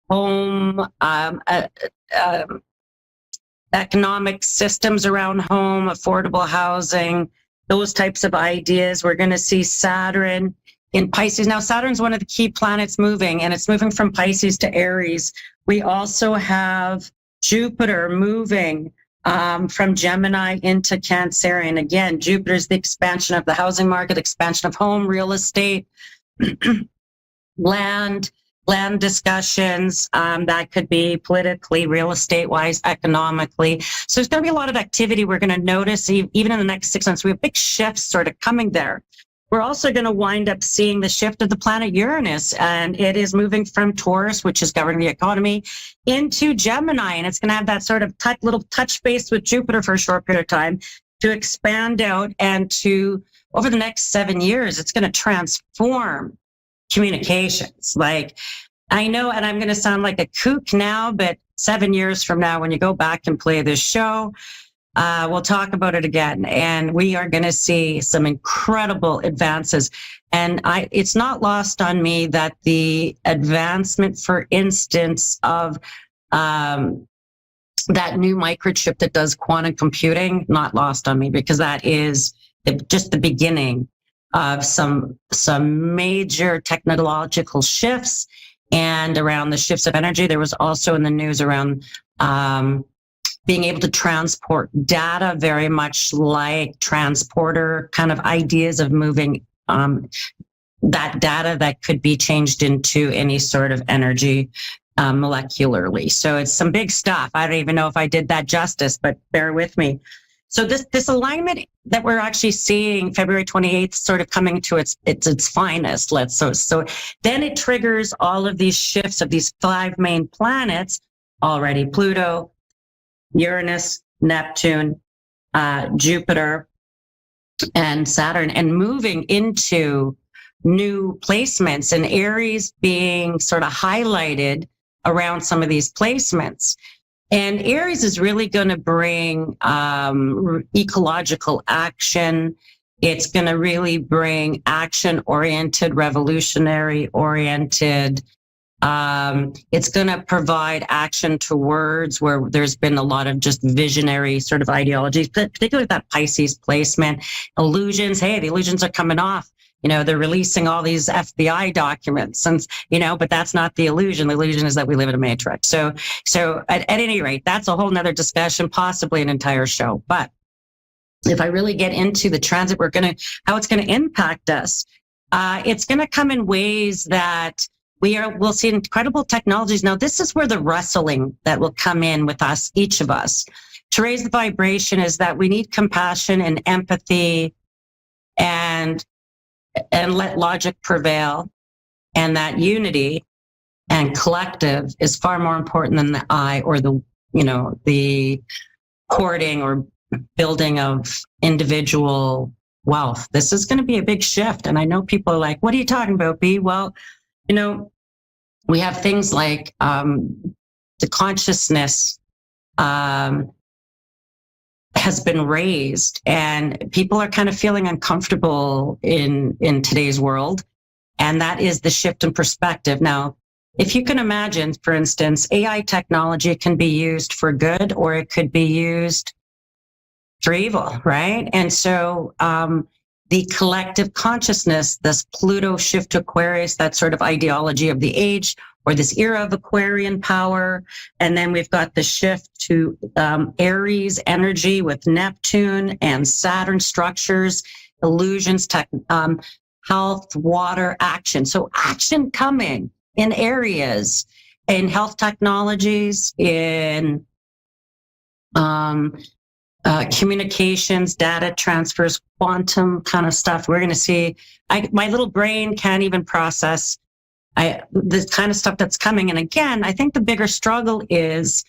home, economic systems around home, affordable housing, those types of ideas. We're going to see Saturn in Pisces. Now, Saturn's one of the key planets moving, and it's moving from Pisces to Aries. We also have Jupiter moving from Gemini into Cancer. And again, Jupiter's the expansion of the housing market, expansion of home, real estate, land discussions, that could be politically, real estate wise, economically. So there's going to be a lot of activity. We're going to notice even in the next 6 months, we have big shifts sort of coming there. We're also going to wind up seeing the shift of the planet Uranus, and it is moving from Taurus, which is governing the economy, into Gemini. And it's going to have that sort of little touch base with Jupiter for a short period of time to expand out, and to, over the next 7 years, it's going to transform communications. Like, I know, and I'm going to sound like a kook now, but 7 years from now, when you go back and play this show, we'll talk about it again. And we are going to see some incredible advances. And it's not lost on me that the advancement, for instance, of that new microchip that does quantum computing, not lost on me, because that is just the beginning of some major technological shifts. And around the shifts of energy, there was also in the news around being able to transport data, very much like transporter kind of ideas of moving that data that could be changed into any sort of energy molecularly. So it's some big stuff. I don't even know if I did that justice, but bear with me. So this alignment that we're actually seeing February 28th sort of coming to its finest, so then it triggers all of these shifts of these 5 main planets already: Pluto, Uranus, Neptune, Jupiter, and Saturn, and moving into new placements, and Aries being sort of highlighted around some of these placements. And Aries is really going to bring ecological action. It's going to really bring action-oriented, revolutionary-oriented. It's going to provide action towards where there's been a lot of just visionary sort of ideologies, particularly that Pisces placement. Illusions, hey, the illusions are coming off. You know, they're releasing all these FBI documents, and, you know, but that's not the illusion. The illusion is that we live in a matrix. So at any rate, that's a whole nother discussion, possibly an entire show. But if I really get into the transit, how it's going to impact us, it's going to come in ways that we'll see incredible technologies. Now, this is where the wrestling that will come in with us, each of us, to raise the vibration, is that we need compassion and empathy, and let logic prevail, and that unity and collective is far more important than the I, or the hoarding or building of individual wealth. This is going to be a big shift. And I know people are like, what are you talking about, B? Well, we have things like the consciousness has been raised, and people are kind of feeling uncomfortable in today's world. And that is the shift in perspective. Now, if you can imagine, for instance, AI technology can be used for good, or it could be used for evil, right? And so the collective consciousness, this Pluto shift to Aquarius, that sort of ideology of the age, or this era of Aquarian power. And then we've got the shift to Aries energy with Neptune and Saturn structures, illusions, health, water, action. So action coming in areas, in health technologies, in communications, data transfers, quantum kind of stuff. We're going to see, my little brain can't even process the kind of stuff that's coming. And again, I think the bigger struggle is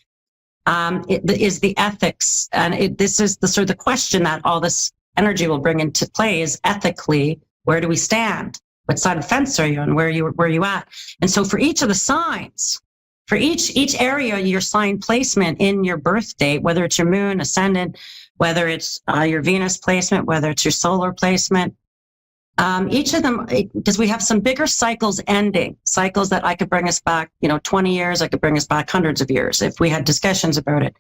the ethics. And this is the sort of the question that all this energy will bring into play, is ethically, where do we stand? What side of the fence are you on? Where are you at? And so for each of the signs, for each area, your sign placement in your birth date, whether it's your moon, ascendant, whether it's your Venus placement, whether it's your solar placement, Each of them, because we have some bigger cycles ending, cycles that I could bring us back, 20 years, I could bring us back hundreds of years if we had discussions about it.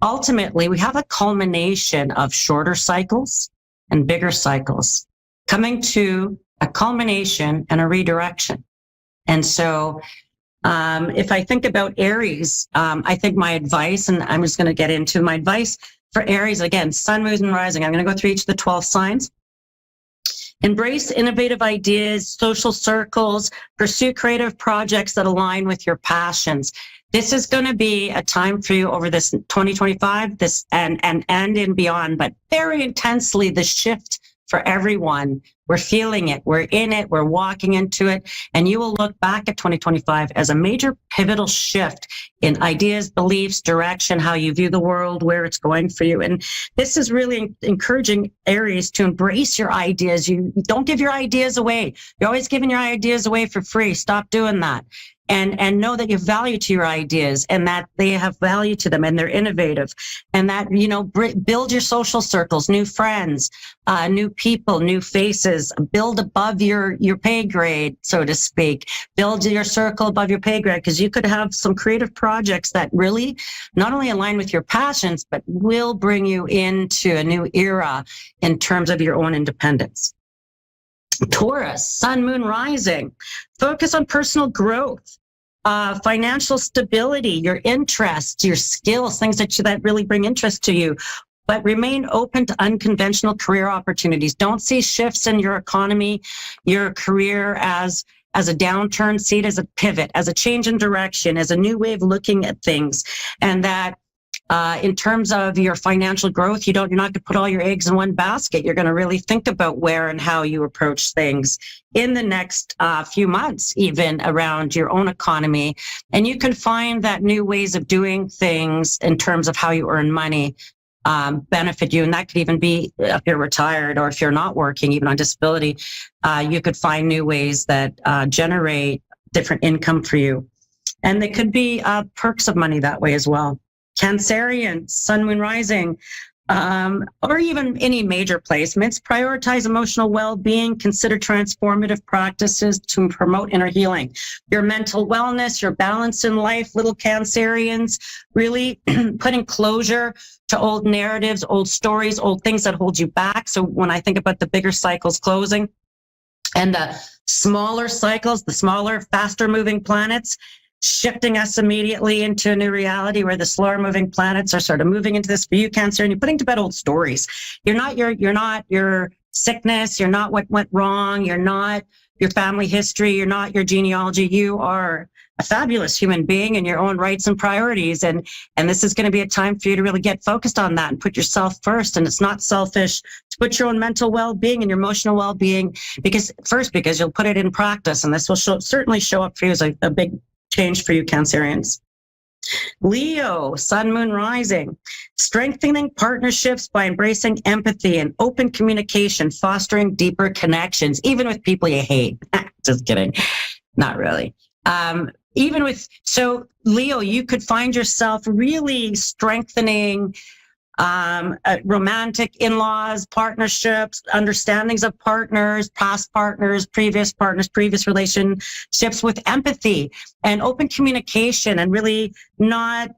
Ultimately, we have a culmination of shorter cycles and bigger cycles coming to a culmination and a redirection. And so if I think about Aries, I think my advice, and I'm just going to get into my advice for Aries, again, sun, moon, and rising. I'm going to go through each of the 12 signs. Embrace innovative ideas, social circles, pursue creative projects that align with your passions. This is going to be a time for you over this 2025, this and beyond, but very intensely the shift for everyone. We're feeling it. We're in it. We're walking into it. And you will look back at 2025 as a major pivotal shift in ideas, beliefs, direction, how you view the world, where it's going for you. And this is really encouraging Aries to embrace your ideas. You don't give your ideas away. You're always giving your ideas away for free. Stop doing that. And know that you have value to your ideas and that they have value to them and they're innovative and that, build your social circles, new friends, new people, new faces, build above your pay grade, so to speak, build your circle above your pay grade, because you could have some creative projects that really not only align with your passions, but will bring you into a new era in terms of your own independence. Taurus, sun, moon, rising. Focus on personal growth, financial stability, your interests, your skills, things that really bring interest to you. But remain open to unconventional career opportunities. Don't see shifts in your economy, your career as a downturn. See it as a pivot, as a change in direction, as a new way of looking at things. And that in terms of your financial growth, you're not going to put all your eggs in one basket. You're going to really think about where and how you approach things in the next few months, even around your own economy. And you can find that new ways of doing things in terms of how you earn money benefit you. And that could even be if you're retired or if you're not working, even on disability, you could find new ways that generate different income for you. And there could be perks of money that way as well. Cancerian, sun, moon, rising, or even any major placements, prioritize emotional well-being, consider transformative practices to promote inner healing. Your mental wellness, your balance in life, little Cancerians, really putting closure to old narratives, old stories, old things that hold you back. So when I think about the bigger cycles closing and the smaller cycles, the smaller, faster moving planets, shifting us immediately into a new reality where the slower moving planets are sort of moving into this for you, Cancer, and you're putting to bed old stories. You're not your sickness. You're not what went wrong. You're not your family history. You're not your genealogy. You are a fabulous human being in your own rights and priorities. And this is going to be a time for you to really get focused on that and put yourself first. And it's not selfish to put your own mental well-being and your emotional well-being because you'll put it in practice. And this will certainly show up for you as a big change for you, Cancerians. Leo, sun, moon, rising. Strengthening partnerships by embracing empathy and open communication, fostering deeper connections, even with people you hate. Just kidding. Not really. So Leo, you could find yourself really strengthening romantic in-laws, partnerships, understandings of partners, past partners, previous relationships with empathy and open communication, and really not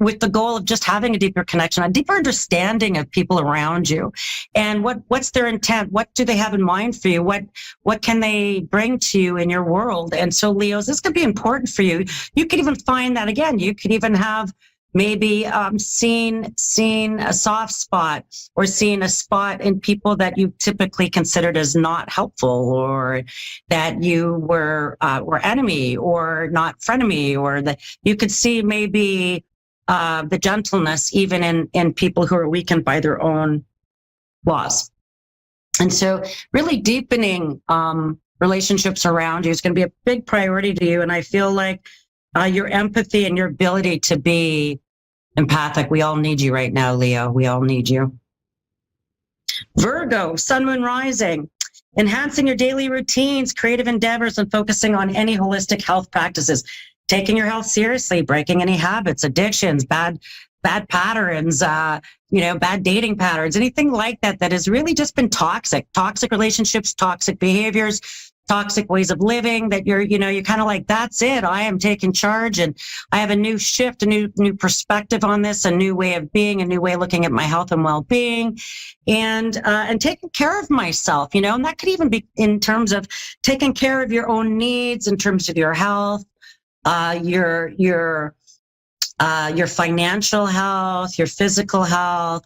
with the goal of just having a deeper connection, a deeper understanding of people around you and what's their intent, what do they have in mind for you, what can they bring to you in your world. And so Leos, this could be important for you. You could even find that again, you could even have maybe seen a soft spot or seen a spot in people that you typically considered as not helpful, or that you were enemy or not frenemy, or that you could see maybe the gentleness even in people who are weakened by their own laws. And so really deepening relationships around you is going to be a big priority to you. And I feel like your empathy and your ability to be empathic. We all need you right now, Leo. We all need you. Virgo, sun, moon, rising. Enhancing your daily routines, creative endeavors, and focusing on any holistic health practices. taking your health seriously, breaking any habits, addictions, bad patterns, bad dating patterns, anything like that that has really just been toxic relationships, toxic behaviors, toxic ways of living that you're kind of like, that's it. I am taking charge and I have a new shift, a new perspective on this, a new way of being, a new way of looking at my health and well-being and taking care of myself, and that could even be in terms of taking care of your own needs in terms of your health, your financial health, your physical health,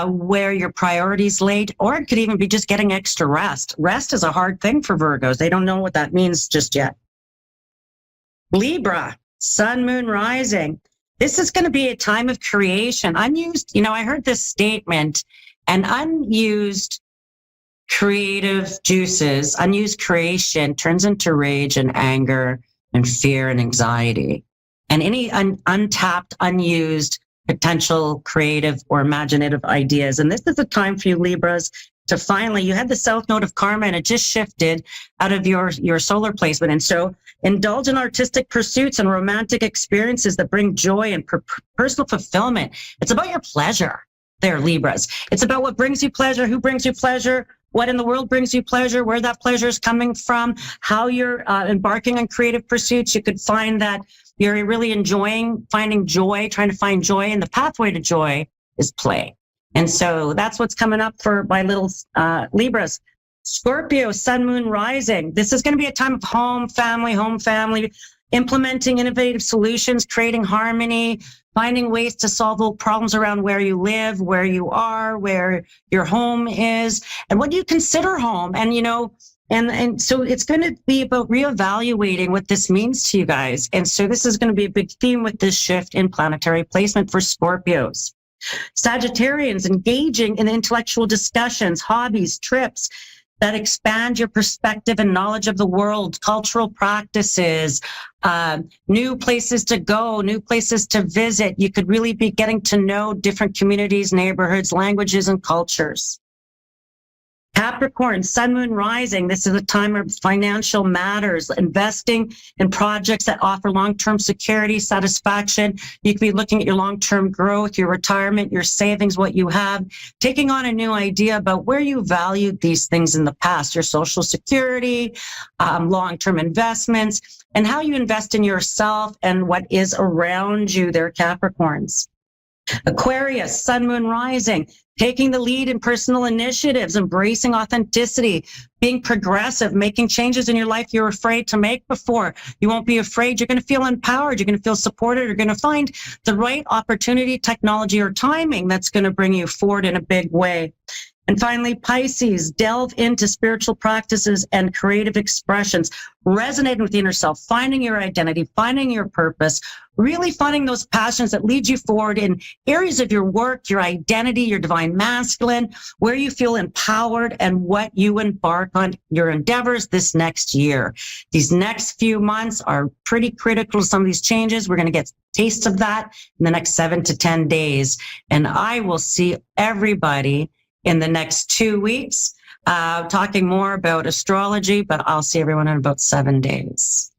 where your priorities laid, or it could even be just getting extra rest. Rest is a hard thing for Virgos. They don't know what that means just yet. Libra, sun, moon, rising. This is going to be a time of creation. Unused, I heard this statement, and unused creative juices, unused creation turns into rage and anger and fear and anxiety. And any untapped, unused potential creative or imaginative ideas. And this is a time for you, Libras, to finally, you had the South Node of Karma and it just shifted out of your solar placement. And so indulge in artistic pursuits and romantic experiences that bring joy and personal fulfillment. It's about your pleasure there, Libras. It's about what brings you pleasure, who brings you pleasure, what in the world brings you pleasure, where that pleasure is coming from, how you're embarking on creative pursuits. You could find that you're really enjoying finding joy, trying to find joy, and the pathway to joy is play. And so that's what's coming up for my little Libras. Scorpio, sun, moon, rising. This is going to be a time of home, family, implementing innovative solutions, creating harmony, finding ways to solve all problems around where you live, where you are, where your home is, and what you consider home. And, and so it's going to be about reevaluating what this means to you guys. And so this is going to be a big theme with this shift in planetary placement for Scorpios. Sagittarians, engaging in intellectual discussions, hobbies, trips that expand your perspective and knowledge of the world, cultural practices, new places to go, new places to visit. You could really be getting to know different communities, neighborhoods, languages, and cultures. Capricorn, sun, moon, rising. This is a time of financial matters, investing in projects that offer long-term security, satisfaction. You could be looking at your long-term growth, your retirement, your savings, what you have, taking on a new idea about where you valued these things in the past, your social security, long-term investments, and how you invest in yourself and what is around you there, Capricorns. Aquarius, sun, moon, rising, taking the lead in personal initiatives, embracing authenticity, being progressive, making changes in your life you're afraid to make before. You won't be afraid. You're going to feel empowered. You're going to feel supported. You're going to find the right opportunity, technology, or timing that's going to bring you forward in a big way. And finally, Pisces, delve into spiritual practices and creative expressions, resonating with the inner self, finding your identity, finding your purpose, really finding those passions that lead you forward in areas of your work, your identity, your divine masculine, where you feel empowered and what you embark on your endeavors this next year. These next few months are pretty critical to some of these changes. We're going to get taste of that in the next 7 to 10 days. And I will see everybody in the next 2 weeks, talking more about astrology, but I'll see everyone in about 7 days.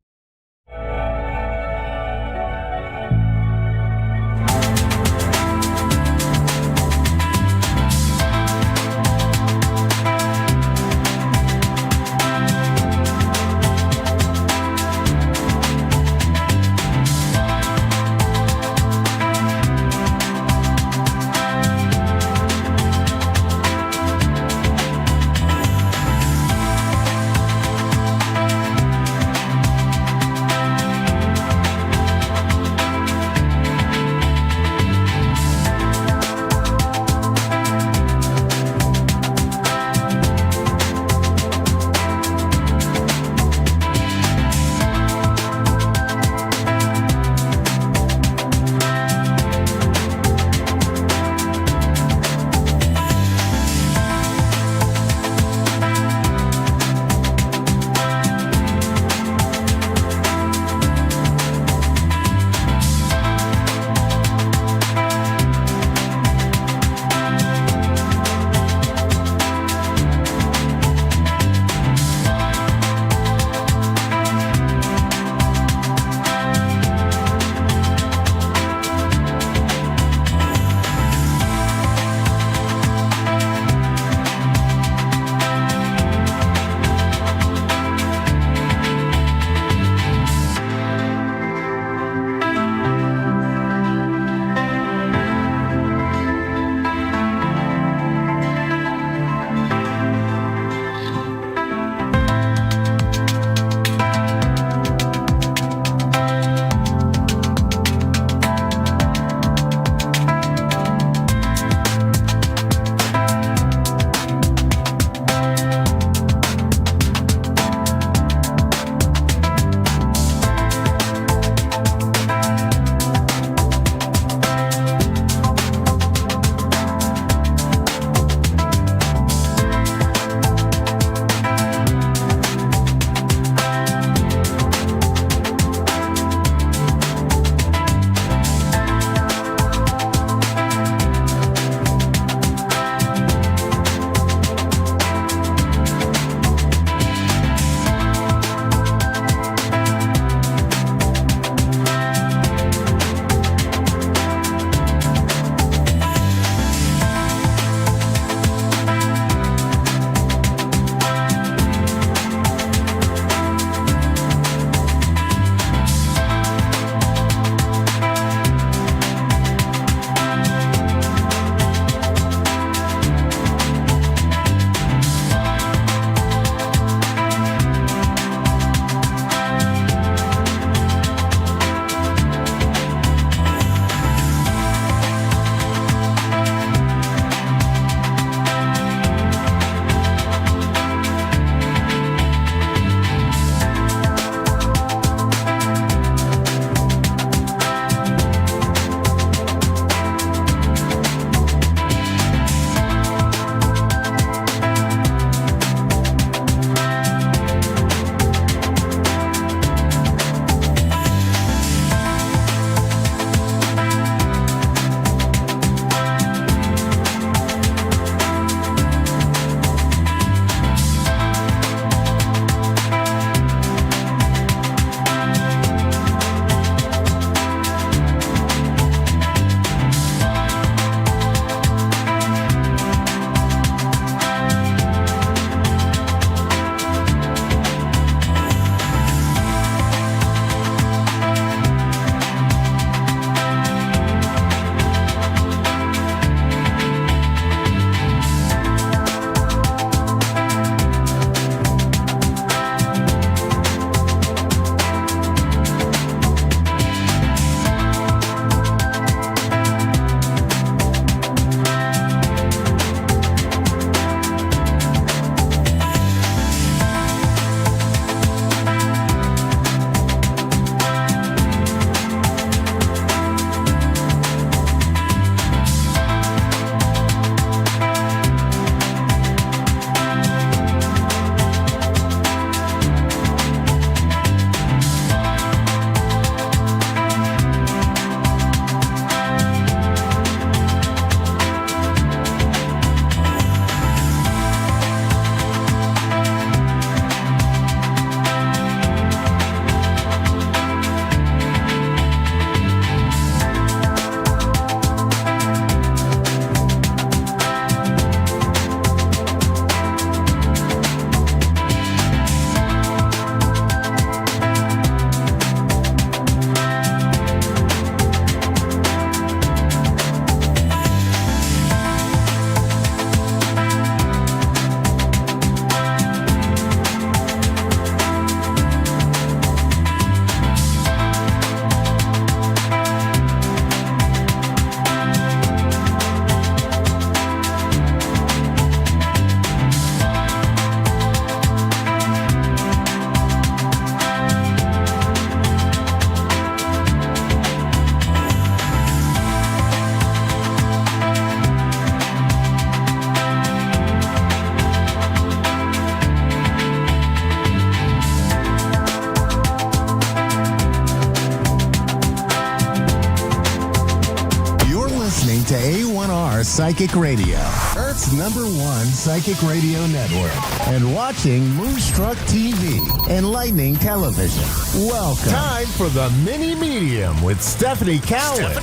to A1R Psychic Radio, Earth's #1 psychic radio network, and watching Moonstruck TV, enlightening television. Welcome. Time for the Mini Medium with Stephanie Cowan.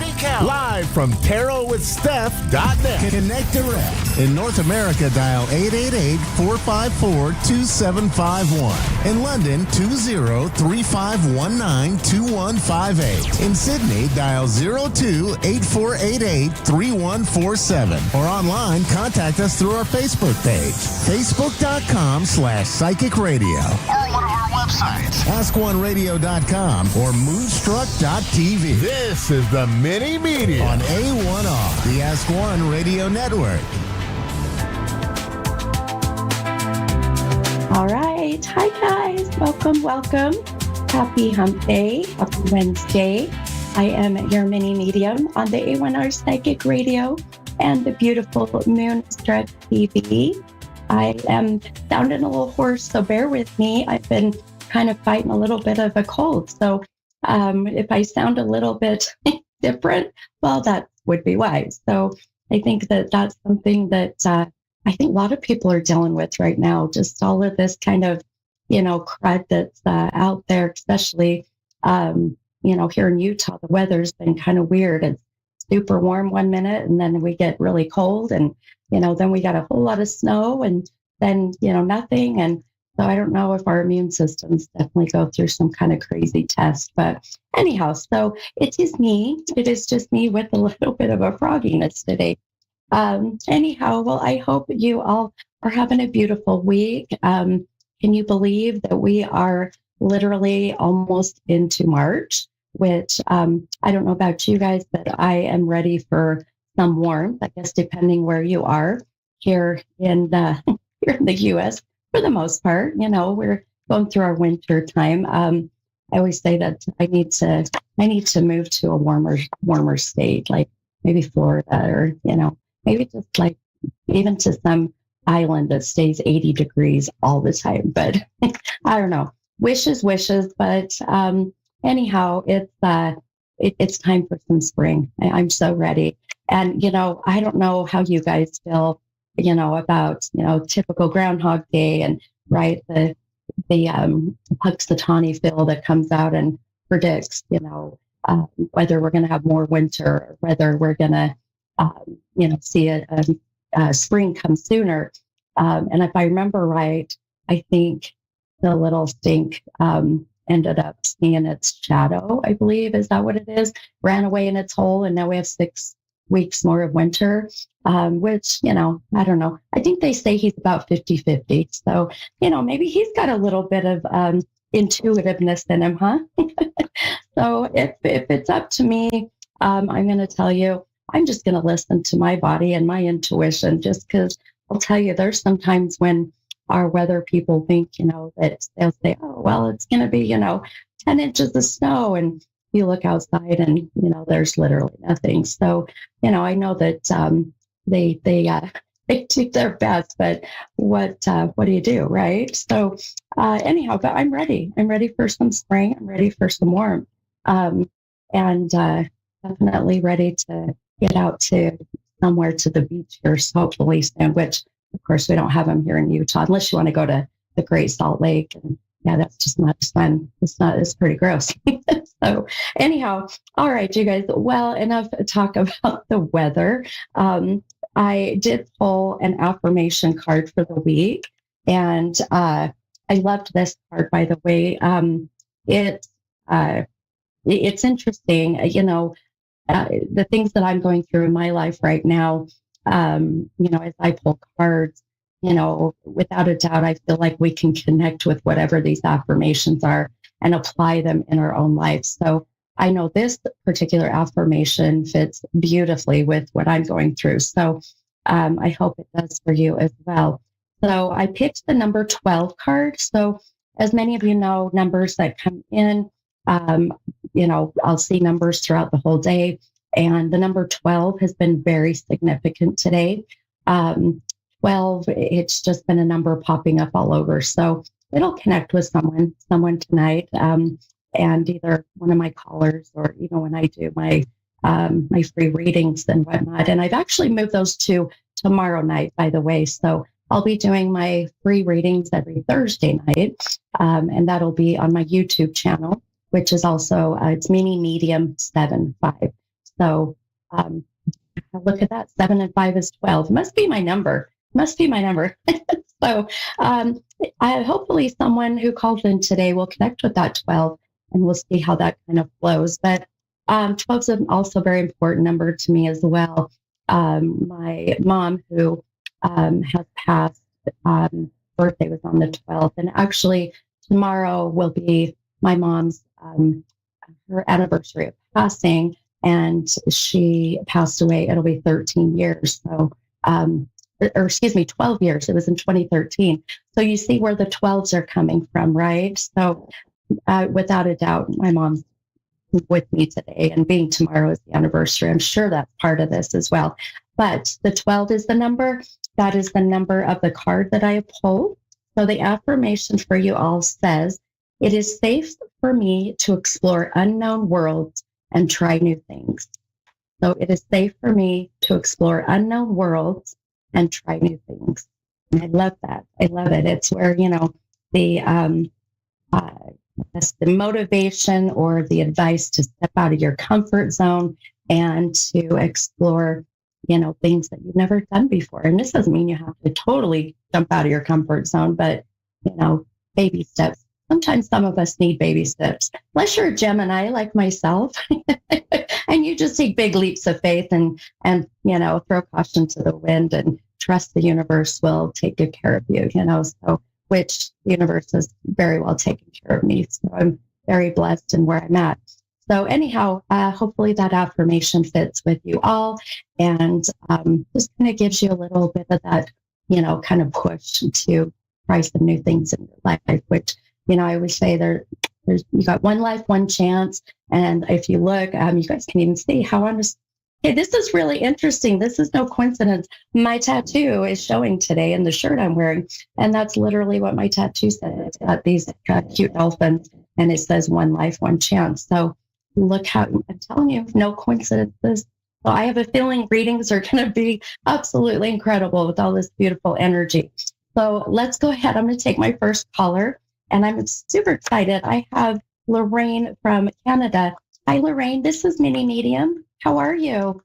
Live from tarotwithsteph.net. Connect direct. In North America, dial 888-454-2751. In London, 20-3519-2158. In Sydney, dial 02-8488-3147. Or online, contact us through our Facebook page, facebook.com/psychic radio. Or one of our websites, askoneradio.com or moonstruck.tv. This is the Mini Media on A1R, the Ask One Radio Network. All right. Hi, guys. Welcome. Happy Hump Day. Happy Wednesday. I am your mini medium on the A1R Psychic Radio and the beautiful Moonstruck TV. I am sounding a little hoarse, so bear with me. I've been kind of fighting a little bit of a cold. So if I sound a little bit different, well, that would be why. So I think that that's something that I think a lot of people are dealing with right now. Just all of this kind of, crud that's out there, especially, here in Utah, the weather's been kind of weird. It's super warm one minute and then we get really cold and, then we got a whole lot of snow and then, nothing. And so I don't know if our immune systems definitely go through some kind of crazy test, but anyhow, so it is just me with a little bit of a frogginess today. Anyhow, well, I hope you all are having a beautiful week. Can you believe that we are literally almost into March, which I don't know about you guys, but I am ready for some warmth, I guess, depending where you are here in the U.S. For the most part, we're going through our winter time. I always say that I need to move to a warmer state, like maybe Florida or, maybe just like even to some island that stays 80 degrees all the time. But I don't know. Wishes. But anyhow, it's time for some spring. I'm so ready. And, I don't know how you guys feel, about, typical Groundhog Day and right, the Puxatawny Phil that comes out and predicts, whether we're going to have more winter or whether we're going to, see a spring come sooner. And if I remember right, I think the little stink ended up seeing its shadow, I believe. Is that what it is? Ran away in its hole, and now we have 6 weeks more of winter, which, I don't know. I think they say he's about 50-50. So, maybe he's got a little bit of intuitiveness in him, huh? So if it's up to me, I'm going to tell you, I'm just going to listen to my body and my intuition, just because I'll tell you, there's sometimes when our weather people think, that they'll say, oh, well, it's going to be, 10 inches of snow. And you look outside and, there's literally nothing. So, I know that they do their best, but what do you do, right? So anyhow, but I'm ready. I'm ready for some spring. I'm ready for some warmth, and definitely ready to get out to somewhere to the beach here, hopefully soon, which of course we don't have them here in Utah, unless you want to go to the Great Salt Lake. And yeah, that's just not as fun. It's pretty gross. So anyhow, all right, you guys, well, enough talk about the weather. I did pull an affirmation card for the week, and I loved this card, by the way. It's interesting, the things that I'm going through in my life right now, as I pull cards, without a doubt, I feel like we can connect with whatever these affirmations are and apply them in our own life. So I know this particular affirmation fits beautifully with what I'm going through. So I hope it does for you as well. So I picked the number 12 card. So as many of you know, numbers that come in, I'll see numbers throughout the whole day. And the number 12 has been very significant today. 12, it's just been a number popping up all over. So it'll connect with someone tonight. And either one of my callers or even when I do my my free readings and whatnot. And I've actually moved those to tomorrow night, by the way. So I'll be doing my free readings every Thursday night. And that'll be on my YouTube channel, which is also, it's Mini Medium 7-5. So look at that. 7 and 5 is 12. Must be my number. So hopefully someone who calls in today will connect with that 12 and we'll see how that kind of flows. But 12 is also a very important number to me as well. My mom, who has passed, birthday was on the 12th. And actually, tomorrow will be my mom's her anniversary of passing. And she passed away. It'll be 13 years. So, or excuse me, 12 years. It was in 2013. So you see where the 12s are coming from, right? So without a doubt, my mom's with me today, and being tomorrow is the anniversary. I'm sure that's part of this as well. But the 12 is the number. That is the number of the card that I pulled. So the affirmation for you all says, it is safe for me to explore unknown worlds and try new things. So it is safe for me to explore unknown worlds and try new things. And I love that. I love it. It's where, the motivation or the advice to step out of your comfort zone and to explore, things that you've never done before. And this doesn't mean you have to totally jump out of your comfort zone, but, baby steps. Sometimes some of us need baby steps, unless you're a Gemini like myself, and you just take big leaps of faith and throw caution to the wind and trust the universe will take good care of you, so which the universe has very well taken care of me. So I'm very blessed in where I'm at. So anyhow, hopefully that affirmation fits with you all and just kind of gives you a little bit of that, kind of push to try some new things in your life, which, I always say there's you got one life, one chance. And if you look, you guys can even see how hey, this is really interesting. This is no coincidence. My tattoo is showing today in the shirt I'm wearing. And that's literally what my tattoo said. It's got these cute dolphins and it says one life, one chance. So look how, I'm telling you, no coincidences. So I have a feeling readings are going to be absolutely incredible with all this beautiful energy. So let's go ahead. I'm going to take my first caller. And I'm super excited. I have Lorraine from Canada. Hi, Lorraine. This is Mini Medium. How are you?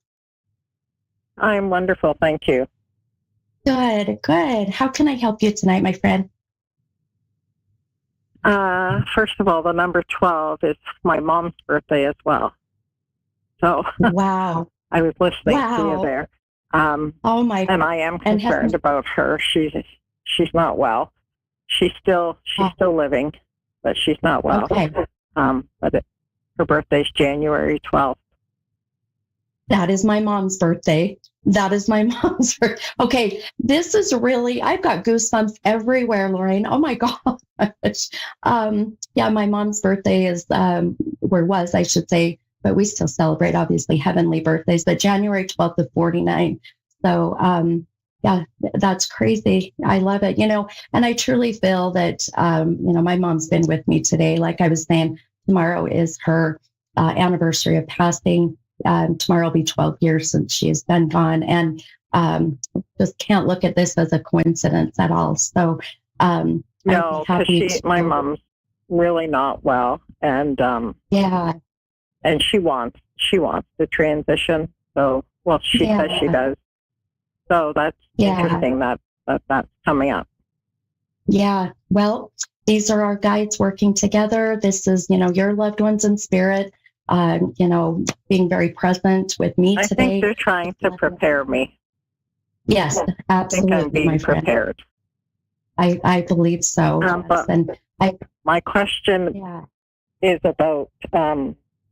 I'm wonderful. Thank you. Good. How can I help you tonight, my friend? First of all, the number 12 is my mom's birthday as well. So wow. I was listening to you there. Oh my God. And I am concerned about her. She's not well. She's still living, but she's not well. Okay. Her birthday's January 12th. That is my mom's birthday. Okay, this is really, I've got goosebumps everywhere, Lorraine. Oh my gosh. Yeah, my mom's birthday is, I should say, but we still celebrate, obviously, heavenly birthdays, but January 12th of 49. So, yeah, that's crazy. I love it, and I truly feel that, my mom's been with me today. Like I was saying, tomorrow is her anniversary of passing. Tomorrow will be 12 years since she has been gone. And just can't look at this as a coincidence at all. So, no, because my mom's really not well. And yeah. And she wants to transition. So, well, she says she does. So that's interesting that's coming up. Yeah. Well, these are our guides working together. This is, your loved ones in spirit, being very present with me today. I think they're trying to prepare me. Yes, absolutely. I think I'm being prepared. I believe so. But my question is about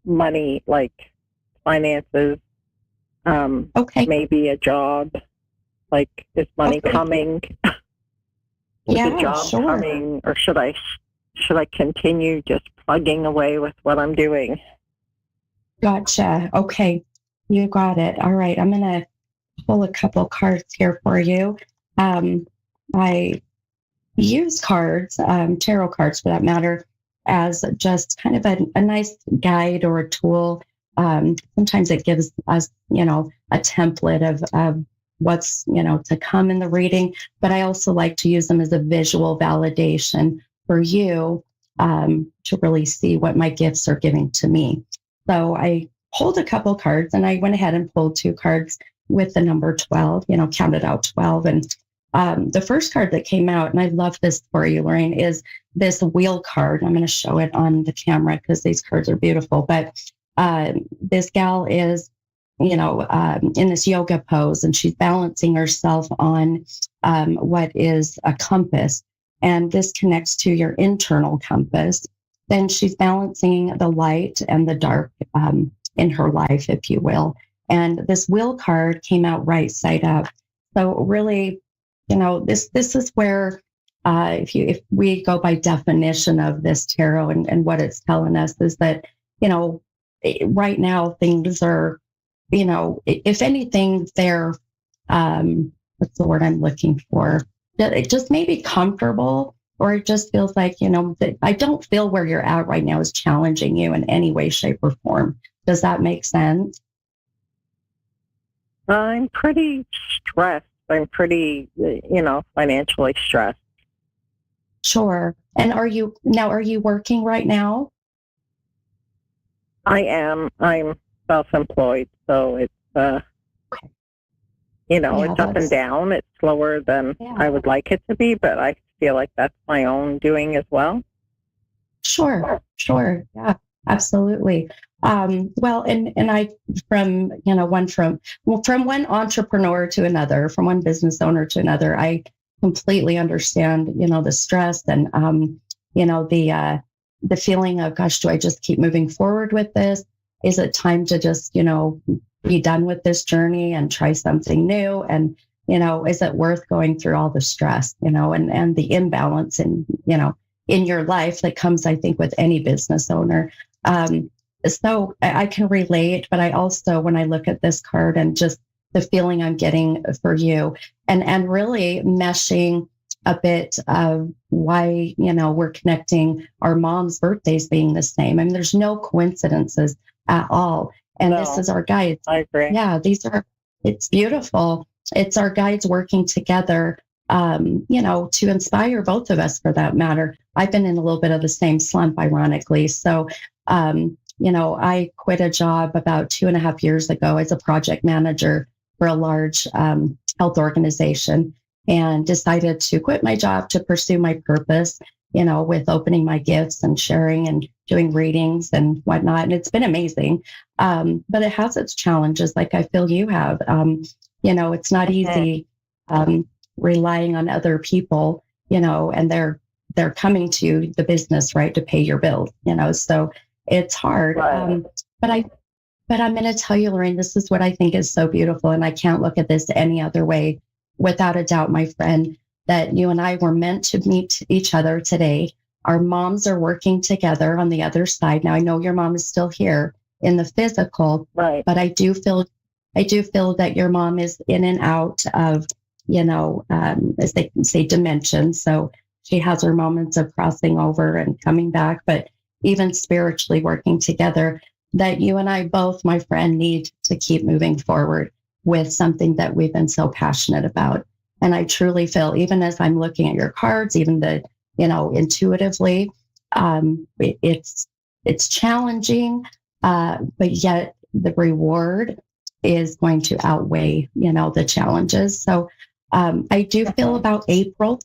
money, like finances, maybe a job. Like, is money coming? Is the job coming, or should I continue just plugging away with what I'm doing? Gotcha. Okay, you got it. All right, I'm gonna pull a couple cards here for you. I use cards, tarot cards for that matter, as just kind of a nice guide or a tool Sometimes it gives us, a template of what's, to come in the reading. But I also like to use them as a visual validation for you to really see what my gifts are giving to me. So I pulled a couple cards, and I went ahead and pulled 2 cards with the number 12, counted out 12. And the first card that came out, and I love this for you, Lorraine, is this wheel card. I'm going to show it on the camera because these cards are beautiful. But this gal is, in this yoga pose, and she's balancing herself on what is a compass. And this connects to your internal compass. Then she's balancing the light and the dark in her life, if you will. And this wheel card came out right side up. So really, this is where if we go by definition of this tarot and what it's telling us is that, right now things are, if anything, they're what's the word I'm looking for? It just maybe comfortable, or it just feels like, that I don't feel where you're at right now is challenging you in any way, shape, or form. Does that make sense? I'm pretty stressed. I'm pretty, financially stressed. Sure. And are you working right now? I am. I'm self-employed, so it's, it's up and down. It's slower than I would like it to be, but I feel like that's my own doing as well. Sure. Yeah, absolutely. Well, and I, from one entrepreneur to another, from one business owner to another, I completely understand, the stress and, the feeling of, gosh, do I just keep moving forward with this? Is it time to just, be done with this journey and try something new? And, is it worth going through all the stress, and the imbalance in your life that comes, I think, with any business owner. So I can relate, but I also, when I look at this card and just the feeling I'm getting for you and really meshing a bit of why, we're connecting our mom's birthdays being the same. I mean, there's no coincidences at all. And this is our guides. I agree. Yeah, it's beautiful. It's our guides working together, to inspire both of us for that matter. I've been in a little bit of the same slump, ironically. So, I quit a job about 2.5 years ago as a project manager for a large health organization, and decided to quit my job to pursue my purpose, with opening my gifts and sharing and doing readings and whatnot. And it's been amazing. But it has its challenges, like I feel you have. It's not easy relying on other people, and they're coming to the business, right, to pay your bills, so it's hard. Right. But I'm going to tell you, Lorraine, this is what I think is so beautiful. And I can't look at this any other way. Without a doubt, my friend, that you and I were meant to meet each other today. Our moms are working together on the other side. Now, I know your mom is still here in the physical, right, but I do feel that your mom is in and out of, as they can say, dimensions. So she has her moments of crossing over and coming back, but even spiritually working together, that you and I both, my friend, need to keep moving forward with something that we've been so passionate about. And I truly feel, even as I'm looking at your cards, even intuitively, it's challenging, but yet the reward is going to outweigh, the challenges. So I do feel about April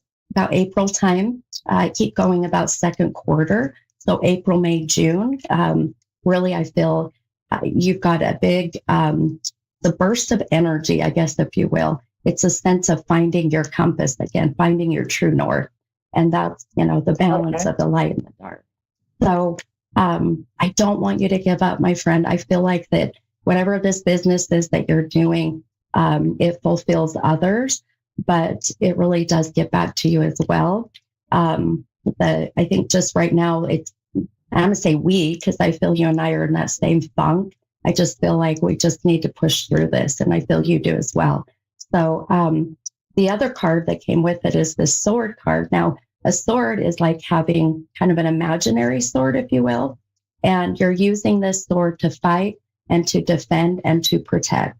time. I keep going about second quarter. So April, May, June. Really, I feel you've got a big, the burst of energy, I guess, if you will. It's a sense of finding your compass again, finding your true north. And that's, the balance of the light and the dark. So I don't want you to give up, my friend. I feel like that whatever this business is that you're doing, it fulfills others, but it really does get back to you as well. I think just right now, I'm going to say because I feel you and I are in that same funk. I just feel like we just need to push through this, and I feel you do as well. So the other card that came with it is the sword card. Now, a sword is like having kind of an imaginary sword, if you will, and you're using this sword to fight, and to defend and to protect.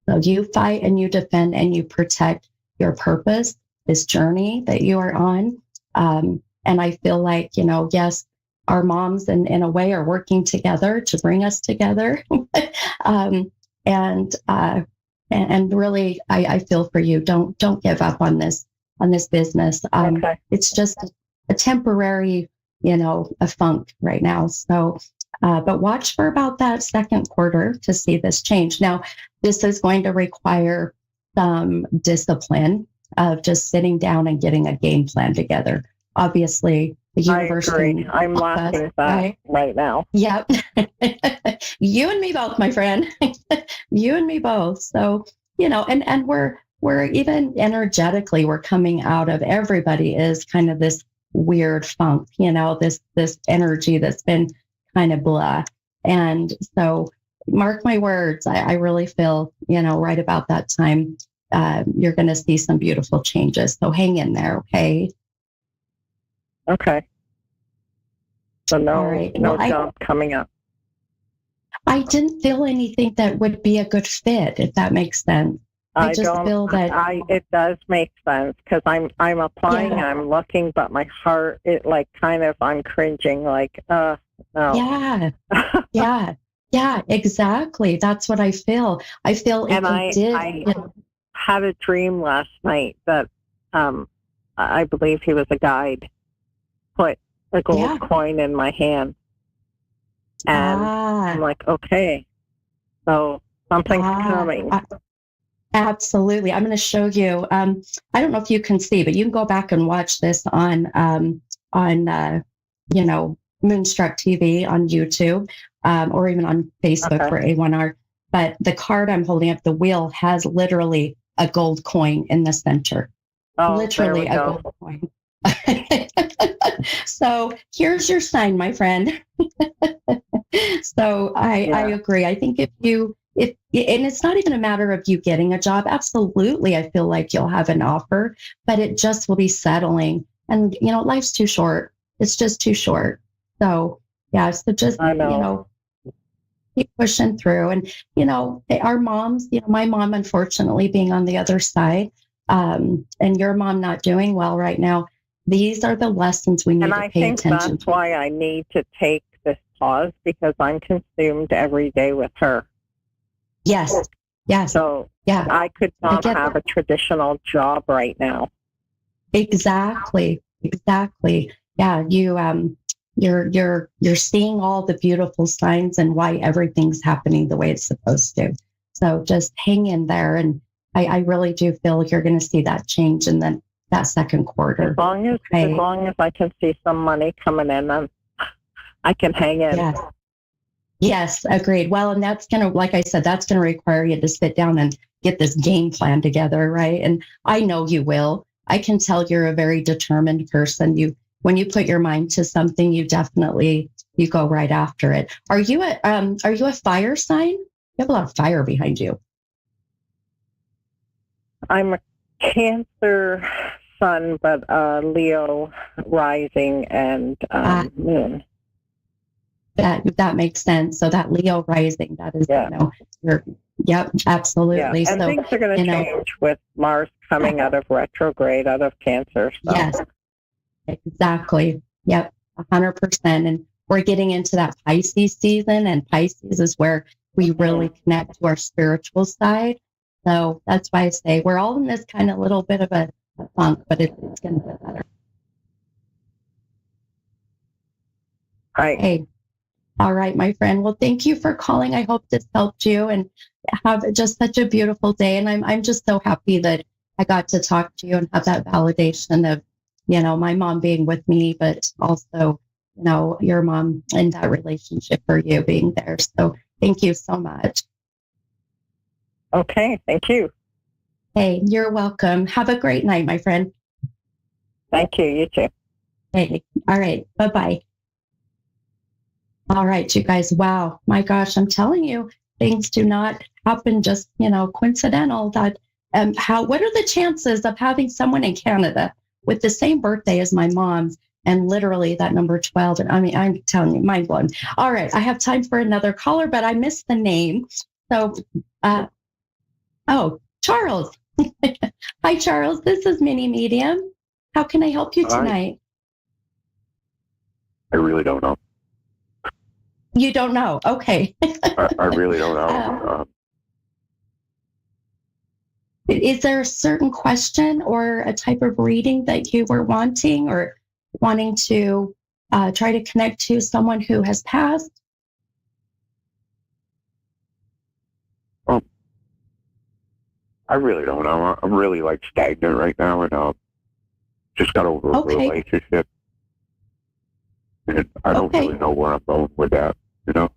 So you fight and you defend and you protect your purpose, this journey that you are on. And I feel like, yes, our moms in a way are working together to bring us together. And really, I feel for you. Don't give up on this business. Okay. It's just a temporary, a funk right now. So, but watch for about that second quarter to see this change. Now, this is going to require some discipline of just sitting down and getting a game plan together. Obviously, the university. I agree. I'm laughing at that right now. Yep. You and me both, my friend. You and me both. So, and we're even energetically, we're coming out of, everybody is kind of this weird funk, this energy that's been kind of blah. And so mark my words, I really feel, right about that time, you're going to see some beautiful changes. So hang in there. Okay. Okay. So no job coming up. I didn't feel anything that would be a good fit, if that makes sense. I just feel that it does make sense, because I'm applying, Yeah. I'm looking, but my heart, I'm cringing, no. Yeah, exactly. That's what I feel. I feel And I had a dream last night that I believe he was a guide, put a gold coin in my hand. And I'm like, okay, so something's coming. Absolutely. I'm going to show you. I don't know if you can see, but you can go back and watch this on Moonstruck TV on YouTube, or even on Facebook for A1R. But the card I'm holding up, the wheel, has literally a gold coin in the center. Oh, Literally a gold coin. So here's your sign, my friend. So I agree. I think and it's not even a matter of you getting a job. Absolutely. I feel like you'll have an offer, but it just will be settling. And, life's too short. It's just too short. So, so just, keep pushing through. And, our moms, my mom, unfortunately, being on the other side, and your mom not doing well right now, these are the lessons we need to pay attention to. And I think that's why I need to take this pause, because I'm consumed every day with her. Yes. So I could not have a traditional job right now. Exactly. Yeah. You're seeing all the beautiful signs and why everything's happening the way it's supposed to. So just hang in there. And I really do feel you're going to see that change in that second quarter. As long as I can see some money coming in, I can hang in. Yes, agreed. Well, and that's going to, like I said, that's going to require you to sit down and get this game plan together, right? And I know you will. I can tell you're a very determined person. When you put your mind to something, you go right after it. Are you a fire sign? You have a lot of fire behind you. I'm a Cancer sun, but Leo rising and moon. That makes sense. So that Leo rising, that is, absolutely. Yeah. And so things are going to change with Mars coming out of retrograde, out of Cancer. So. Yes, exactly. Yep, 100%. And we're getting into that Pisces season, and Pisces is where we really connect to our spiritual side. So that's why I say we're all in this kind of little bit of a funk, but it's going to get better. Right. Hey. All right, my friend. Well, thank you for calling. I hope this helped you, and have just such a beautiful day. And I'm just so happy that I got to talk to you and have that validation of, my mom being with me, but also, your mom and that relationship for you being there. So thank you so much. Okay. Thank you. Hey, you're welcome. Have a great night, my friend. Thank you. You too. Hey. All right. Bye-bye. All right, you guys. Wow. My gosh, I'm telling you, things do not happen just, coincidental. That what are the chances of having someone in Canada with the same birthday as my mom's And literally that number 12. And I mean, I'm telling you, mind blown. All right. I have time for another caller, but I missed the name. So, Charles. Hi, Charles. This is Mini Medium. How can I help you tonight? I really don't know. You don't know? Okay. I really don't know. Is there a certain question or a type of reading that you were wanting or wanting to try to connect to someone who has passed? I really don't know. I'm really like stagnant right now, and just got over a relationship, and I don't really know where I'm going with that. You know?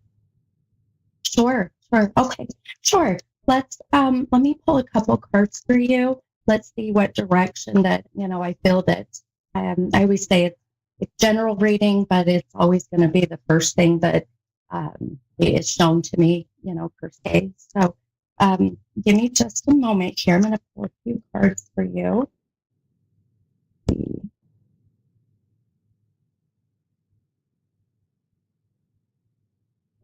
Sure. Okay, sure. Let's let me pull a couple cards for you. Let's see what direction that I feel that. I always say it's general reading, but it's always going to be the first thing that is shown to me, per se. So. Give me just a moment here. I'm going to pull a few cards for you.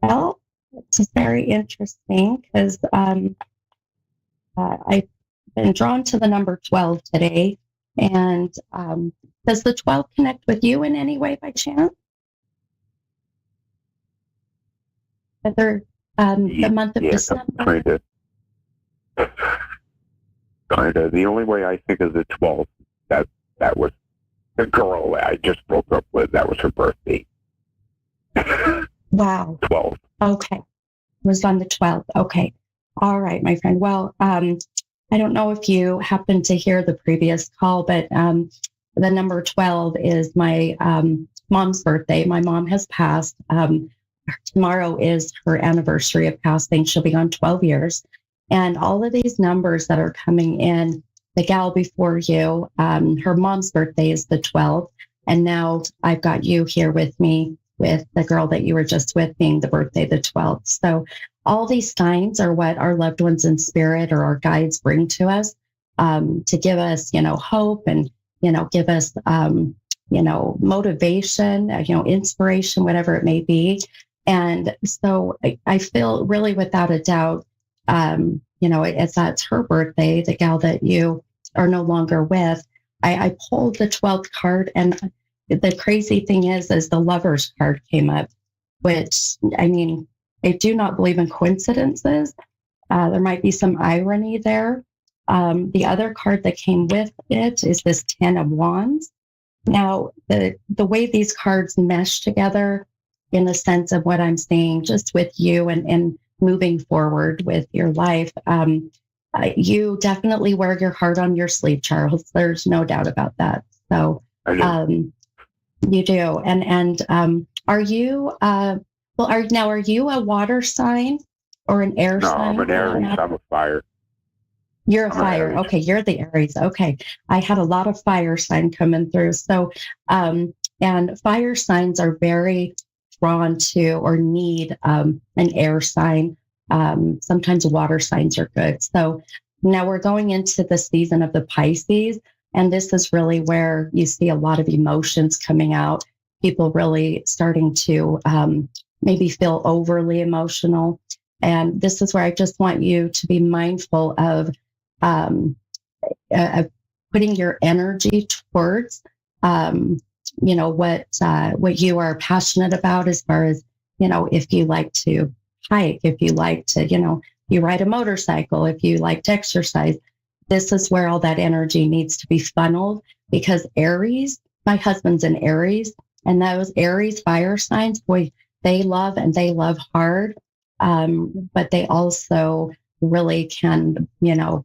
Well, it's very interesting because I've been drawn to the number 12 today. And does the 12 connect with you in any way by chance? Whether the month of December? Kind of. The only way I think of the 12th, that was the girl I just broke up with. That was her birthday. Wow. 12. Okay. It was on the 12th. Okay. All right, my friend. Well, I don't know if you happened to hear the previous call, but the number 12 is my mom's birthday. My mom has passed. Tomorrow is her anniversary of passing. She'll be on 12 years. And all of these numbers that are coming in, the gal before you, her mom's birthday is the 12th. And now I've got you here with me with the girl that you were just with being the birthday, the 12th. So all these signs are what our loved ones in spirit or our guides bring to us to give us, hope and, give us, motivation, inspiration, whatever it may be. And so I feel really without a doubt, as that's her birthday, the gal that you are no longer with, I pulled the 12th card. And the crazy thing is the Lover's card came up, which, I mean, I do not believe in coincidences. There might be some irony there. The other card that came with it is this 10 of Wands. Now, the way these cards mesh together in the sense of what I'm saying, just with you and moving forward with your life, you definitely wear your heart on your sleeve, Charles. There's no doubt about that. So you do. And are you are you a water sign or an air sign? No, I'm an Aries. I'm a fire. You're a fire. Okay, you're the Aries. Okay. I had a lot of fire sign coming through. So and fire signs are very drawn to or need an air sign. Sometimes water signs are good. So now we're going into the season of the Pisces, and this is really where you see a lot of emotions coming out. People really starting to maybe feel overly emotional. And this is where I just want you to be mindful of putting your energy towards what you are passionate about, as far as, if you like to hike, if you like to, you ride a motorcycle, if you like to exercise. This is where all that energy needs to be funneled, because Aries, my husband's an Aries, and those Aries fire signs, boy, they love and they love hard. But they also really can,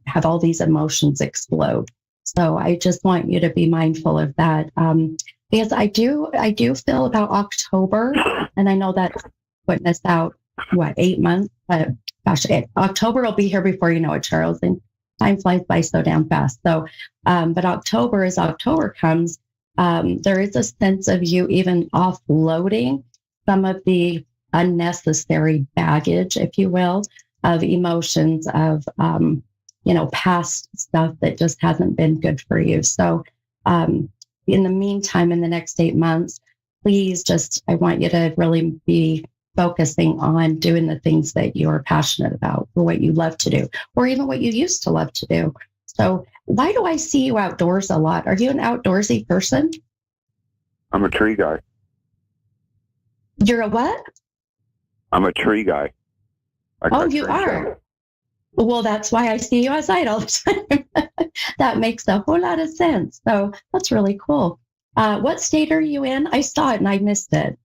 have all these emotions explode. So I just want you to be mindful of that. Because I do feel about October, and I know that putting us out, 8 months, but gosh, October will be here before you know it, Charles, and time flies by so damn fast. So, but October, as October comes, there is a sense of you even offloading some of the unnecessary baggage, if you will, of emotions of, past stuff that just hasn't been good for you. So, in the meantime, in the next 8 months, please I want you to really be focusing on doing the things that you're passionate about, or what you love to do, or even what you used to love to do. So why do I see you outdoors a lot? Are you an outdoorsy person? I'm a tree guy. You're a what? I'm a tree guy. You are? Well, that's why I see you outside all the time. That makes a whole lot of sense. So that's really cool. What state are you in? I saw it and I missed it.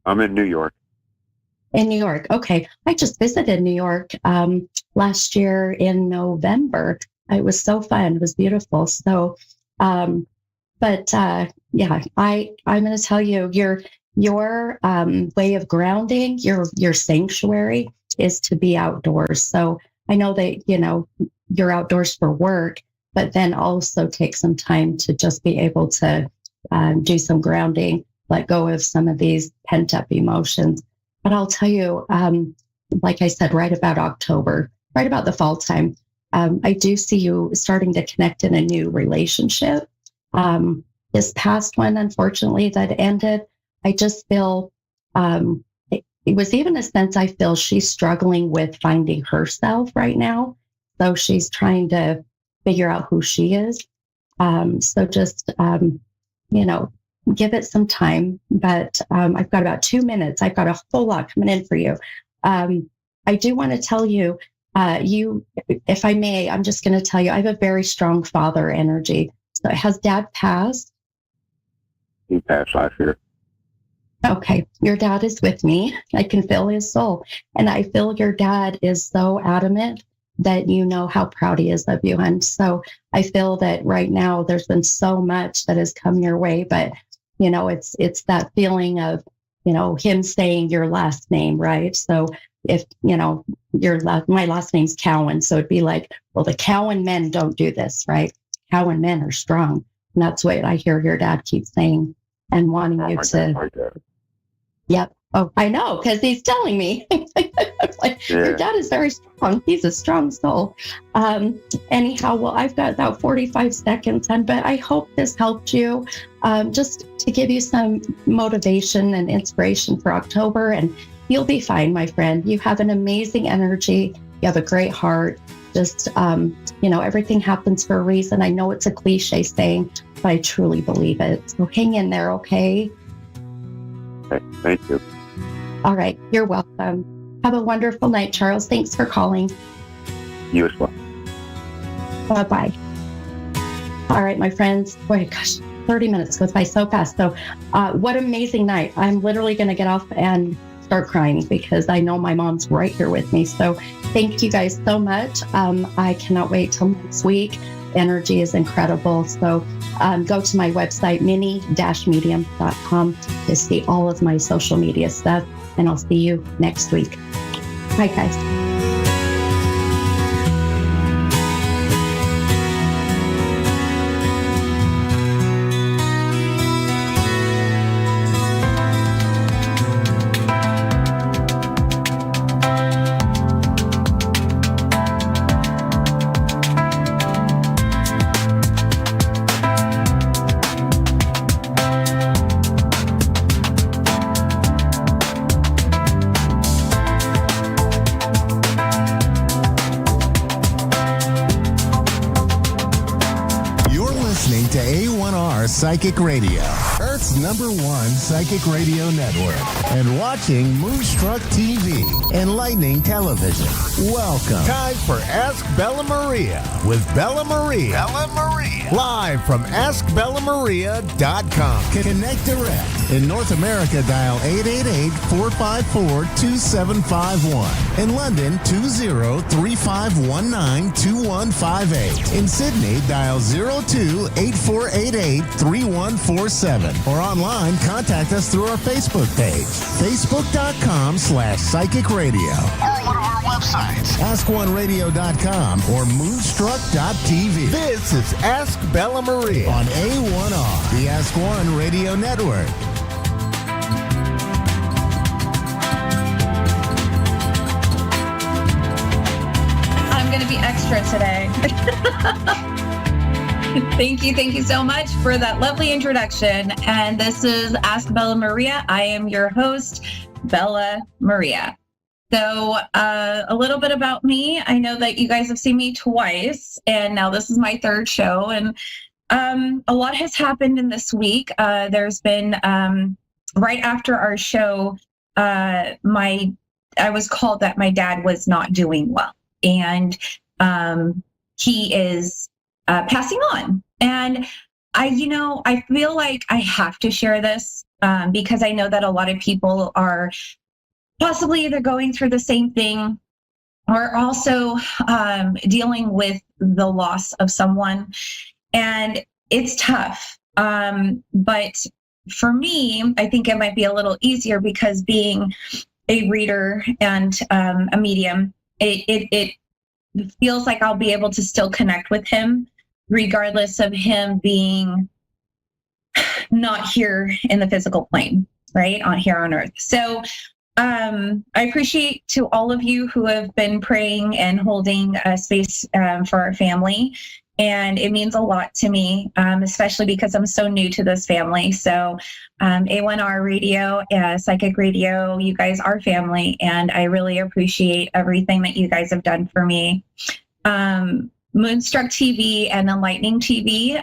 I'm in New York. In New York. Okay. I just visited New York last year in November. It was so fun. It was beautiful. So, I'm going to tell you, your way of grounding, your sanctuary is to be outdoors. So I know that, you're outdoors for work, but then also take some time to just be able to do some grounding, let go of some of these pent up emotions. But I'll tell you, like I said, right about October, right about the fall time, I do see you starting to connect in a new relationship. This past one, unfortunately, that ended, I just feel it was even a sense I feel she's struggling with finding herself right now. So she's trying to figure out who she is. So just, give it some time. But I've got about 2 minutes. I've got a whole lot coming in for you. I do want to tell you, if I may, I'm just going to tell you, I have a very strong father energy. So has Dad passed? He passed last year. Okay, your dad is with me. I can feel his soul. And I feel your dad is so adamant that you know how proud he is of you. And so I feel that right now there's been so much that has come your way, but it's that feeling of, him saying your last name, right? So if, my last name's Cowan. So it'd be like, well, the Cowan men don't do this, right? Cowan men are strong. And that's what I hear your dad keep saying and wanting you to. Yep. Oh, I know, because he's telling me. Your dad is very strong. He's a strong soul. Anyhow, well, I've got about 45 seconds, but I hope this helped you just to give you some motivation and inspiration for October, and you'll be fine, my friend. You have an amazing energy. You have a great heart. Just, everything happens for a reason. I know it's a cliche saying, but I truly believe it. So hang in there, okay? Okay, thank you. All right. You're welcome. Have a wonderful night, Charles. Thanks for calling. You as well. Bye-bye. All right, my friends. Boy, gosh, 30 minutes goes by so fast. So what an amazing night. I'm literally going to get off and start crying because I know my mom's right here with me. So thank you guys so much. I cannot wait till next week. Energy is incredible. So go to my website, mini-medium.com to see all of my social media stuff. And I'll see you next week. Bye, guys. To A1R Psychic Radio, Earth's #1 psychic radio network, and watching Moonstruck TV, enlightening television. Welcome. Time for Ask Bella Maria with Bella Maria. Bella Maria. Live from AskBellaMaria.com. Connect direct. In North America, dial 888-454-2751. In London, 20-3519-2158. In Sydney, dial 02-8488-3147. Or online, contact us through our Facebook page, facebook.com/psychic radio. Or one of our websites, askoneradio.com or moonstruck.tv. This is Ask Bella Maria on A1R, the Ask One Radio Network. I'm going to be extra today. Thank you so much for that lovely introduction. And this is Ask Bella Maria. I am your host, Bella Maria. So a little bit about me. I know that you guys have seen me twice, and now this is my third show. And a lot has happened in this week. There's been, right after our show, I was called that my dad was not doing well. And he is passing on. And I feel like I have to share this because I know that a lot of people are possibly either going through the same thing or also dealing with the loss of someone. And it's tough. But for me, I think it might be a little easier because being a reader and a medium, it feels like I'll be able to still connect with him, regardless of him being not here in the physical plane, right? Here on earth. So I appreciate to all of you who have been praying and holding a space for our family. And it means a lot to me, especially because I'm so new to this family. So A1R Radio, Psychic Radio, you guys are family. And I really appreciate everything that you guys have done for me. Moonstruck TV and Enlightening TV.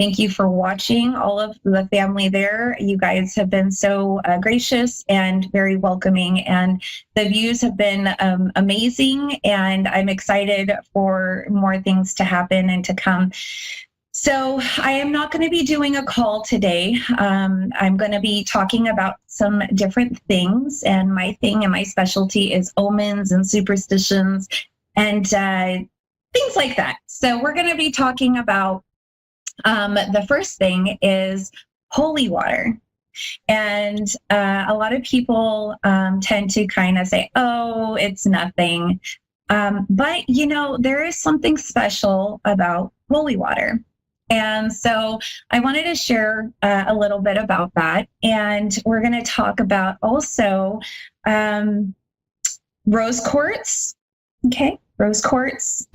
Thank you for watching, all of the family there. You guys have been so gracious and very welcoming, and the views have been amazing, and I'm excited for more things to happen and to come. So I am not going to be doing a call today. I'm going to be talking about some different things, and my thing and my specialty is omens and superstitions and things like that. So we're going to be talking about the first thing is holy water. And a lot of people tend to kind of say, oh, it's nothing. But, there is something special about holy water. And so I wanted to share a little bit about that. And we're going to talk about also rose quartz. Okay, rose quartz.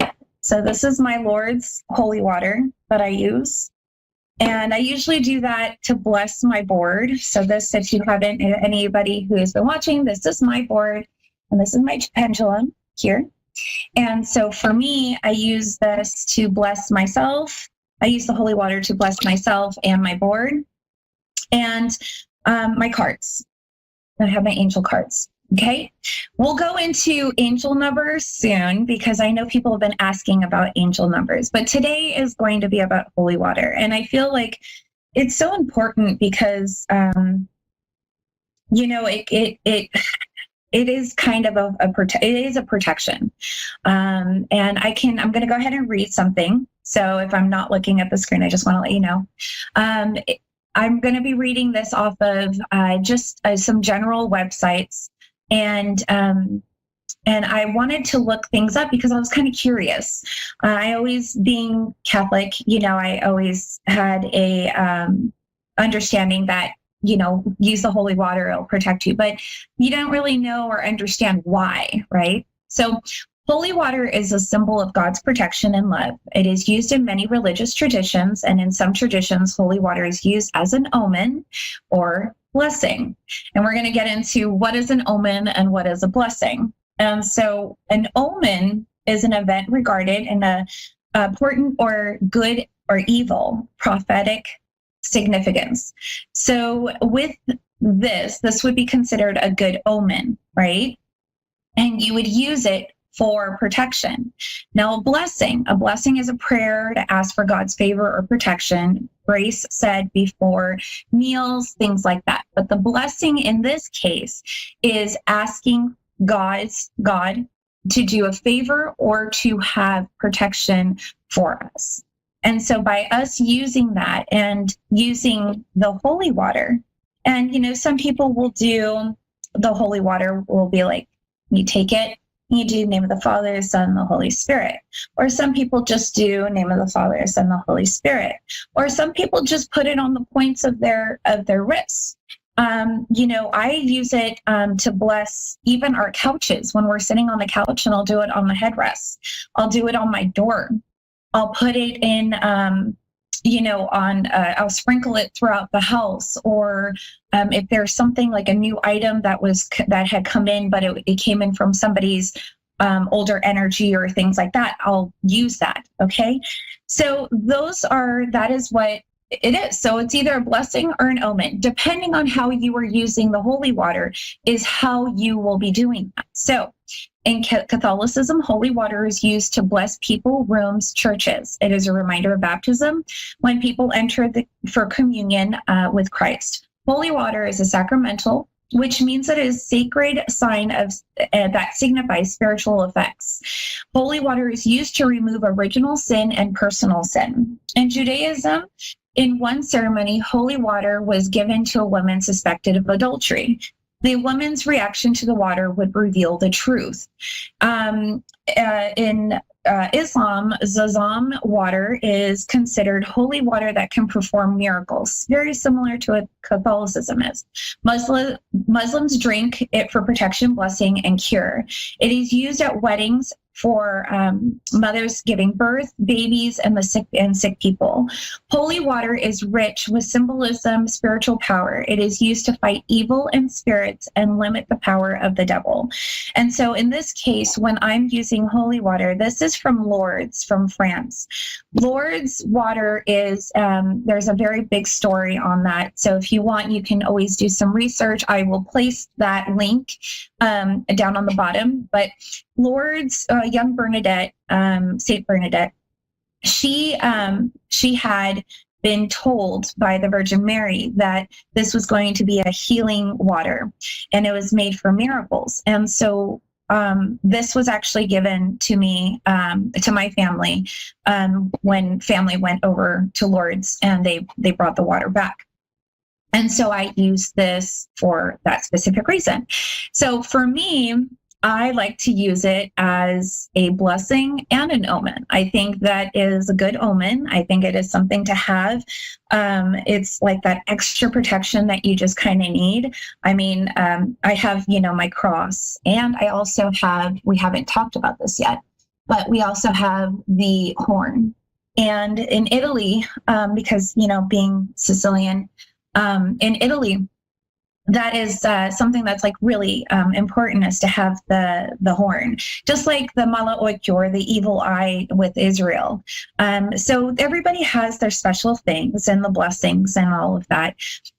So this is my Lord's holy water that I use. And I usually do that to bless my board. So this, if you haven't, anybody who has been watching, this is my board and this is my pendulum here. And so for me, I use this to bless myself. I use the holy water to bless myself and my board and my cards. I have my angel cards. Okay, we'll go into angel numbers soon because I know people have been asking about angel numbers, but today is going to be about holy water. And I feel like it's so important because, it is kind of it is a protection. And I'm going to go ahead and read something. So if I'm not looking at the screen, I just want to let you know. I'm going to be reading this off of just some general websites. And I wanted to look things up because I was kind of curious. I always, being Catholic, I always had a understanding that, use the holy water, it'll protect you. But you don't really know or understand why, right? So holy water is a symbol of God's protection and love. It is used in many religious traditions, and in some traditions, holy water is used as an omen or blessing. And we're going to get into what is an omen and what is a blessing. And so an omen is an event regarded in a important or good or evil prophetic significance. So with this would be considered a good omen, right? And you would use it for protection. Now, a blessing is a prayer to ask for God's favor or protection, grace said before meals, things like that. But the blessing in this case is asking God to do a favor or to have protection for us. And so by us using that and using the holy water, and some people will do the holy water will be like, you take it, you do name of the Father, Son, the Holy Spirit. Or some people just do name of the Father, Son, the Holy Spirit. Or some people just put it on the points of their wrists. I use it to bless even our couches when we're sitting on the couch, and I'll do it on the headrest. I'll do it on my door. I'll put it in, I'll sprinkle it throughout the house. Or if there's something like a new item that had come in, but it came in from somebody's older energy or things like that, I'll use that. Okay. So that is what it is. So it's either a blessing or an omen, depending on how you are using the holy water is how you will be doing that. So in Catholicism, holy water is used to bless people, rooms, churches. It is a reminder of baptism when people enter for communion with Christ. Holy water is a sacramental, which means it is a sacred sign that signifies spiritual effects. Holy water is used to remove original sin and personal sin. In Judaism, in one ceremony, holy water was given to a woman suspected of adultery. The woman's reaction to the water would reveal the truth. In Islam, Zamzam water is considered holy water that can perform miracles, very similar to what Catholicism is. Muslims drink it for protection, blessing, and cure. It is used at weddings for mothers giving birth, babies, and sick people. Holy water is rich with symbolism, spiritual power. It is used to fight evil and spirits and limit the power of the devil. And so in this case, when I'm using holy water, this is from Lourdes, from France. Lourdes water is, there's a very big story on that. So if you want, you can always do some research. I will place that link down on the bottom. But Lourdes, young Bernadette, Saint Bernadette, she had been told by the Virgin Mary that this was going to be a healing water, and it was made for miracles. And so this was actually given to me, to my family, when family went over to Lourdes, and they brought the water back. And so I used this for that specific reason. So for me, I like to use it as a blessing and an omen. I think that is a good omen. I think it is something to have. It's like that extra protection that you just kind of need. I mean, I have, my cross, and I also have, we haven't talked about this yet, but we also have the horn. And in Italy, because, being Sicilian, in Italy, that is something that's like really important, is to have the horn, just like the mala oikyo, or the evil eye with Israel. So everybody has their special things and the blessings and all of that.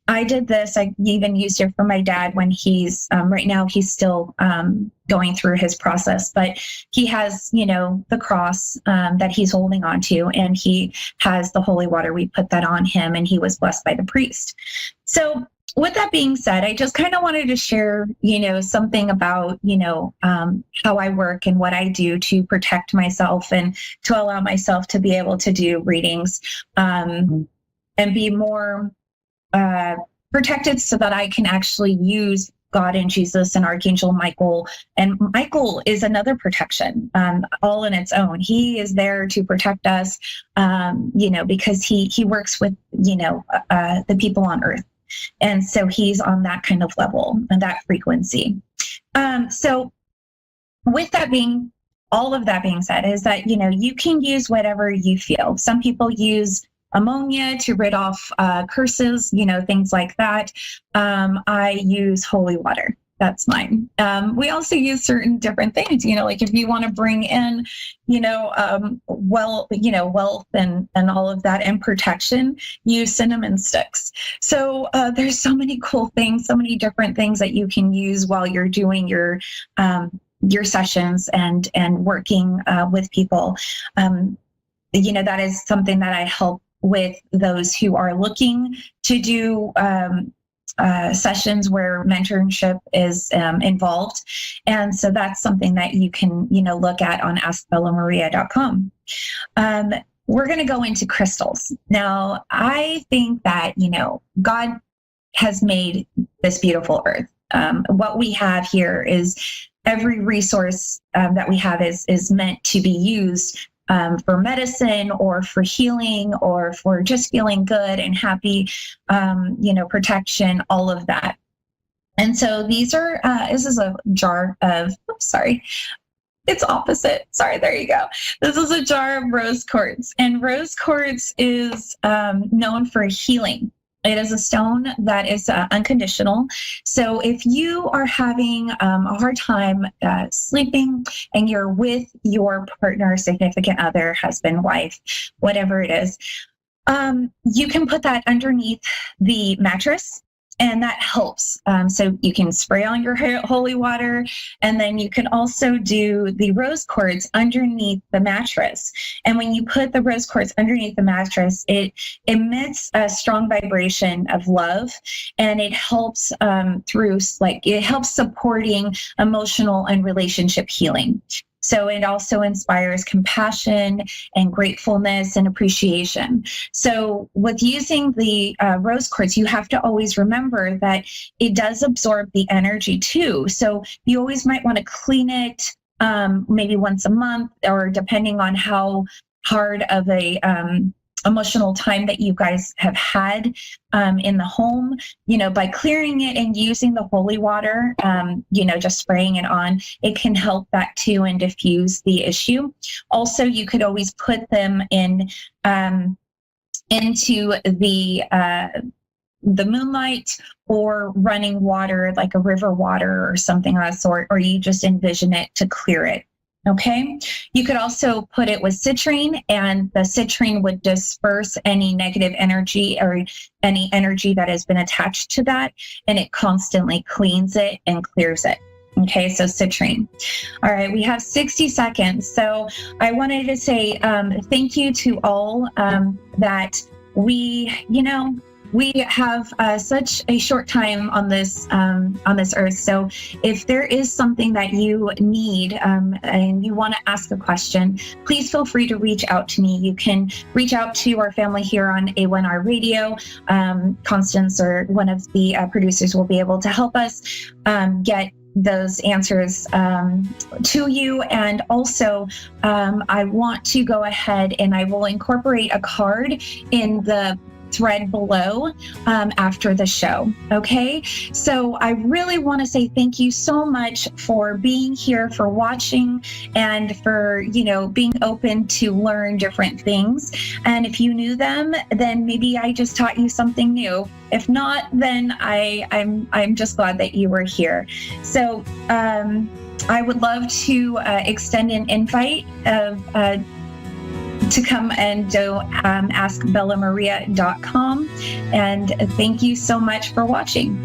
I did this. I even used it for my dad when he's right now he's still going through his process, but he has, the cross that he's holding on to, and he has the holy water. We put that on him, and he was blessed by the priest. So with that being said, I just kind of wanted to share, something about, how I work and what I do to protect myself and to allow myself to be able to do readings and be more protected, so that I can actually use God and Jesus and Archangel Michael. And Michael is another protection, all in its own. He is there to protect us, because he works with, the people on earth. And so he's on that kind of level and that frequency. So with that all of that being said, is that, you can use whatever you feel. Some people use ammonia to rid off curses, things like that. I use holy water. That's mine. We also use certain different things, like if you want to bring in, wealth and all of that, and protection, use cinnamon sticks. So there's so many cool things, so many different things that you can use while you're doing your sessions and working with people. That is something that I help with those who are looking to do sessions where mentorship is involved. And so that's something that you can, look at on askbellamaria.com. We're going to go into crystals. Now, I think that, God has made this beautiful earth. What we have here is every resource that we have is meant to be used for medicine, or for healing, or for just feeling good and happy, protection, all of that. And so these are, this is a jar of, It's opposite. Sorry, there you go. This is a jar of rose quartz, and rose quartz is known for healing. It is a stone that is unconditional. So if you are having a hard time sleeping and you're with your partner, significant other, husband, wife, whatever it is, you can put that underneath the mattress. And that helps. So you can spray on your holy water, and then you can also do the rose quartz underneath the mattress. And when you put the rose quartz underneath the mattress, it emits a strong vibration of love, and it helps it helps supporting emotional and relationship healing. So it also inspires compassion and gratefulness and appreciation. So with using the rose quartz, you have to always remember that it does absorb the energy too. So you always might want to clean it maybe once a month, or depending on how hard of a emotional time that you guys have had in the home, by clearing it and using the holy water, just spraying it on, it can help that too and diffuse the issue. Also, you could always put them in into the moonlight or running water, like a river water or something of that sort, or you just envision it to clear it. Okay. You could also put it with citrine, and the citrine would disperse any negative energy or any energy that has been attached to that, and it constantly cleans it and clears it. Okay, so citrine. All right, we have 60 seconds. So I wanted to say thank you to all that we have such a short time on this earth. So if there is something that you need and you want to ask a question, please feel free to reach out to me. You can reach out to our family here on A1R Radio. Constance or one of the producers will be able to help us get those answers to you. And also, I want to go ahead and I will incorporate a card in the thread below after the show. Okay, so I really want to say thank you so much for being here, for watching, and for being open to learn different things. And if you knew them, then maybe I just taught you something new. If not, then I'm just glad that you were here. So I would love to extend an invite of to come and do askbellamaria.com. And thank you so much for watching.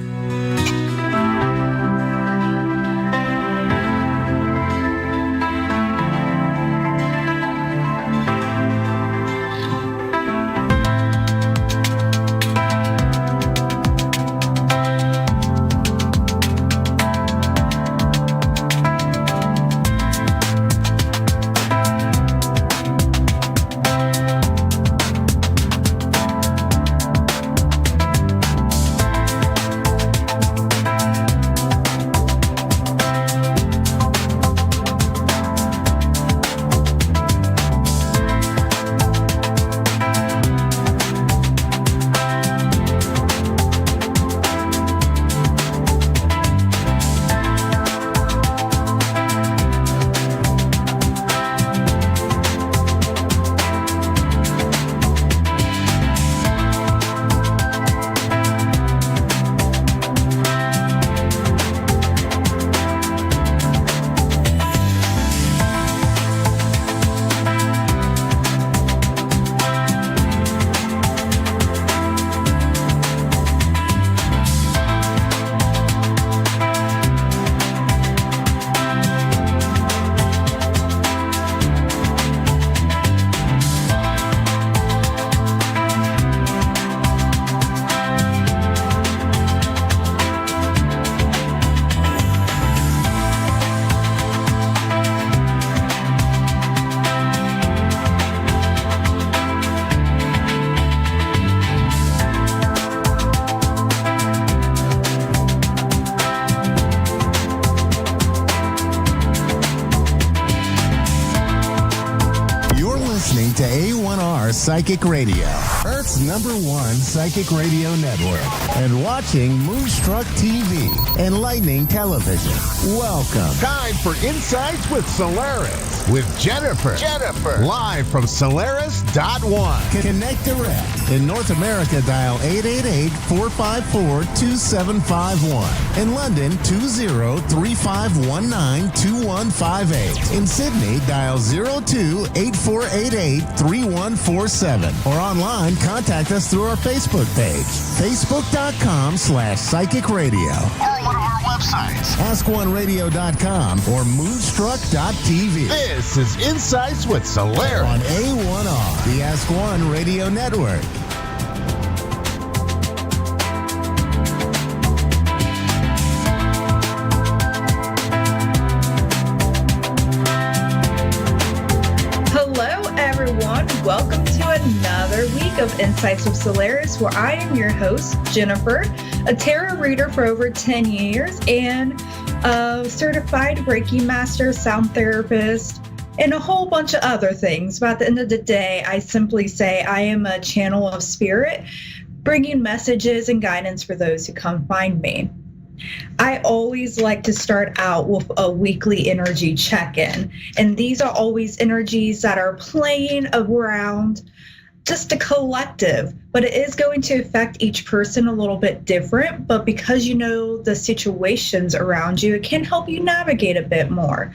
to A1R Psychic Radio, Earth's #1 psychic radio network, and watching Moonstruck TV and Lightning Television. Welcome. Time for Insights with Solaris with Jennifer. Live from Solaris.1. Connect direct. In North America, dial 888-454-2751. In London, 20-3519-2158. In Sydney, dial 02-8488-3147. Or online, contact us through our Facebook page, facebook.com/psychic radio. Or one of our websites, askoneradio.com or moonstruck.tv. This is Insights with Solaris on A1R, the Ask One Radio Network. Welcome to another week of Insights with Solaris, where I am your host, Jennifer, a tarot reader for over 10 years and a certified Reiki master, sound therapist, and a whole bunch of other things. But at the end of the day, I simply say I am a channel of spirit, bringing messages and guidance for those who come find me. I always like to start out with a weekly energy check-in, and these are always energies that are playing around just a collective, but it is going to affect each person a little bit different. But because you know the situations around you, it can help you navigate a bit more.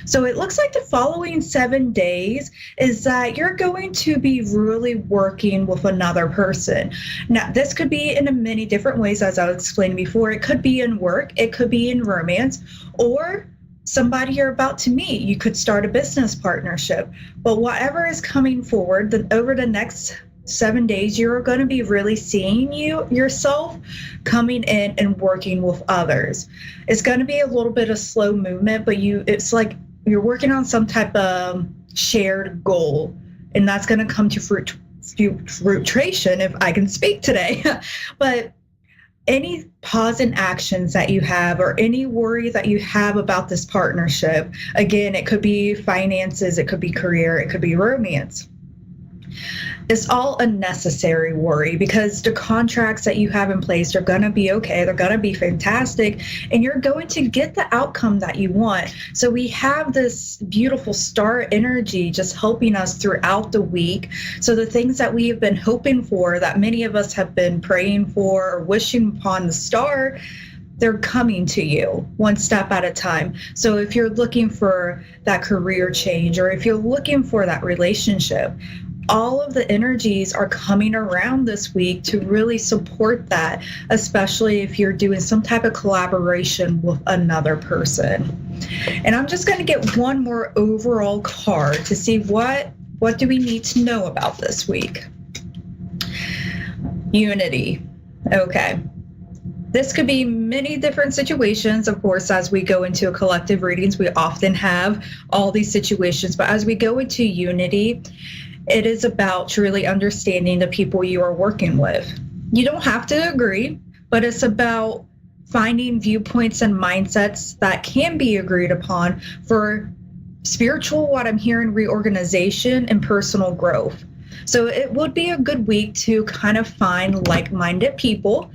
So it looks like the following 7 days is that you're going to be really working with another person. Now, this could be in many different ways, as I was explaining before. It could be in work, it could be in romance, or somebody you're about to meet. You could start a business partnership. But whatever is coming forward, then over the next 7 days, you're going to be really seeing yourself coming in and working with others. It's going to be a little bit of slow movement, but it's like you're working on some type of shared goal, and that's going to come to fruition, if I can speak today. But any pause in actions that you have or any worry that you have about this partnership, again, it could be finances, it could be career, it could be romance. It's all unnecessary worry, because the contracts that you have in place are going to be okay. They're going to be fantastic, and you're going to get the outcome that you want. So we have this beautiful star energy just helping us throughout the week. So the things that we have been hoping for, that many of us have been praying for or wishing upon the star, they're coming to you one step at a time. So if you're looking for that career change, or if you're looking for that relationship, all of the energies are coming around this week to really support that, especially if you're doing some type of collaboration with another person. And I'm just going to get one more overall card to see what do we need to know about this week. Unity. Okay. This could be many different situations. Of course, as we go into collective readings, we often have all these situations. But as we go into unity, it is about truly understanding the people you are working with. You don't have to agree, but it's about finding viewpoints and mindsets that can be agreed upon for spiritual, what I'm hearing, reorganization and personal growth. So it would be a good week to kind of find like-minded people.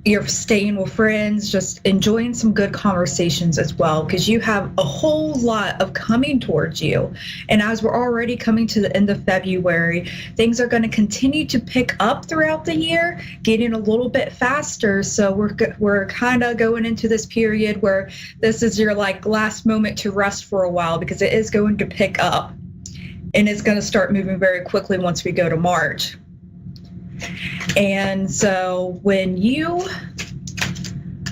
You're staying with friends, just enjoying some good conversations as well, because you have a whole lot of coming towards you. And as we're already coming to the end of February, things are going to continue to pick up throughout the year, getting a little bit faster. So we're kind of going into this period where this is your last moment to rest for a while, because it is going to pick up, and it's going to start moving very quickly once we go to March. And so when you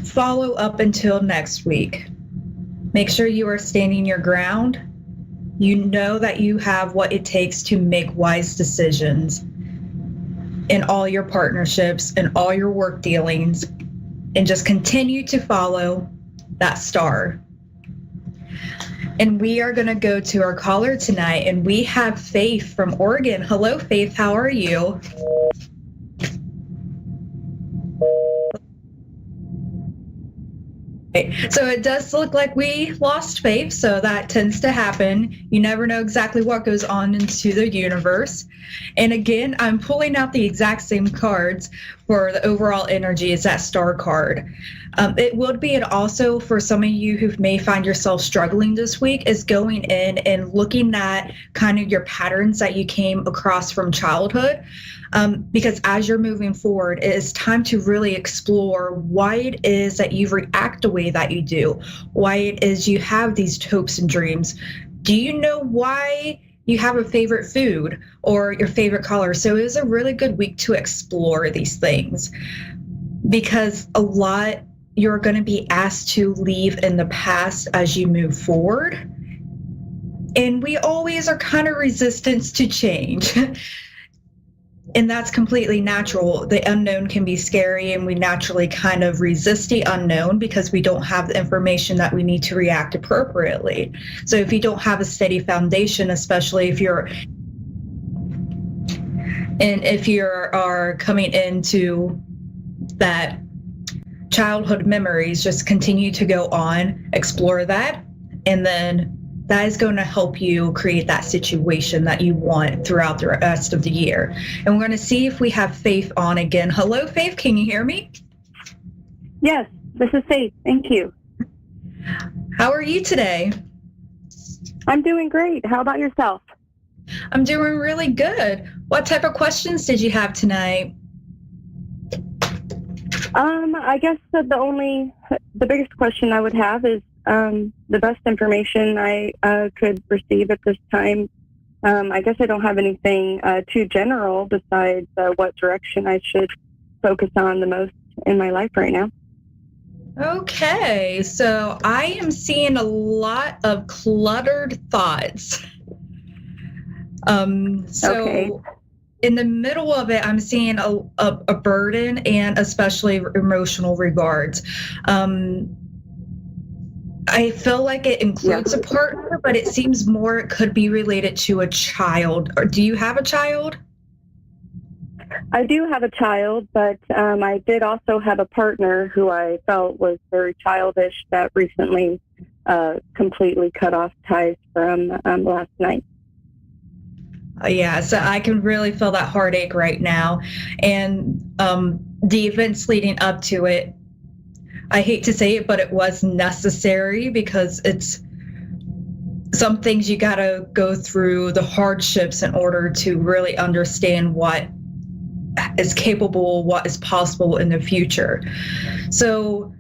follow up until next week, make sure you are standing your ground. You know that you have what it takes to make wise decisions in all your partnerships and all your work dealings, and just continue to follow that star. And we are going to go to our caller tonight, and we have Faith from Oregon. Hello, Faith. How are you? So it does look like we lost Faith, so that tends to happen. You never know exactly what goes on into the universe. And again, I'm pulling out the exact same cards for the overall energy as that star card. It would be, and also for some of you who may find yourself struggling this week, is going in and looking at kind of your patterns that you came across from childhood. Because as you're moving forward, it is time to really explore why it is that you react the way that you do, why it is you have these hopes and dreams. Do you know why you have a favorite food or your favorite color? So it is a really good week to explore these things, because a lot you're going to be asked to leave in the past as you move forward. And we always are kind of resistant to change. And that's completely natural. The unknown can be scary, and we naturally kind of resist the unknown because we don't have the information that we need to react appropriately. So if you don't have a steady foundation, especially if you are coming into that childhood memories, just continue to go on, explore that, and then that is going to help you create that situation that you want throughout the rest of the year. And we're going to see if we have Faith on again. Hello, Faith. Can you hear me? Yes, this is Faith. Thank you. How are you today? I'm doing great. How about yourself? I'm doing really good. What type of questions did you have tonight? I guess the biggest question I would have is the best information I could receive at this time. I guess I don't have anything too general besides what direction I should focus on the most in my life right now. Okay, so I am seeing a lot of cluttered thoughts. Okay. In the middle of it, I'm seeing a burden and especially emotional regards. I feel like it includes a partner, but it seems more it could be related to a child. Or do you have a child? I do have a child, but I did also have a partner who I felt was very childish that recently completely cut off ties from last night. Yeah, so I can really feel that heartache right now. And the events leading up to it, I hate to say it, but it was necessary, because it's some things you got to go through the hardships in order to really understand what is capable, what is possible in the future. So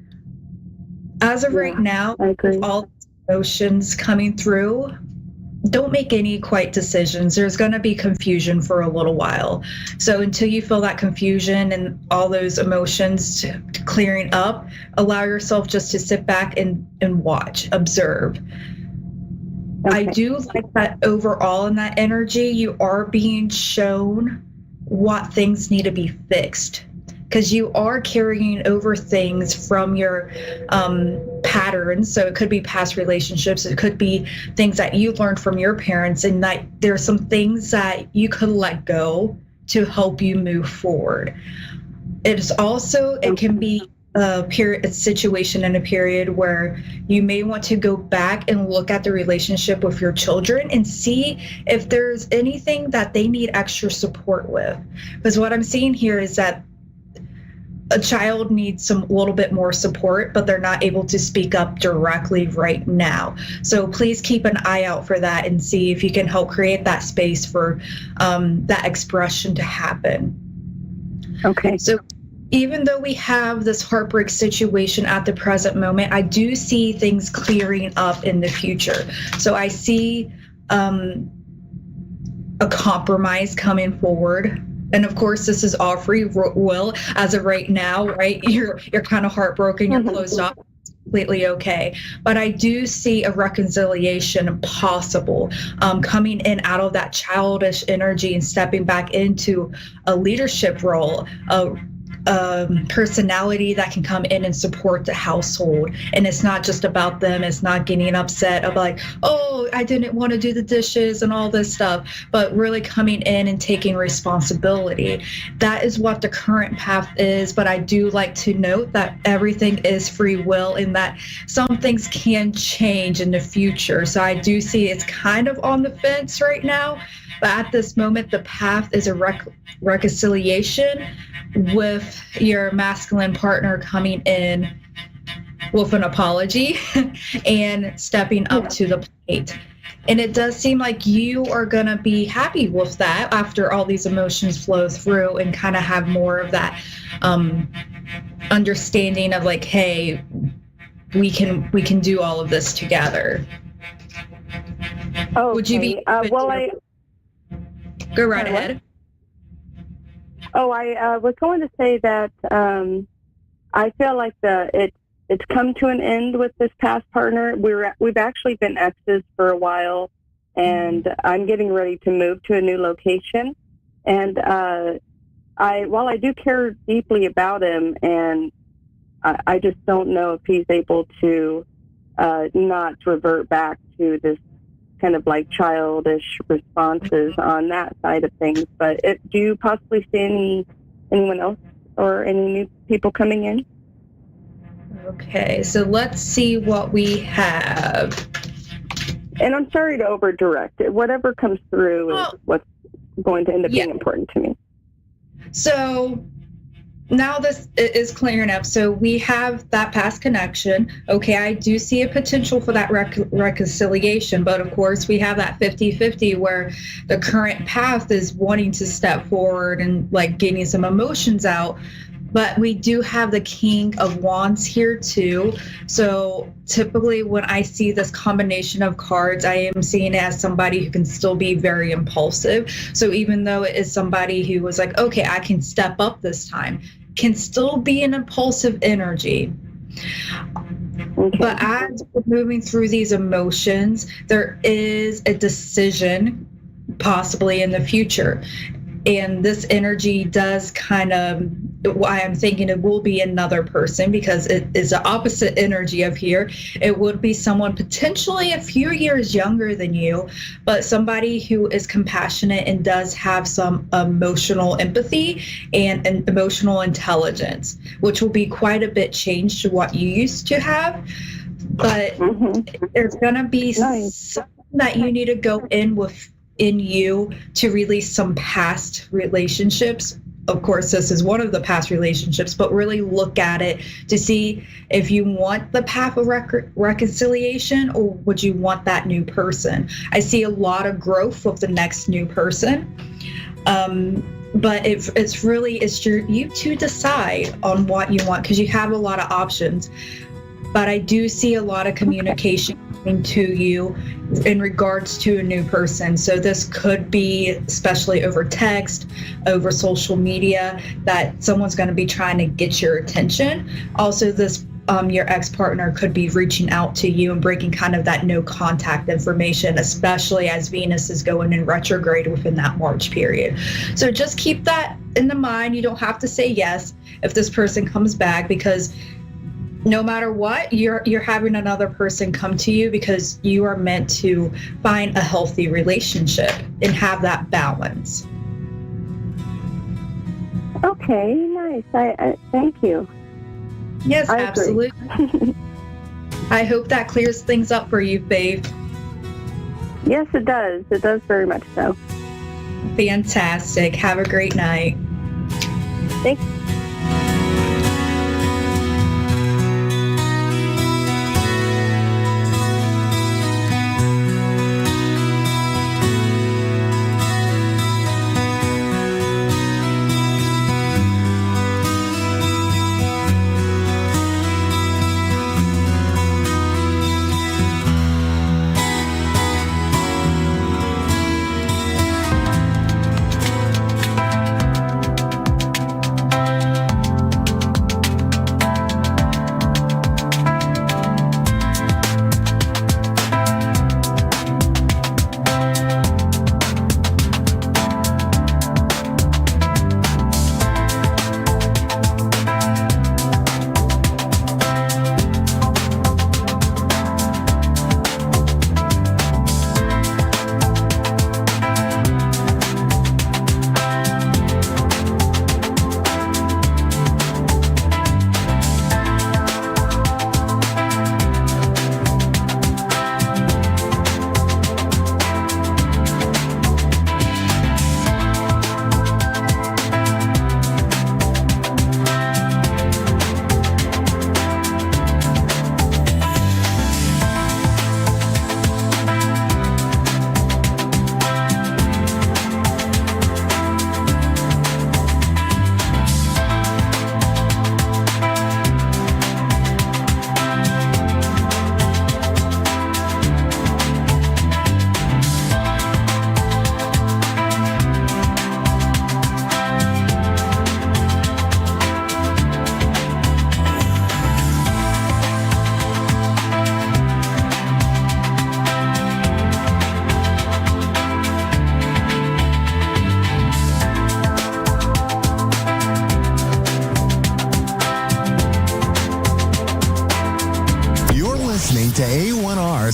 as of right now, with all emotions coming through, don't make any quick decisions. There's going to be confusion for a little while. So until you feel that confusion and all those emotions clearing up, allow yourself just to sit back and watch, observe. Okay. I do like that overall in that energy, you are being shown what things need to be fixed, because you are carrying over things from your patterns. So it could be past relationships. It could be things that you learned from your parents, and that there's some things that you could let go to help you move forward. It can be a situation and a period where you may want to go back and look at the relationship with your children and see if there's anything that they need extra support with. Because what I'm seeing here is that a child needs a little bit more support, but they're not able to speak up directly right now. So please keep an eye out for that and see if you can help create that space for that expression to happen. Okay. So even though we have this heartbreak situation at the present moment, I do see things clearing up in the future. So I see a compromise coming forward. And of course, this is all free will as of right now, right? You're kind of heartbroken, you're closed off, completely okay. But I do see a reconciliation possible, coming in out of that childish energy and stepping back into a leadership role, personality that can come in and support the household. And it's not just about them. It's not getting upset of like, oh, I didn't want to do the dishes and all this stuff, but really coming in and taking responsibility. That is what the current path is. But I do like to note that everything is free will and that some things can change in the future. So I do see it's kind of on the fence right now. But at this moment, the path is a reconciliation with your masculine partner coming in with an apology and stepping up to the plate. And it does seem like you are going to be happy with that after all these emotions flow through and kind of have more of that understanding of like, hey, we can do all of this together. Oh, would you be go right ahead. Oh, I was going to say that I feel like it's come to an end with this past partner. We've actually been exes for a while, and I'm getting ready to move to a new location. And while I do care deeply about him, and I just don't know if he's able to not revert back to this kind of like childish responses on that side of things. But do you possibly see anyone else or any new people coming in? Okay, so let's see what we have. And I'm sorry to over direct it. Whatever comes through is what's going to end up being important to me. So now this is clearing up. So we have that past connection. Okay, I do see a potential for that reconciliation, but of course we have that 50-50 where the current path is wanting to step forward and like getting some emotions out. But we do have the King of Wands here too. So typically when I see this combination of cards, I am seeing it as somebody who can still be very impulsive. So even though it is somebody who was like, okay, I can step up this time, can still be an impulsive energy. Okay. But as we're moving through these emotions, there is a decision possibly in the future. And this energy does kind of, why I'm thinking it will be another person because it is the opposite energy of here. It would be someone potentially a few years younger than you, but somebody who is compassionate and does have some emotional empathy and emotional intelligence, which will be quite a bit changed to what you used to have. But there's going to be something that you need to go in you to release some past relationships. Of course, this is one of the past relationships, but really look at it to see if you want the path of reconciliation or would you want that new person. I see a lot of growth with the next new person. But it's really you to decide on what you want because you have a lot of options. But I do see a lot of communication coming to you in regards to a new person. So this could be, especially over text, over social media, that someone's going to be trying to get your attention. Also, this your ex-partner could be reaching out to you and breaking kind of that no contact information, especially as Venus is going in retrograde within that March period. So just keep that in the mind. You don't have to say yes if this person comes back because no matter what, you're having another person come to you because you are meant to find a healthy relationship and have that balance. Okay, nice. I thank you. Yes, absolutely. I hope that clears things up for you, Faith. Yes, it does. It does very much so. Fantastic. Have a great night. Thanks.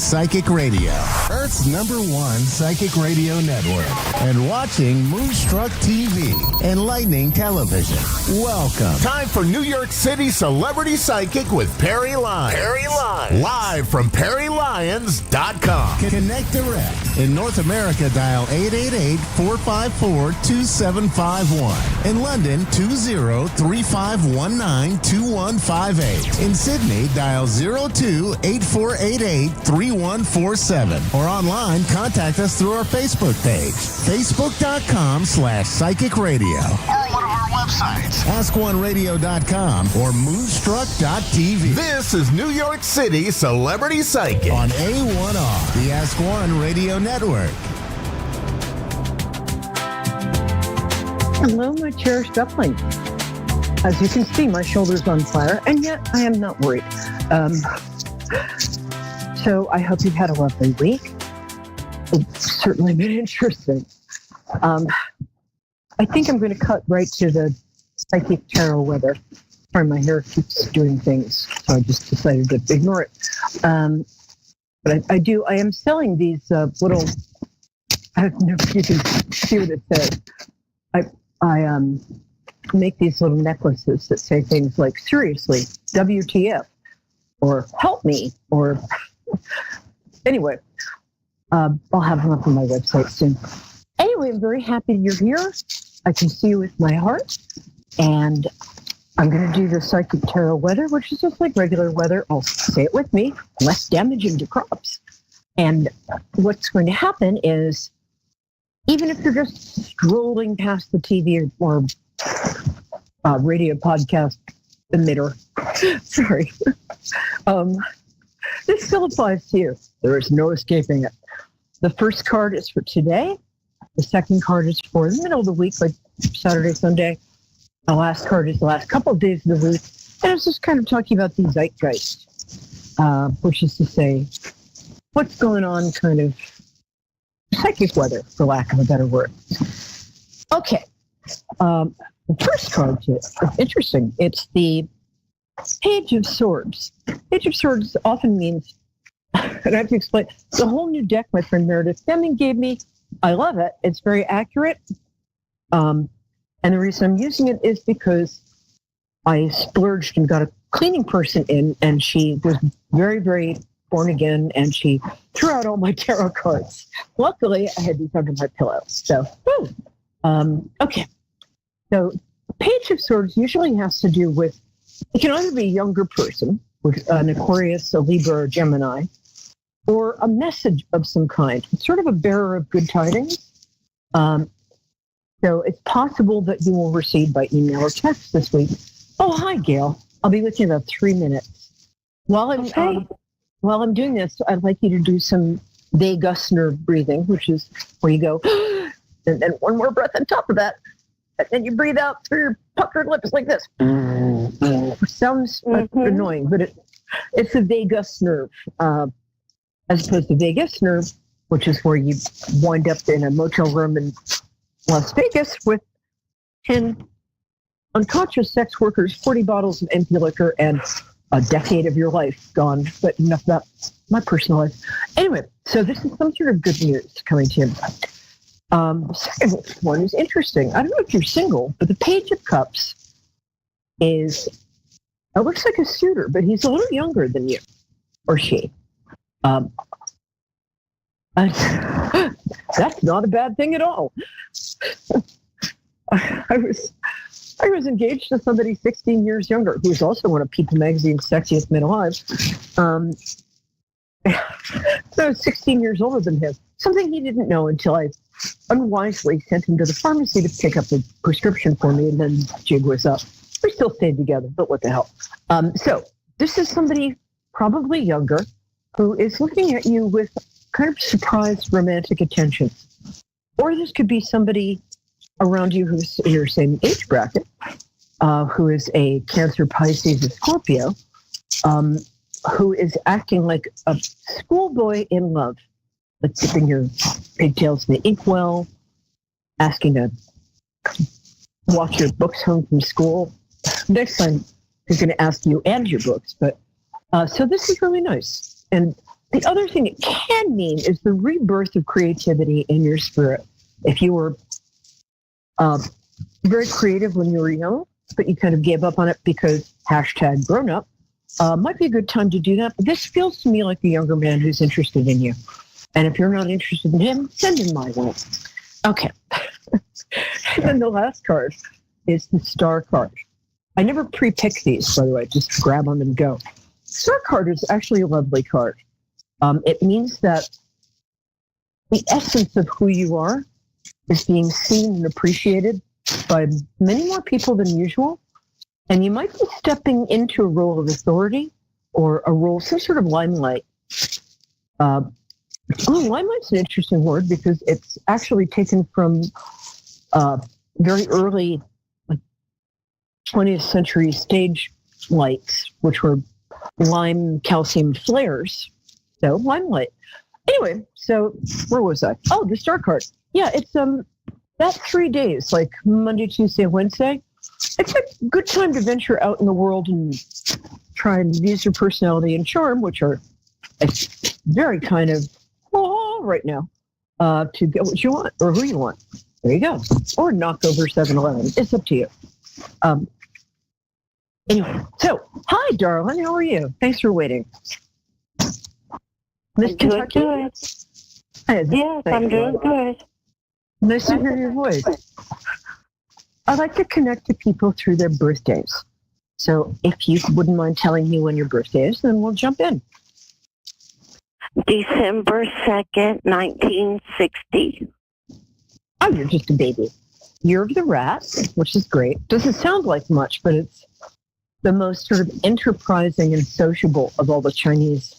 Psychic Radio, Earth's #1 psychic radio network, and watching Moonstruck TV and Lightning Television. Welcome. Time for New York City Celebrity Psychic with Perry Lyons. Perry Lyons. Live from PerryLyons.com. Connect direct. In North America, dial 888-454-2751. In London, 20-3519-2158. In Sydney, dial 02-8488-3147. Or online, contact us through our Facebook page, facebook.com/psychic radio. Or one of our websites, askoneradio.com or moonstruck.tv. This is New York City Celebrity Psychic on A1R, the Ask One Radio Network. Hello, my cherished duckling. As you can see, my shoulder's on fire, and yet I am not worried. So I hope you've had a lovely week. It's certainly been interesting. I think I'm going to cut right to the psychic tarot weather. Sorry, my hair keeps doing things, so I just decided to ignore it. But I am selling these little, I don't know if you can see what it says. I make these little necklaces that say things like, seriously, WTF, or help me, or anyway, I'll have them up on my website soon. Anyway, I'm very happy you're here. I can see you with my heart, and I'm going to do the psychic tarot weather, which is just like regular weather. I'll say it with me, less damaging to crops. And what's going to happen is, even if you're just strolling past the TV or radio podcast emitter, sorry, this still applies to you. There is no escaping it. The first card is for today. The second card is for the middle of the week, like Saturday, Sunday. The last card is the last couple of days of the week. And it's just kind of talking about the zeitgeist, which is to say, what's going on, kind of psychic weather, for lack of a better word. Okay. The first card is interesting. It's the Page of Swords. Page of Swords often means, and I have to explain, it's a whole new deck my friend Meredith Deming gave me. I love it. It's very accurate. And the reason I'm using it is because I splurged and got a cleaning person in, and she was very, very born again, and she threw out all my tarot cards. Luckily, I had these under my pillow. So, okay. So, Page of Swords usually has to do with, it can either be a younger person, with an Aquarius, a Libra, or Gemini, or a message of some kind. It's sort of a bearer of good tidings. So it's possible that you will receive by email or text this week. Oh, hi, Gail. I'll be with you in about 3 minutes. While I'm doing this, I'd like you to do some vagus nerve breathing, which is where you go, and then one more breath on top of that, and then you breathe out through your puckered lips like this. Which sounds annoying, but it's a vagus nerve, as opposed to vagus nerve, which is where you wind up in a motel room in Las Vegas with 10 unconscious sex workers, 40 bottles of empty liquor, and a decade of your life gone. But enough about my personal life. Anyway, so this is some sort of good news coming to you. The second one is interesting. I don't know if you're single, but the Page of Cups it looks like a suitor, but he's a little younger than you, or she. That's not a bad thing at all. I was engaged to somebody 16 years younger, who was also one of People Magazine's sexiest men alive. So I was 16 years older than him. Something he didn't know until I unwisely sent him to the pharmacy to pick up the prescription for me, and then jig was up. We still stayed together, but what the hell. So this is somebody probably younger who is looking at you with kind of surprised romantic attention. Or this could be somebody around you who's your same age bracket, who is a Cancer, Pisces, or Scorpio, who is acting like a schoolboy in love, like dipping your pigtails in the inkwell, asking to watch your books home from school. Next time, he's going to ask you and your books. But so this is really nice. And the other thing it can mean is the rebirth of creativity in your spirit. If you were very creative when you were young, but you kind of gave up on it because hashtag grown up, might be a good time to do that. But this feels to me like a younger man who's interested in you. And if you're not interested in him, send him my way. Okay. And then the last card is the star card. I never pre-pick these, by the way, just grab them and go. Star card is actually a lovely card. It means that the essence of who you are is being seen and appreciated by many more people than usual. And you might be stepping into a role of authority or a role, some sort of limelight. Limelight's an interesting word because it's actually taken from very early 20th century stage lights, which were lime calcium flares. So limelight. Anyway, so where was I? Oh, the star card. Yeah, it's that 3 days, like Monday, Tuesday, Wednesday. It's a good time to venture out in the world and try and use your personality and charm, which are very kind of right now, to get what you want or who you want. There you go. Or knock over 7-Eleven. It's up to you. Anyway, so hi, darling. How are you? Thanks for waiting. Miss Kentucky? Good. Yes, I'm doing good. Nice to hear your voice. I like to connect to people through their birthdays. So if you wouldn't mind telling me when your birthday is, then we'll jump in. December 2nd, 1960. Oh, you're just a baby. Year of the Rat, which is great. Doesn't sound like much, but it's the most sort of enterprising and sociable of all the Chinese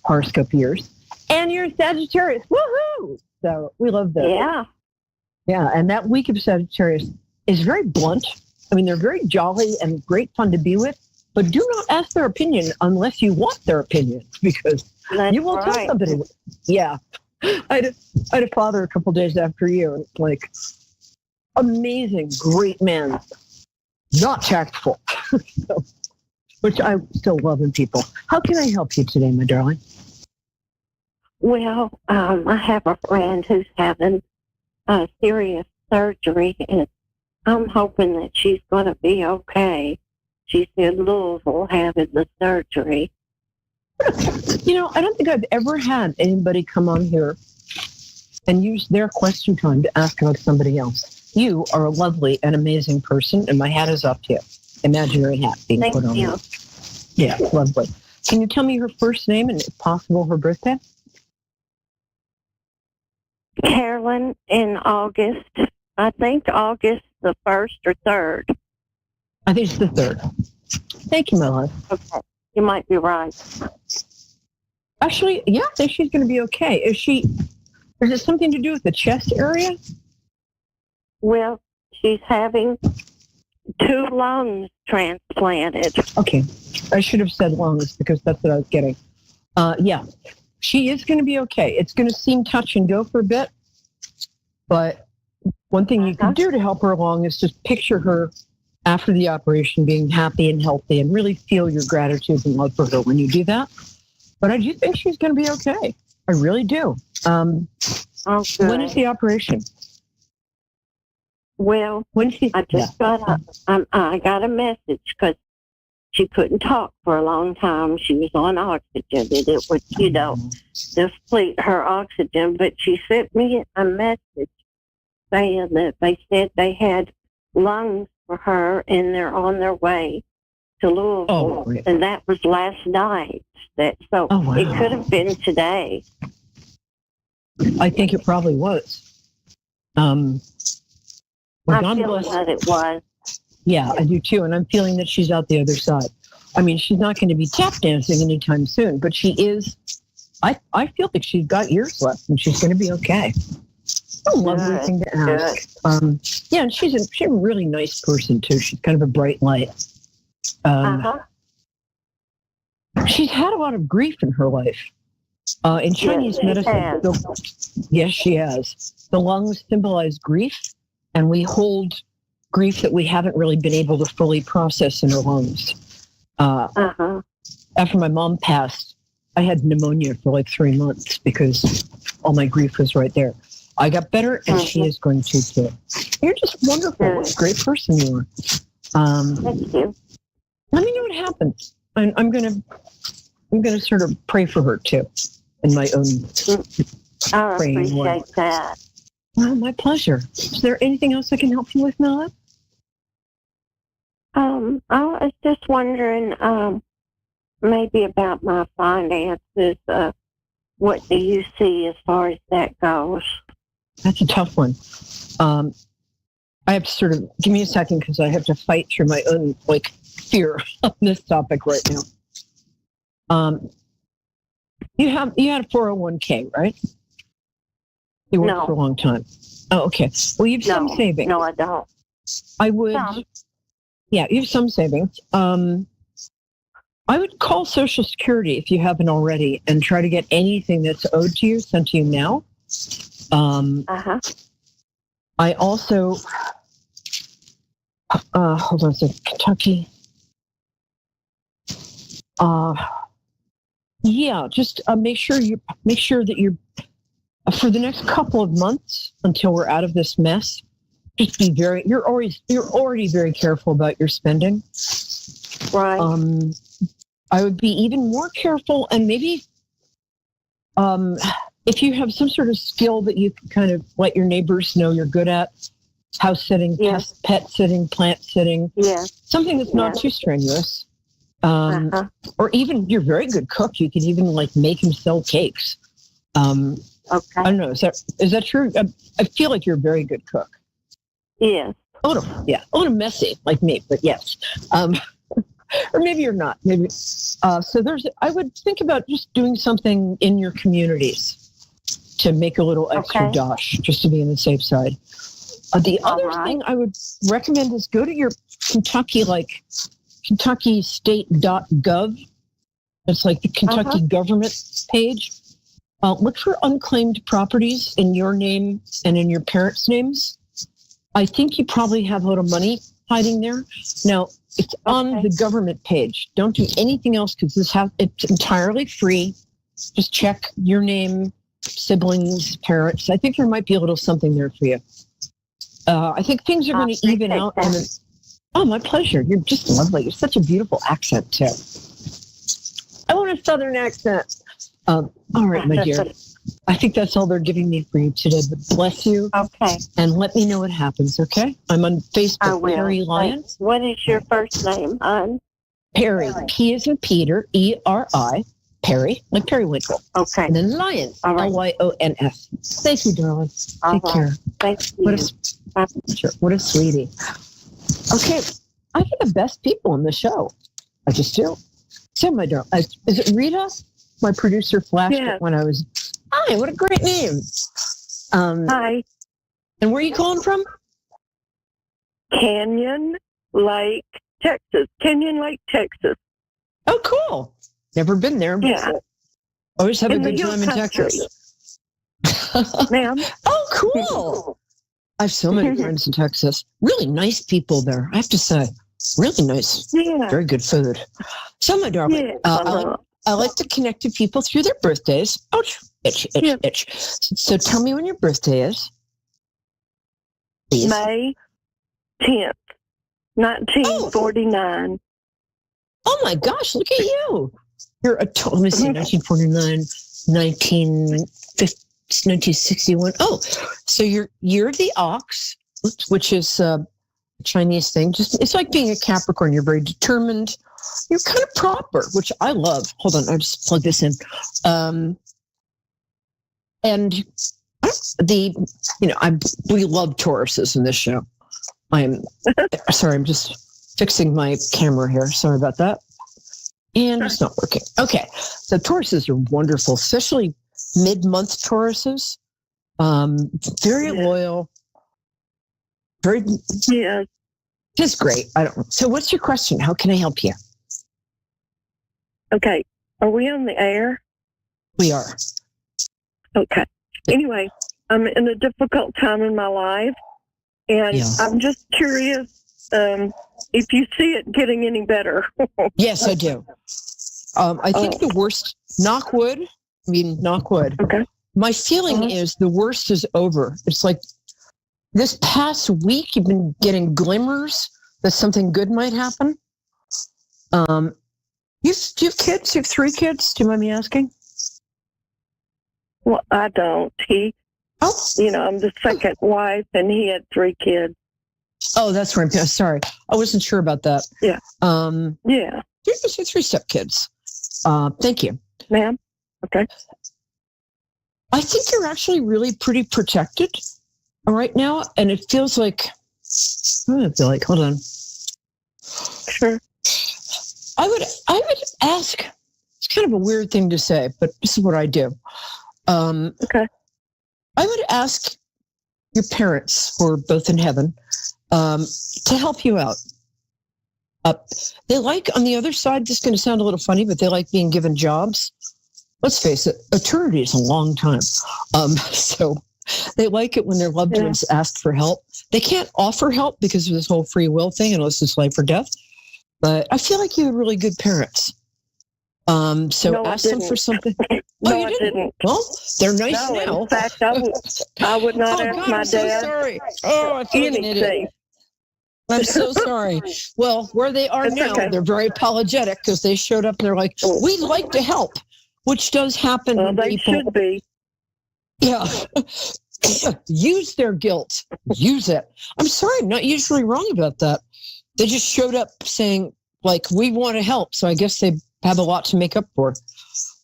horoscope years. And you're Sagittarius. Woohoo! So we love that. Yeah. Yeah, and that week of Sagittarius is very blunt. I mean, they're very jolly and great fun to be with, but do not ask their opinion unless you want their opinion, because you will tell somebody. Yeah. I had a father a couple days after you, and like, amazing, great man, not tactful, so, which I still love in people. How can I help you today, my darling? Well, I have a friend who's having serious surgery, and I'm hoping that she's going to be okay. She's in Louisville having the surgery. You know, I don't think I've ever had anybody come on here and use their question time to ask about somebody else. You are a lovely and amazing person, and my hat is off to you. Imaginary hat being Thank put on you. you. Yeah, lovely. Can you tell me her first name and, if possible, her birthday? Carolyn in August. I think August the 1st or 3rd. I think it's the 3rd. Thank you, my love. Okay. You might be right. Actually, yeah, I think she's going to be okay. Is it something to do with the chest area? Well, she's having 2 lungs transplanted. Okay. I should have said lungs because that's what I was getting. Yeah, she is going to be okay. It's going to seem touch and go for a bit, but one thing you can do to help her along is just picture her after the operation being happy and healthy and really feel your gratitude and love for her when you do that. But I do think she's going to be okay. I really do. When is the operation? Well, I just I got a message because she couldn't talk for a long time. She was on oxygen, and it would, deplete her oxygen. But she sent me a message saying that they said they had lungs for her, and they're on their way to Louisville, and that was last night. It could have been today. I think it probably was. I'm feeling that it was. Yeah, I do too, and I'm feeling that she's out the other side. I mean, she's not going to be tap dancing anytime soon, but she is. I feel like she's got years left, and she's going to be okay. A lovely thing to ask. Yeah, and she's a really nice person too. She's kind of a bright light. She's had a lot of grief in her life. In Chinese medicine, yes, she has. The lungs symbolize grief, and we hold grief that we haven't really been able to fully process in our lungs. After my mom passed, I had pneumonia for like 3 months because all my grief was right there. I got better, and she is going to too. You're just wonderful. What a great person you are. Thank you. Let me know what happens. I'm gonna sort of pray for her too, in my own I praying way. appreciate that. Well, my pleasure. Is there anything else I can help you with, Mela? I was just wondering, maybe about my finances. What do you see as far as that goes? That's a tough one. I have to sort of give me a second because I have to fight through my own fear on this topic right now. You had a 401k, right? You worked for a long time. Oh, okay. Well, you've some savings. No, I don't. I would. Yeah, you have some savings. I would call Social Security if you haven't already and try to get anything that's owed to you sent to you now. I also, hold on a second, Kentucky. Yeah, just make sure that you're for the next couple of months until we're out of this mess. Just be you're already very careful about your spending. Right. I would be even more careful, and maybe if you have some sort of skill that you can kind of let your neighbors know you're good at, house sitting, pet sitting, plant sitting, something that's not too strenuous. Or even you're a very good cook. You could even make and sell cakes. I don't know. Is that true? I feel like you're a very good cook. Yes. A little messy like me, but yes. Or maybe you're not. Maybe. I would think about just doing something in your communities to make a little extra dosh, just to be on the safe side. The other thing I would recommend is go to your Kentucky, KentuckyState.gov. It's like the Kentucky government page. Look for unclaimed properties in your name and in your parents' names. I think you probably have a little money hiding there. Now, it's on the government page. Don't do anything else because it's entirely free. Just check your name, siblings, parents. I think there might be a little something there for you. I think things are going to even out. My pleasure. You're just lovely. You're such a beautiful accent, too. I want a Southern accent. All right, my dear. I think that's all they're giving me for you today, but bless you. Okay. And let me know what happens, okay? I'm on Facebook, Perry Lyons. What is your first name, hon? Perry, P as in Peter, E-R-I, Perry, like periwinkle. Okay. And then Lyons, Lyons. Thank you, darling. Take care. Thank you. What a sweetie. Okay, I get the best people on the show. I just do. So, my darling, is it Rita? My producer flashed it when I was... Hi, what a great name. Hi. And where are you calling from? Canyon Lake, Texas. Canyon Lake, Texas. Oh, cool. Never been there. Yeah. Always have a good time in Texas. Ma'am. Oh, cool. I have so many friends in Texas. Really nice people there, I have to say. Really nice. Yeah. Very good food. So, my darling, I like to connect to people through their birthdays. Ouch, itch. So tell me when your birthday is. Please. May 10th, 1949. Oh my gosh, look at you. You're let me see, 1949, 1961. Oh, so you're the ox, which is a Chinese thing. It's like being a Capricorn. You're very determined. You're kind of proper, which I love. Hold on, I just plug this in. And we love Tauruses in this show. I'm just fixing my camera here. Sorry about that. And it's not working. Okay, so Tauruses are wonderful, especially mid-month Tauruses. Very loyal. Very. Yeah. Just great. So what's your question? How can I help you? Okay. Are we on the air? We are. Okay. Anyway, I'm in a difficult time in my life, and I'm just curious if you see it getting any better. Yes, I do. I think the worst, knock wood. Okay. My feeling is the worst is over. It's like this past week, you've been getting glimmers that something good might happen. Do you have kids? You have 3 kids? Do you mind me asking? Well, I don't. I'm the second wife, and he had 3 kids. Oh, that's right. Sorry. I wasn't sure about that. Yeah. Yeah. You're 3 stepkids. Thank you. Ma'am? Okay. I think you're actually really pretty protected right now. And it feels like, hold on. Sure. I would ask, it's kind of a weird thing to say, but this is what I do. Okay. I would ask your parents, who are both in heaven, to help you out. They like, on the other side, this is going to sound a little funny, but they like being given jobs. Let's face it, eternity is a long time. So they like it when their loved ones ask for help. They can't offer help because of this whole free will thing, unless it's life or death. But I feel like you had really good parents. So No, ask them for something. No, I didn't. Well, they're nice now. In fact, I would not ask God, my I'm so dad sorry. I feel like an idiot. anything. I'm so sorry. Well, where they are It's now, okay. they're very apologetic because they showed up and they're like, we'd like to help, which does happen. Well, when they people, should be. Yeah. Use their guilt. Use it. I'm sorry, I'm not usually wrong about that. They just showed up saying, like, we want to help. So I guess they have a lot to make up for.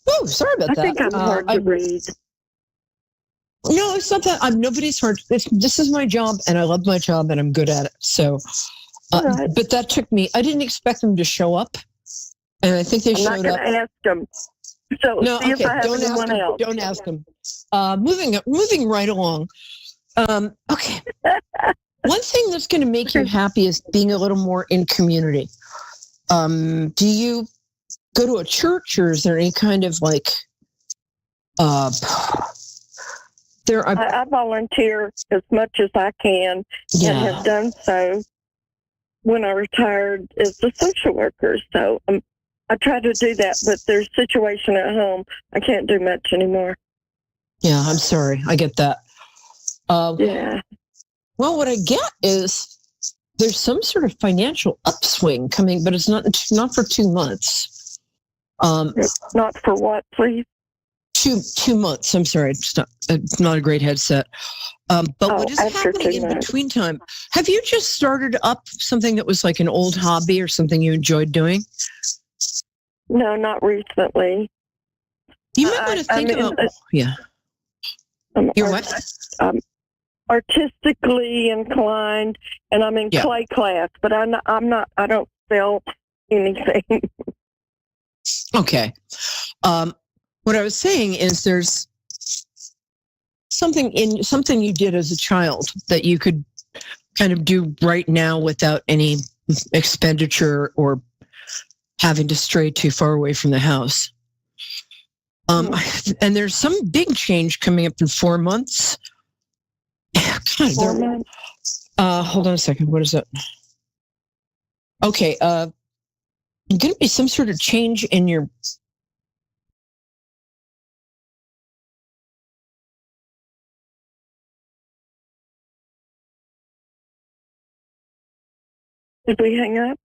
Oh, sorry about that. I think I'm hard to read. No, it's not that. I'm nobody's hard. This is my job, and I love my job, and I'm good at it. So, Right. but that took me. I didn't expect them to show up, and I think they I'm not showed going up. to ask them. So No, see okay. if I have Don't ask anyone them. else. Don't ask them. Moving right along. Okay. One thing that's going to make you happy is being a little more in community. Do you go to a church, or is there any kind of like? I volunteer as much as I can and have done so when I retired as a social worker. So I try to do that, but there's a situation at home. I can't do much anymore. Yeah, I'm sorry. I get that. Yeah. Well, what I get is there's some sort of financial upswing coming, but it's not for 2 months. Not for what, please? 2 months. I'm sorry, it's not a great headset. But what is happening in between time? Have you just started up something that was like an old hobby or something you enjoyed doing? No, not recently. You might want to think about. Yeah. You're what? Artistically inclined, and I'm in clay class, but I'm not. I don't sell anything. Okay. What I was saying is there's something you did as a child that you could kind of do right now without any expenditure or having to stray too far away from the house. And there's some big change coming up in 4 months. God, 4 months? Hold on a second. What is it? Okay. Going to be some sort of change in your. Did we hang up?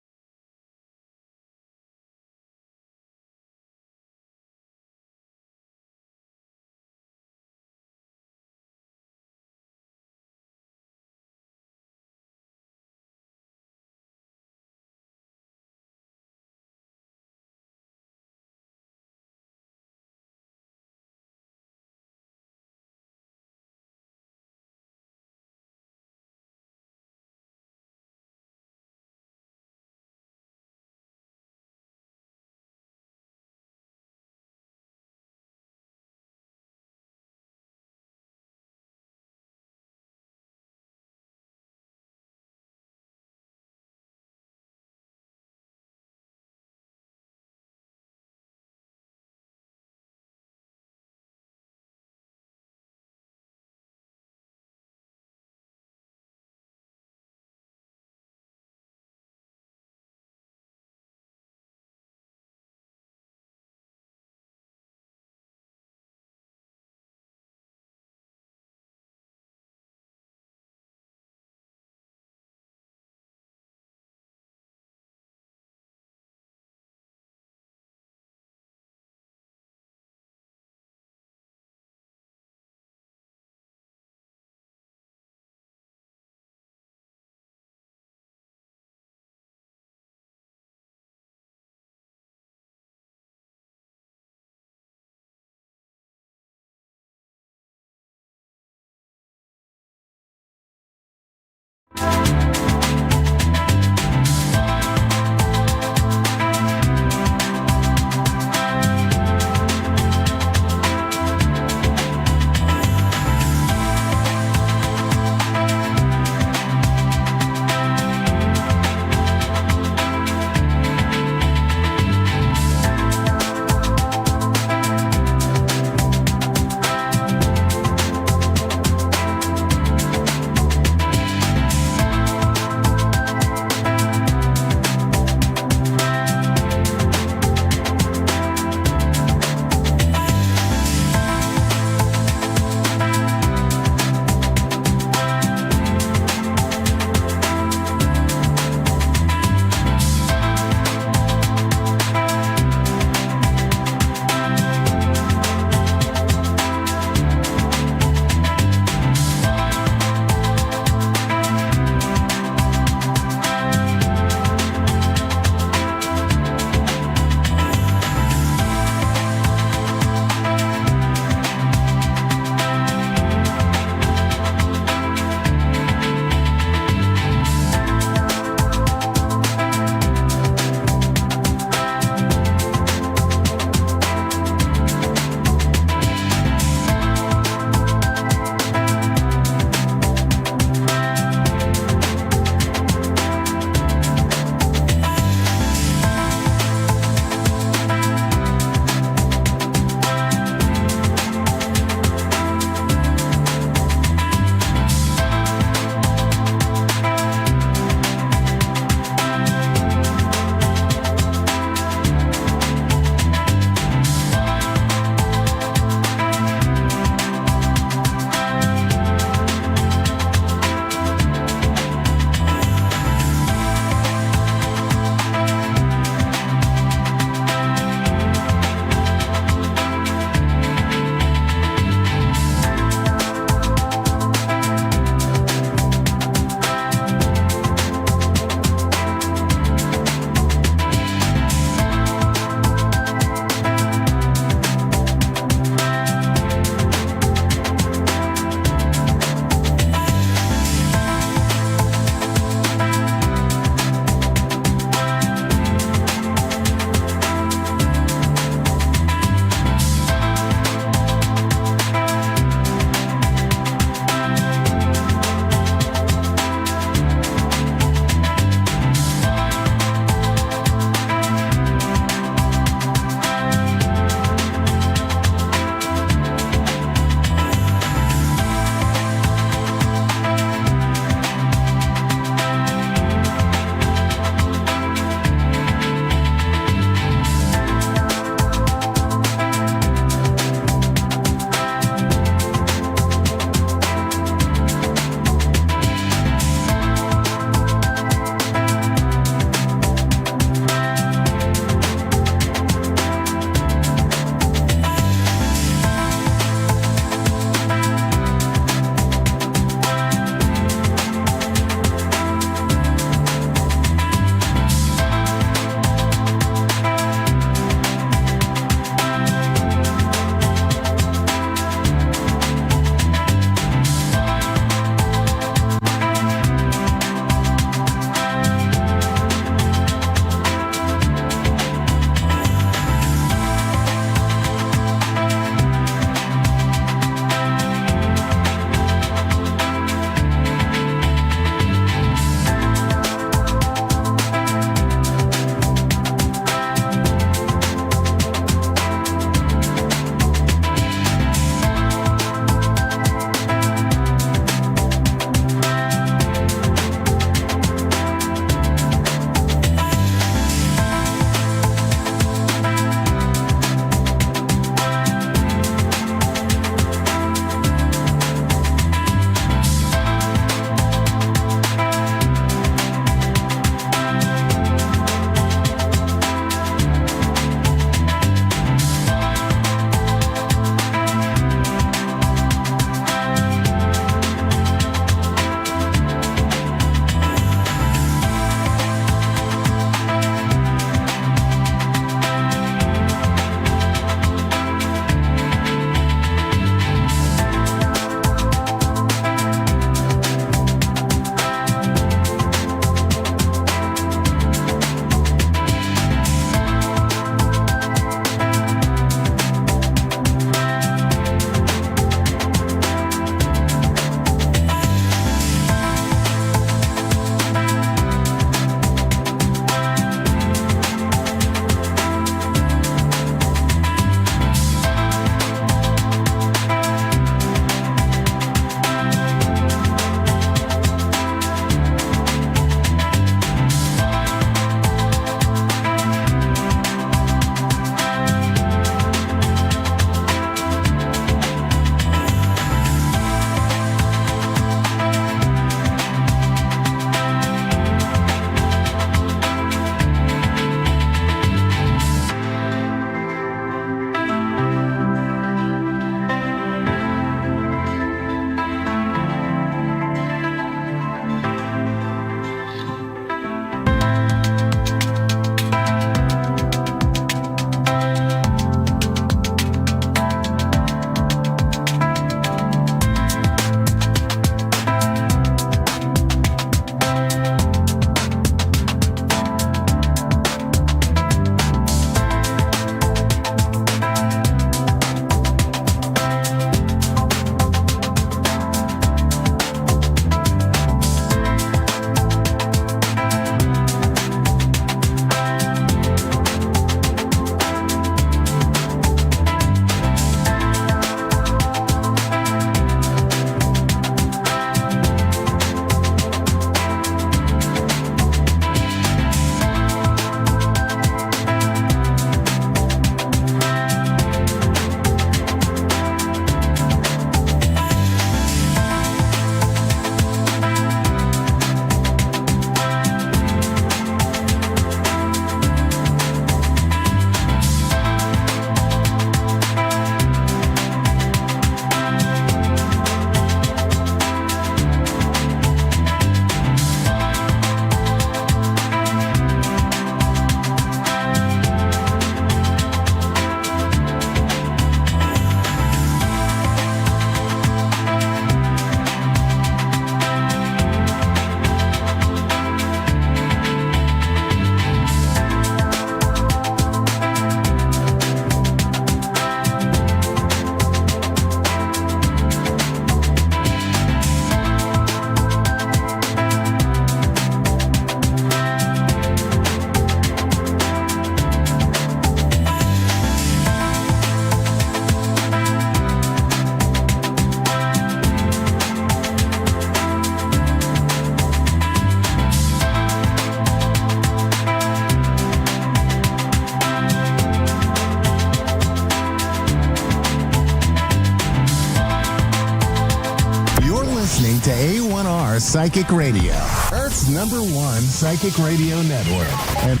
to A1R Psychic Radio, Earth's #1 psychic radio network. And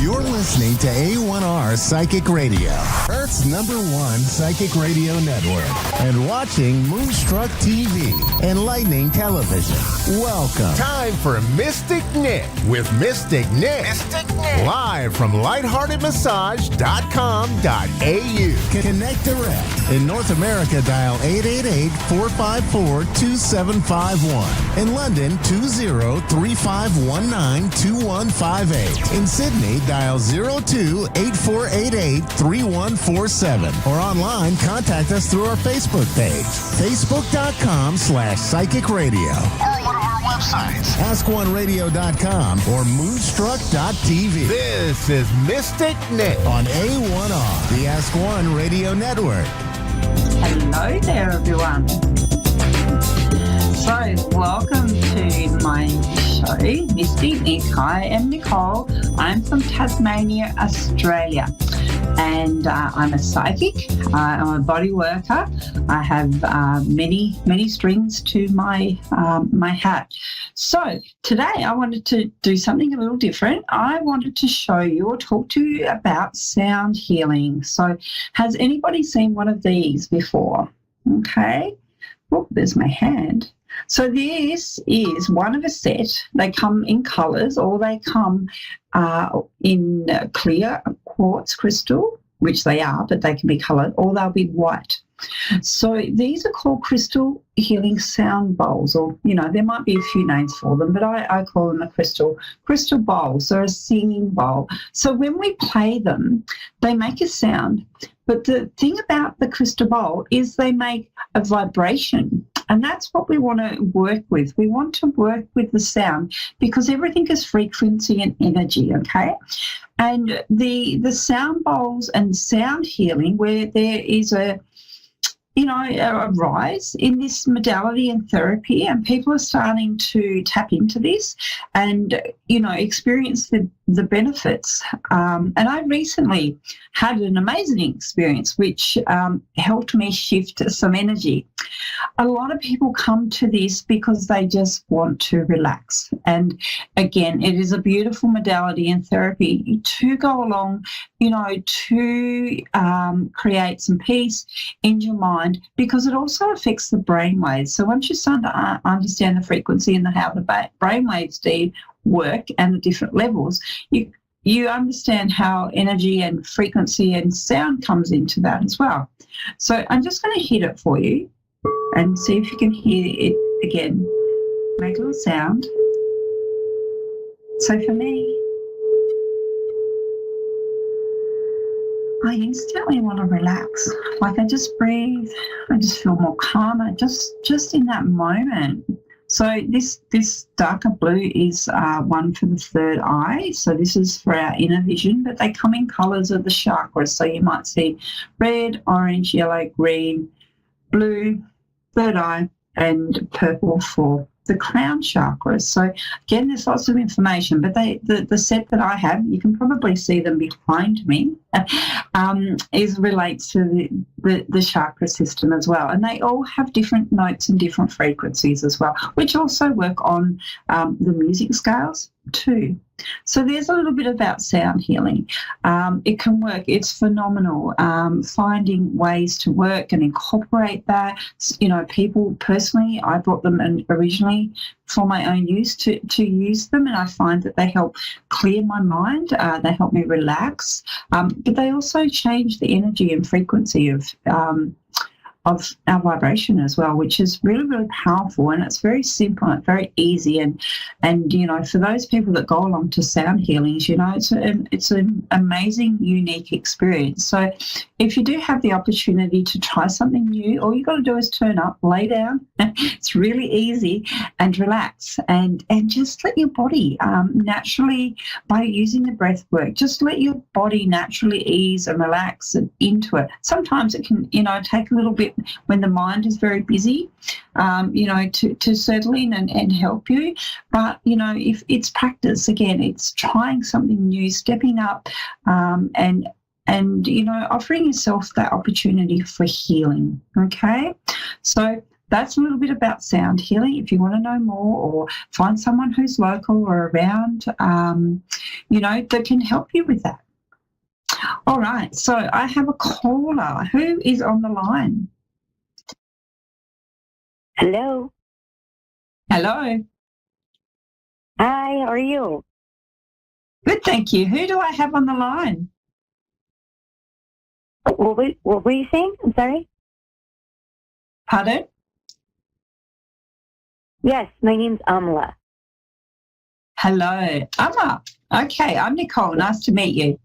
you're listening to A1R Psychic Radio, Earth's #1 psychic radio network, and watching Moonstruck TV and Lightning Television. Welcome. Time for Mystic Nick with Mystic Nick. Live from lightheartedmassage.com.au. Connect direct. In North America, dial 888-454-2751. In London, 20-3519-2158. In Sydney, dial 02-8488-3147. Or online, contact us through our Facebook page, facebook.com/psychic radio. Or one of our websites, askoneradio.com or moonstruck.tv. This is Mystic Nick on A1R, the Ask One Radio Network. Hello there, everyone. So, welcome to my show, Mystic Nick. I am Nicole. I'm from Tasmania, Australia. And I'm a psychic. I'm a body worker. I have many strings to my hat. So today I wanted to do something a little different. I wanted to show you or talk to you about sound healing. So has anybody seen one of these before? Okay. Oh, there's my hand. So this is one of a set. They come in colours, or they come in clear quartz crystal, which they are, but they can be coloured, or they'll be white. So these are called crystal healing sound bowls, or, there might be a few names for them, but I call them a crystal bowls, or a singing bowl. So when we play them, they make a sound. But the thing about the crystal bowl is they make a vibration. And that's what we want to work with. We want to work with the sound because everything is frequency and energy, okay? And the sound bowls and sound healing, where there is a rise in this modality and therapy, and people are starting to tap into this and, experience the benefits. And I recently had an amazing experience which helped me shift some energy. A lot of people come to this because they just want to relax. And again, it is a beautiful modality and therapy to go along, to create some peace in your mind, because it also affects the brain waves. So once you start to understand the frequency and how the brain waves work and the different levels, you understand how energy and frequency and sound comes into that as well. So I'm just going to hit it for you and see if you can hear it again. Make a little sound. So for me, I instantly want to relax. Like I just breathe. I just feel more calmer just in that moment. So this darker blue is one for the third eye. So this is for our inner vision, but they come in colours of the chakras. So you might see red, orange, yellow, green, blue, third eye, and purple for the crown chakras. So again, there's lots of information, but the set that I have, you can probably see them behind me, relates to the chakra system as well. And they all have different notes and different frequencies as well, which also work on the music scales too. So there's a little bit about sound healing. It can work. It's phenomenal. Finding ways to work and incorporate that. People personally, I brought them in originally for my own use to use them, and I find that they help clear my mind. They help me relax, but they also change the energy and frequency of our vibration as well, which is really, really powerful, and it's very simple and very easy. And for those people that go along to sound healings, it's an amazing, unique experience. So if you do have the opportunity to try something new, all you got to do is turn up, lay down. It's really easy, and relax, and just let your body naturally, by using the breath work, just let your body naturally ease and relax and into it. Sometimes it can take a little bit when the mind is very busy, to settle in and help you. But, if it's practice, again, it's trying something new, stepping up, and offering yourself that opportunity for healing. Okay. So that's a little bit about sound healing. If you want to know more or find someone who's local or around, that can help you with that. All right. So I have a caller. Who is on the line? Hello. Hello. Hi, how are you? Good, thank you. Who do I have on the line? What were you saying? I'm sorry. Pardon? Yes, my name's Amla. Hello, Amma. Okay, I'm Nicole. Nice to meet you.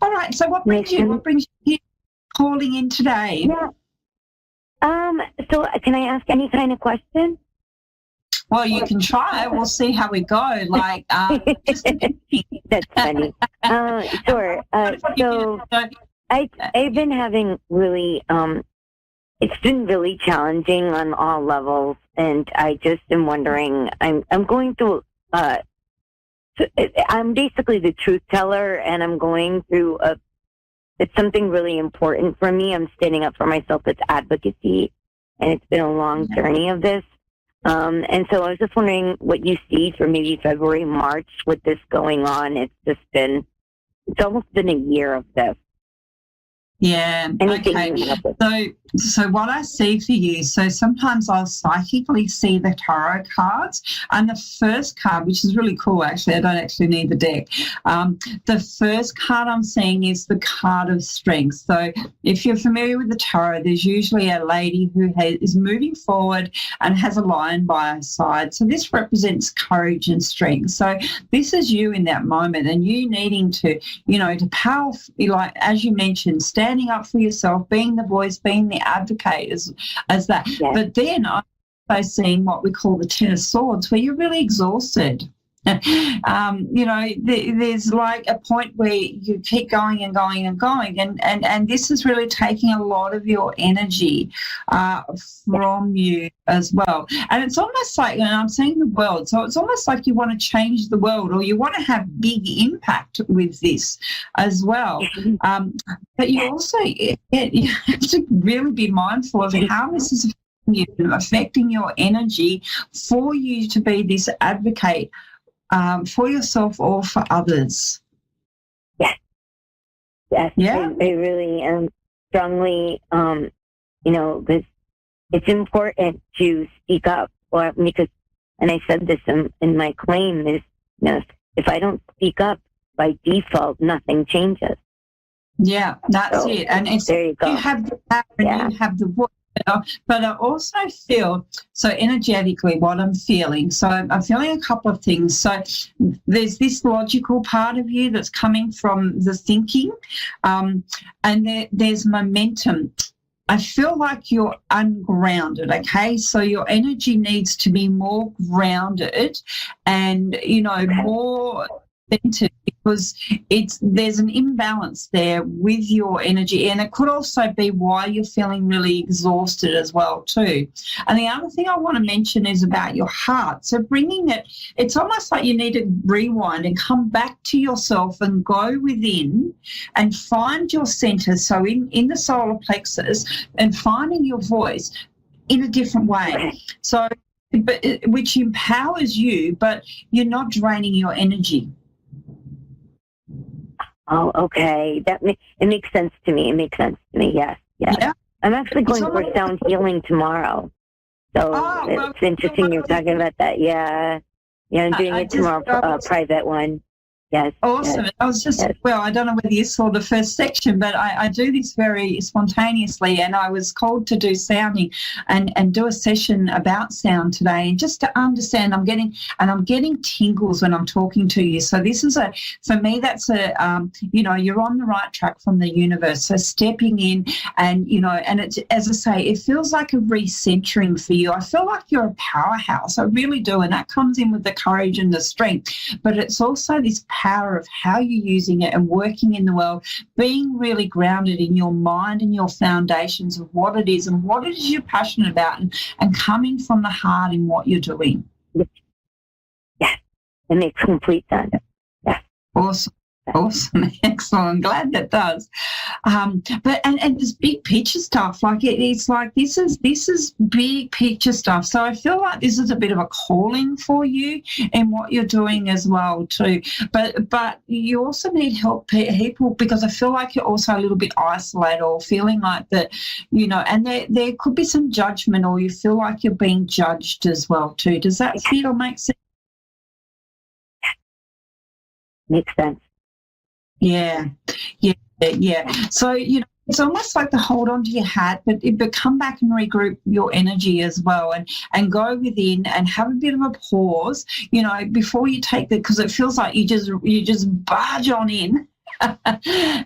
All right. So, what brings you calling in today? Yeah. So, can I ask any kind of question? Well, you can try. We'll see how we go. That's funny. Sure. So, I've been having really it's been really challenging on all levels, and I just am wondering. I'm going through. I'm basically the truth teller, and I'm going through it's something really important for me. I'm standing up for myself. It's advocacy, and it's been a long journey of this. And so I was just wondering what you see for maybe February, March with this going on. It's almost been a year of this. Yeah. Okay. So what I see for you, so sometimes I'll psychically see the tarot cards, and the first card, which is really cool actually, I don't actually need the deck. The first card I'm seeing is the card of strength. So if you're familiar with the tarot, there's usually a lady who is moving forward and has a lion by her side. So this represents courage and strength. So this is you in that moment, and you needing to, to power, like as you mentioned, standing up for yourself, being the voice, being the advocate as that. Yeah. But then I'm also seeing what we call the Ten of Swords, where you're really exhausted. There's like a point where you keep going and going and going, and this is really taking a lot of your energy from you as well. And it's almost like, and I'm seeing the world, so it's almost like you want to change the world, or you want to have big impact with this as well. But you also you have to really be mindful of how this is affecting your energy for you to be this advocate for yourself or for others. Yes. Yeah. I really am strongly, because it's important to speak up, because, and I said this in my claim, is, if I don't speak up, by default, nothing changes. Yeah, that's it. And it's, there you go. You have the power and you have the voice. But I also feel, so energetically, what I'm feeling. So I'm feeling a couple of things. So there's this logical part of you that's coming from the thinking, and there's momentum. I feel like you're ungrounded, okay? So your energy needs to be more grounded and, more centered, because there's an imbalance there with your energy, and it could also be why you're feeling really exhausted as well too. And the other thing I want to mention is about your heart. So bringing it's almost like you need to rewind and come back to yourself and go within and find your center. So in the solar plexus, and finding your voice in a different way. So, which empowers you, but you're not draining your energy. Oh, okay. It makes sense to me. Yes. Yeah. I'm actually going for sound healing tomorrow. So it's interesting you're talking about that. Yeah. Yeah, I'm doing it tomorrow, private one. Yes. Awesome. Yes. I was just, well, I don't know whether you saw the first section, but I do this very spontaneously, and I was called to do sounding and do a session about sound today, and just to understand, I'm getting tingles when I'm talking to you. So this is for me, that's you're on the right track from the universe. So stepping in and, and it's, as I say, it feels like a recentering for you. I feel like you're a powerhouse. I really do. And that comes in with the courage and the strength, but it's also this power of how you're using it and working in the world, being really grounded in your mind and your foundations of what it is and what it is you're passionate about, and coming from the heart in what you're doing. Yes, it makes complete sense. Yes. Awesome. Excellent. I'm glad that does. But this big picture stuff, like it's like this is big picture stuff. So I feel like this is a bit of a calling for you in what you're doing as well too. But you also need help people, because I feel like you're also a little bit isolated, or feeling like that, and there could be some judgment, or you feel like you're being judged as well too. Does that fit or make sense? Makes sense. Yeah. So, it's almost like the hold on to your hat, but come back and regroup your energy as well, and go within and have a bit of a pause, before you take because it feels like you just barge on in.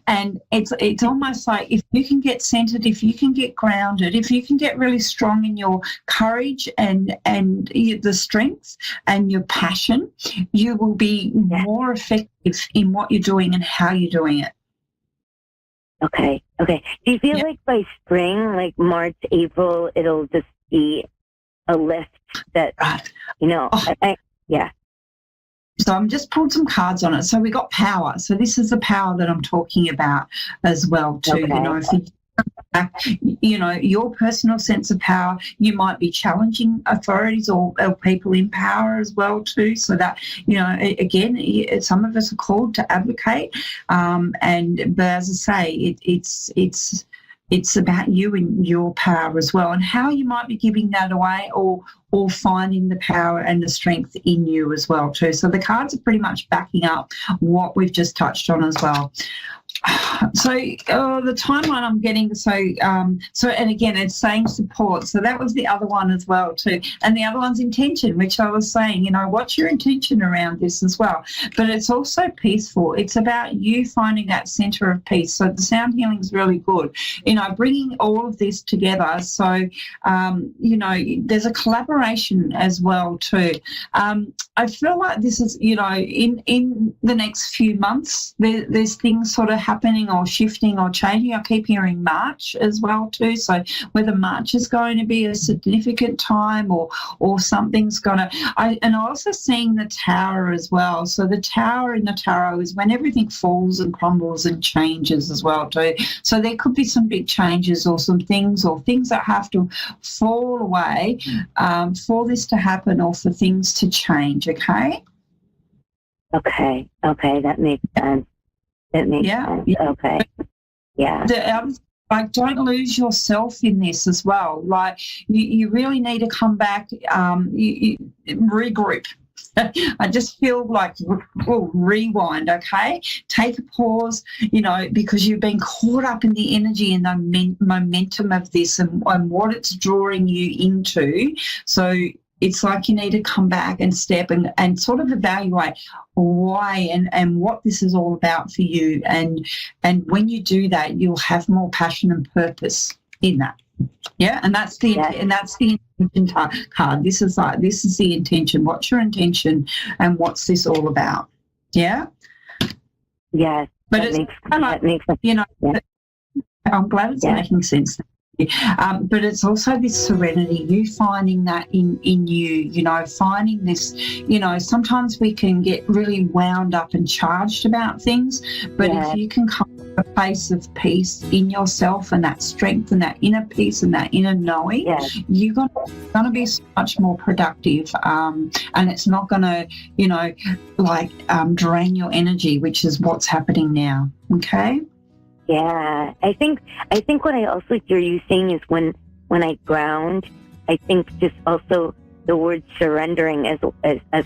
And it's almost like if you can get centered, if you can get grounded, if you can get really strong in your courage and the strength and your passion, you will be more effective in what you're doing and how you're doing it. Okay. Do you feel like by spring, like March, April, it'll just be a lift that, So I'm just pulled some cards on it. So we got power. So this is the power that I'm talking about as well too. Okay. If your personal sense of power, you might be challenging authorities or people in power as well too. So that, again, some of us are called to advocate. But as I say, it's about you and your power as well, and how you might be giving that away or finding the power and the strength in you as well too. So the cards are pretty much backing up what we've just touched on as well. So the timeline I'm getting, and again, it's saying support. So that was the other one as well too. And the other one's intention, which I was saying, what's your intention around this as well? But it's also peaceful. It's about you finding that center of peace. So the sound healing is really good, bringing all of this together. So, there's a collaboration as well too. I feel like this is, in the next few months, there's things sort of happening or shifting or changing. I keep hearing March as well too. So whether March is going to be a significant time or something's going to... I'm also seeing the Tower as well. So the Tower in the Tarot is when everything falls and crumbles and changes as well too. So there could be some big changes or some things that have to fall away for this to happen or for things to change, okay? Okay, that makes sense. It makes sense. Okay. Yeah. Like, don't lose yourself in this as well. Like, you really need to come back, regroup. I just feel like rewind, okay? Take a pause, because you've been caught up in the energy and the momentum of this and what it's drawing you into. So it's like you need to come back and step and sort of evaluate why and what this is all about for you. And when you do that, you'll have more passion and purpose in that. Yeah, and that's the intention card. This is the intention. What's your intention, and what's this all about? Yeah. Yes. But it's kind of like, I'm glad it's making sense. But it's also this serenity, you finding that in you, finding this, sometimes we can get really wound up and charged about things, but if you can come to a place of peace in yourself and that strength and that inner peace and that inner knowing, you're going to be so much more productive, and it's not going to, drain your energy, which is what's happening now, okay? Yeah, I think what I also hear you saying is when I ground, I think just also the word surrendering as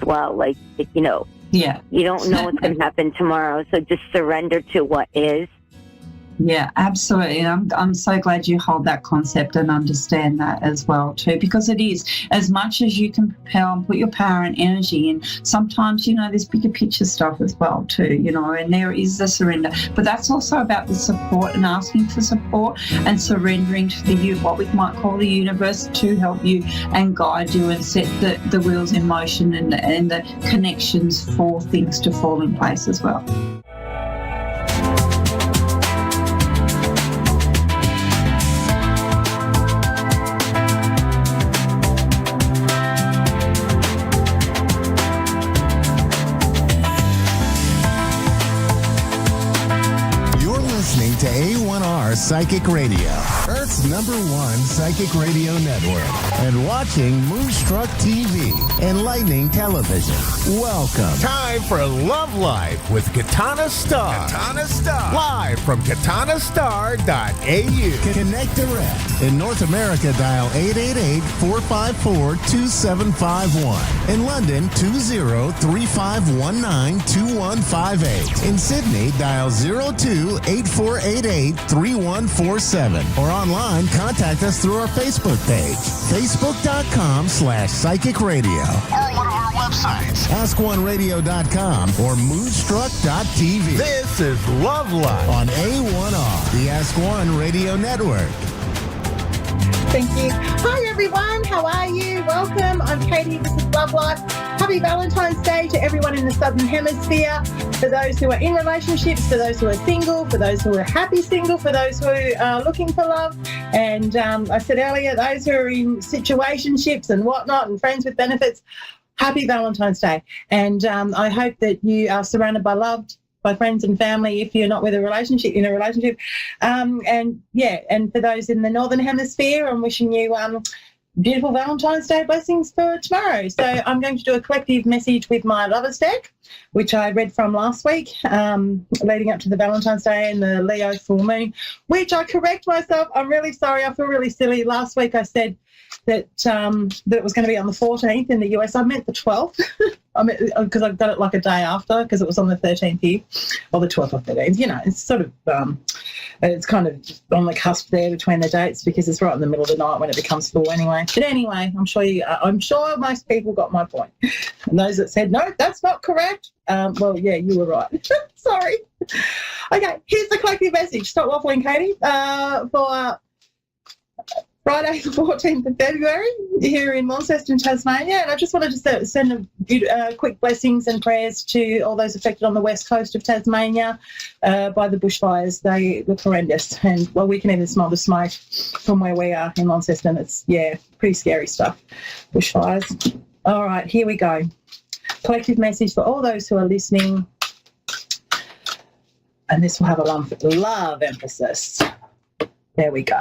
well. Like, you don't know what's going to happen tomorrow, so just surrender to what is. Yeah, absolutely. And I'm so glad you hold that concept and understand that as well too, because it is, as much as you can propel and put your power and energy in, sometimes, there's bigger picture stuff as well too, and there is the surrender. But that's also about the support and asking for support and surrendering to what we might call the universe to help you and guide you and set the wheels in motion and the connections for things to fall in place as well. To A1R Psychic Radio, Earth's #1 psychic radio network, and watching Moonstruck TV, Enlightening Television. Welcome. Time for Love Life with Katana Star. Katana Star. Live from katanastar.au. Connect direct. In North America, dial 888-454-2751. In London, 20-3519-2158. In Sydney, dial 02-8488-3147. Or online, contact us through our Facebook page, facebook.com/psychic radio. Or one of our websites, askoneradio.com or moonstruck.tv. This is Love Life on A1R, the Ask One Radio Network. Thank you. Hi, everyone. How are you? Welcome. I'm Katie. This is Love Life. Happy Valentine's Day to everyone in the Southern Hemisphere. For those who are in relationships, for those who are single, for those who are happy single, for those who are looking for love. And I said earlier, those who are in situationships and whatnot and friends with benefits, happy Valentine's Day. And I hope that you are surrounded by love, by friends and family if you're not in a relationship. And for those in the Northern Hemisphere, I'm wishing you beautiful Valentine's Day blessings for tomorrow. So I'm going to do a collective message with my Lovers deck, which I read from last week, leading up to the Valentine's Day and the Leo full moon, which I correct myself. I'm really sorry. I feel really silly. Last week I said that it was going to be on the 14th in the US. I meant the 12th. Because I got it like a day after, because it was on the 13th here, or the 12th or 13th. It's sort of, it's kind of on the cusp there between the dates, because it's right in the middle of the night when it becomes full anyway. But anyway, I'm sure most people got my point. And those that said, no, that's not correct, well, yeah, you were right. Sorry. Okay, here's the collective message. Stop waffling, Katie, for Friday, the 14th of February, here in Launceston, Tasmania. And I just wanted to send quick blessings and prayers to all those affected on the west coast of Tasmania by the bushfires. They look horrendous. And, well, we can even smell the smoke from where we are in Launceston. It's, pretty scary stuff, bushfires. All right, here we go. Collective message for all those who are listening. And this will have a love emphasis. There we go.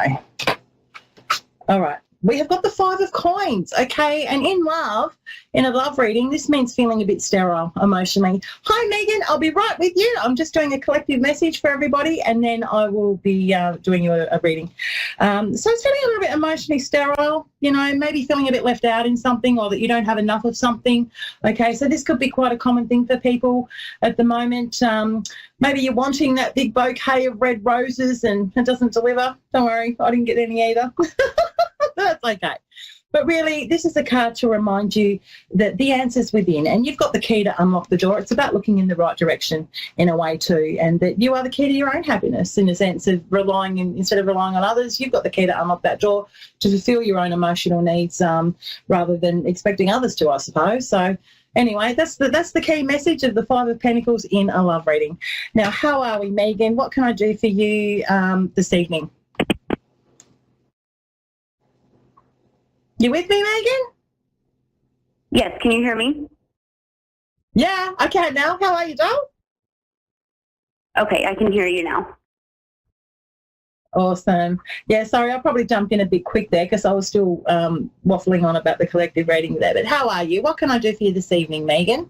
All right, we have got the 5 of coins, okay? And in love, in a love reading, this means feeling a bit sterile emotionally. Hi, Megan, I'll be right with you. I'm just doing a collective message for everybody, and then I will be doing you a reading. So it's feeling a little bit emotionally sterile, maybe feeling a bit left out in something, or that you don't have enough of something, okay? So this could be quite a common thing for people at the moment. Maybe you're wanting that big bouquet of red roses and it doesn't deliver. Don't worry, I didn't get any either. That's okay. But really, this is a card to remind you that the answer's within, and you've got the key to unlock the door. It's about looking in the right direction in a way too, and that you are the key to your own happiness in a sense of instead of relying on others. You've got the key to unlock that door to fulfill your own emotional needs rather than expecting others to, I suppose. So anyway, that's the key message of the 5 of Pentacles in a love reading. Now, how are we, Megan? What can I do for you this evening? You with me, Megan? Yes, can you hear me? Yeah, I can now. How are you, doll? Okay, I can hear you now. Awesome. Yeah, sorry, I probably jumped in a bit quick there because I was still waffling on about the collective reading there. But how are you? What can I do for you this evening, Megan?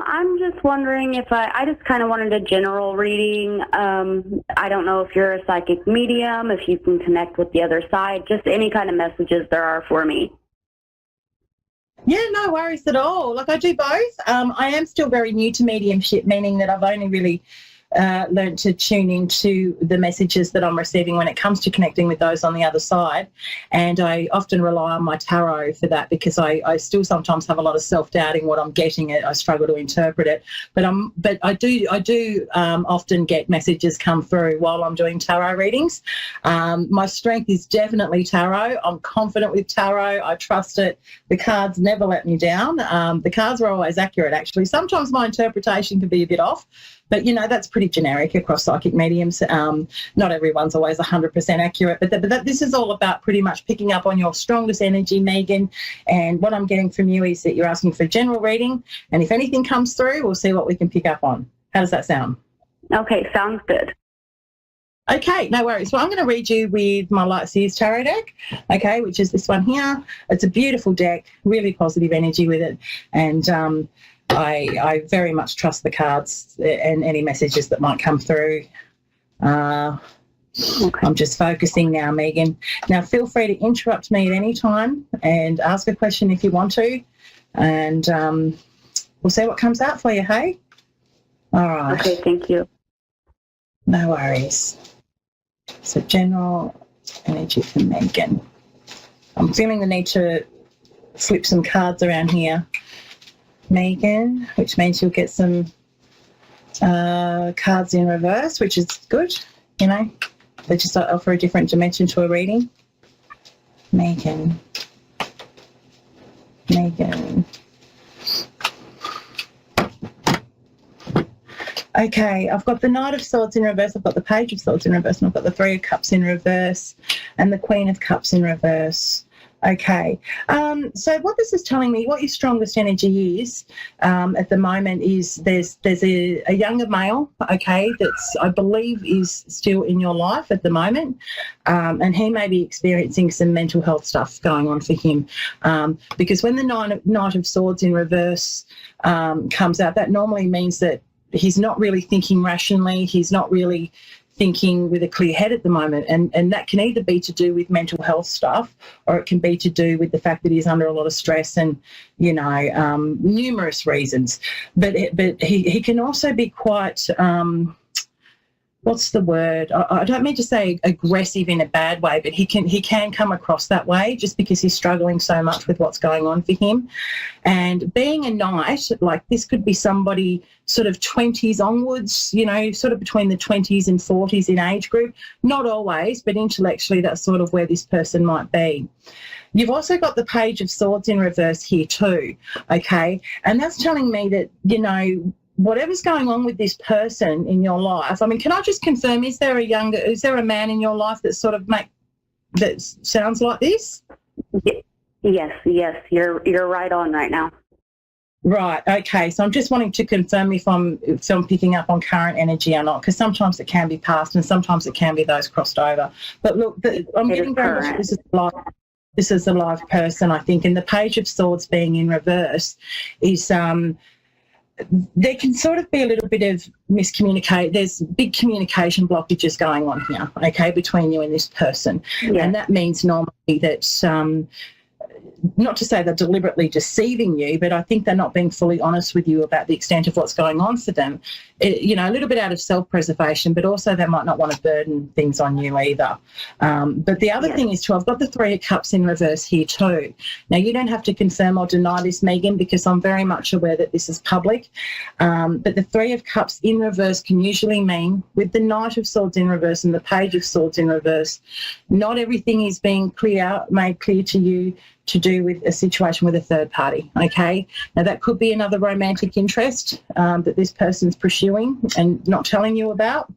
I'm just wondering if I just kind of wanted a general reading. I don't know if you're a psychic medium, if you can connect with the other side, just any kind of messages there are for me. Yeah, no worries at all. Like, I do both. I am still very new to mediumship, meaning that I've only really learned to tune into the messages that I'm receiving when it comes to connecting with those on the other side. And I often rely on my tarot for that, because I still sometimes have a lot of self-doubting what I'm getting. I struggle to interpret it. But I do often get messages come through while I'm doing tarot readings. My strength is definitely tarot. I'm confident with tarot. I trust it. The cards never let me down. The cards are always accurate, actually. Sometimes my interpretation can be a bit off, but, that's pretty generic across psychic mediums. Not everyone's always 100% accurate, but this is all about pretty much picking up on your strongest energy, Megan. And what I'm getting from you is that you're asking for a general reading, and if anything comes through, we'll see what we can pick up on. How does that sound? Okay, sounds good. Okay, no worries. Well, I'm going to read you with my Light Seers Tarot deck, okay, which is this one here. It's a beautiful deck, really positive energy with it, and I very much trust the cards and any messages that might come through. I'm just focusing now, Megan. Now, feel free to interrupt me at any time and ask a question if you want to, and we'll see what comes out for you, hey? All right. Okay, thank you. No worries. So general energy for Megan. I'm feeling the need to flip some cards around here, Megan, which means you'll get some cards in reverse, which is good. They just offer a different dimension to a reading. Megan. Okay, I've got the Knight of Swords in reverse, I've got the Page of Swords in reverse, and I've got the Three of Cups in reverse, and the Queen of Cups in reverse. Okay, so what this is telling me, what your strongest energy is at the moment is there's a younger male, okay, that's, I believe, is still in your life at the moment, and he may be experiencing some mental health stuff going on for him, because when the Knight of Swords in reverse comes out, that normally means that he's not really thinking rationally, he's not really thinking with a clear head at the moment, and that can either be to do with mental health stuff, or it can be to do with the fact that he's under a lot of stress and numerous reasons. But he can also be quite what's the word? I don't mean to say aggressive in a bad way, but he can come across that way just because he's struggling so much with what's going on for him. And being a knight, like this could be somebody sort of 20s onwards, sort of between the 20s and 40s in age group. Not always, but intellectually that's sort of where this person might be. You've also got the Page of Swords in reverse here too, okay? And that's telling me that, whatever's going on with this person in your life, I mean, can I just confirm, is there a man in your life that sort of that sounds like this? Yes, you're right on right now. Right, okay, so I'm just wanting to confirm if I'm picking up on current energy or not, because sometimes it can be past and sometimes it can be those crossed over. But look, I'm getting very much this is a live person, I think, and the Page of Swords being in reverse is there can sort of be a little bit of miscommunicate. There's big communication blockages going on here, okay, between you and this person. Yeah. And that means normally that, not to say they're deliberately deceiving you, but I think they're not being fully honest with you about the extent of what's going on for them. A little bit out of self-preservation, but also they might not want to burden things on you either. But the other thing is too, I've got the Three of Cups in reverse here too. Now, you don't have to confirm or deny this, Megan, because I'm very much aware that this is public. But the Three of Cups in reverse can usually mean, with the Knight of Swords in reverse and the Page of Swords in reverse, not everything is being made clear to you to do with a situation with a third party, okay? Now, that could be another romantic interest that this person's pursuing and not telling you about,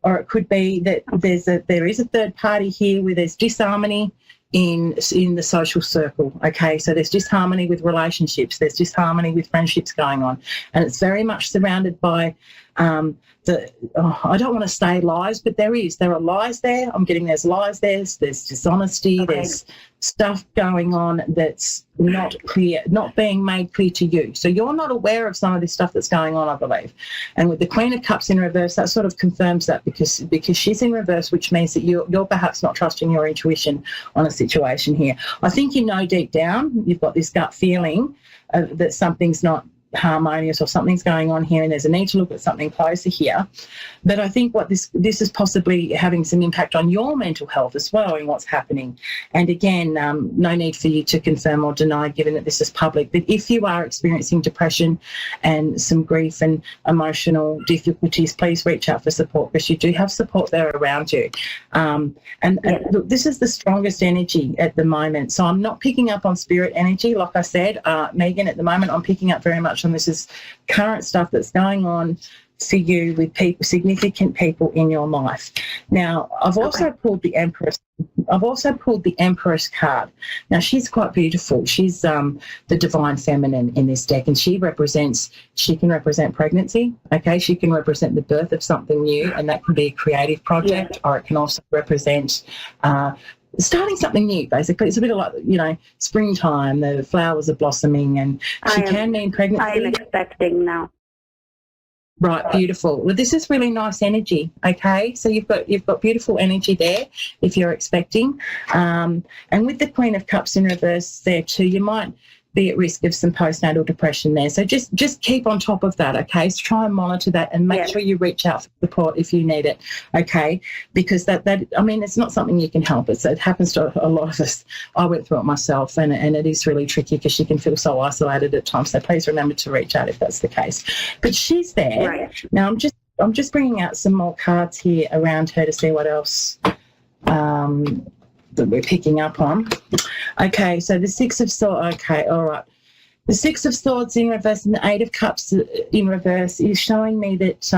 or it could be that there is a third party here where there's disharmony in the social circle, okay? So there's disharmony with relationships, there's disharmony with friendships going on, and it's very much surrounded by I don't want to say lies, but there are lies there. I'm getting there's lies there's dishonesty, okay. There's stuff going on that's not clear, not being made clear to you. So you're not aware of some of this stuff that's going on, I believe. And with the Queen of Cups in reverse, that sort of confirms that because she's in reverse, which means that you're perhaps not trusting your intuition on a situation here. I think deep down you've got this gut feeling that something's not harmonious or something's going on here and there's a need to look at something closer here. But I think what this is possibly having some impact on your mental health as well and what's happening. And again, no need for you to confirm or deny given that this is public. But if you are experiencing depression and some grief and emotional difficulties, please reach out for support because you do have support there around you. And look, this is the strongest energy at the moment. So I'm not picking up on spirit energy, like I said, Megan, at the moment I'm picking up very much on this is current stuff that's going on for you with people, significant people in your life. Now, I've also pulled the Empress. I've also pulled the Empress card. Now, she's quite beautiful. She's the divine feminine in this deck, and she can represent pregnancy. Okay, she can represent the birth of something new, and that can be a creative project, or it can also represent starting something new, basically. It's a bit of like, springtime, the flowers are blossoming, and she can mean pregnancy. I am expecting now. Right, beautiful. Well, this is really nice energy, okay? So you've got beautiful energy there if you're expecting. And with the Queen of Cups in reverse there too, you might be at risk of some postnatal depression there. So just keep on top of that, okay? So try and monitor that and make sure you reach out for support if you need it, okay? Because that it's not something you can help. It happens to a lot of us. I went through it myself, and it is really tricky because you can feel so isolated at times. So please remember to reach out if that's the case. But she's there. Right. Now I'm just bringing out some more cards here around her to see what else that we're picking up on. Okay, so the Six of Swords. Okay, all right. The Six of Swords in reverse and the Eight of Cups in reverse is showing me that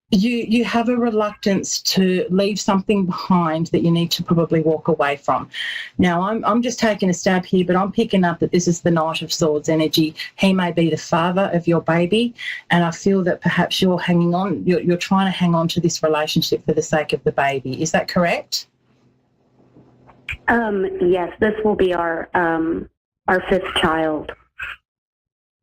you have a reluctance to leave something behind that you need to probably walk away from. Now, I'm just taking a stab here, but I'm picking up that this is the Knight of Swords energy. He may be the father of your baby, and I feel that perhaps you're hanging on. You're trying to hang on to this relationship for the sake of the baby. Is that correct? Yes, this will be our fifth child.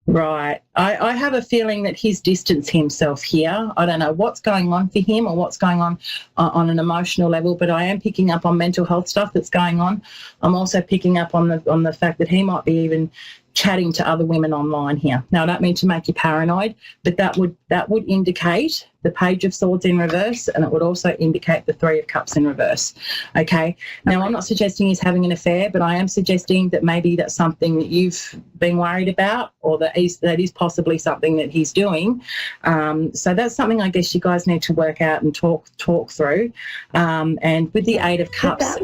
Right. I have a feeling that he's distanced himself here. I don't know what's going on for him or what's going on an emotional level, but I am picking up on mental health stuff that's going on. I'm also picking up on the fact that he might be even chatting to other women online here. Now, I don't mean to make you paranoid, but that would indicate the Page of Swords in reverse, and it would also indicate the Three of Cups in reverse. Okay. Now, I'm not suggesting he's having an affair, but I am suggesting that maybe that's something that you've been worried about, or that is possibly something that he's doing. So that's something I guess you guys need to work out and talk through. And with the Eight of Cups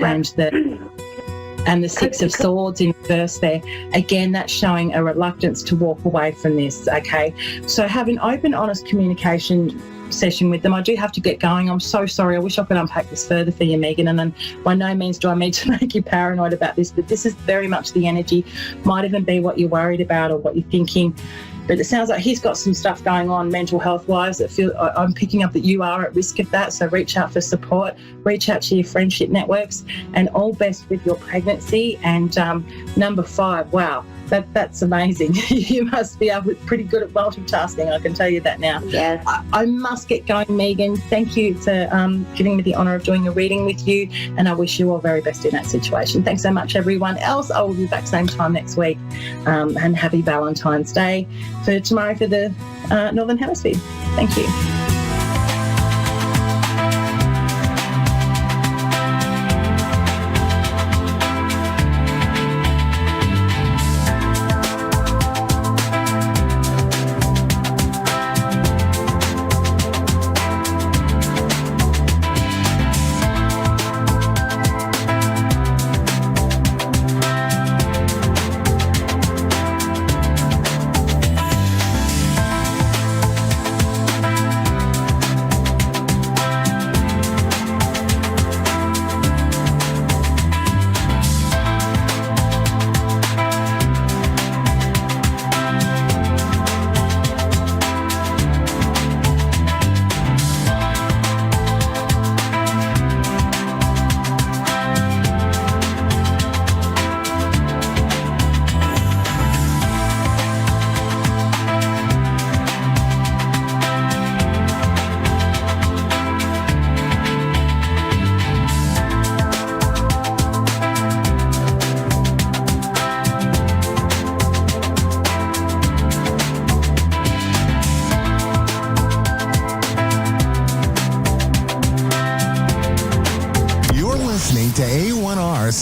and the Six of Swords in reverse there, again, that's showing a reluctance to walk away from this, okay? So have an open, honest communication session with them. I do have to get going. I'm so sorry. I wish I could unpack this further for you, Megan, and then by no means do I mean to make you paranoid about this, but this is very much the energy. Might even be what you're worried about or what you're thinking. But it sounds like he's got some stuff going on mental health-wise. I'm picking up that you are at risk of that, so reach out for support, reach out to your friendship networks, and all best with your pregnancy. And number 5, wow, that's amazing. You must be pretty good at multitasking, I can tell you that now. Yes. I must get going, Megan. Thank you for giving me the honour of doing a reading with you, and I wish you all very best in that situation. Thanks so much, everyone else. I will be back same time next week, and happy Valentine's Day for tomorrow for the Northern Hemisphere. Thank you.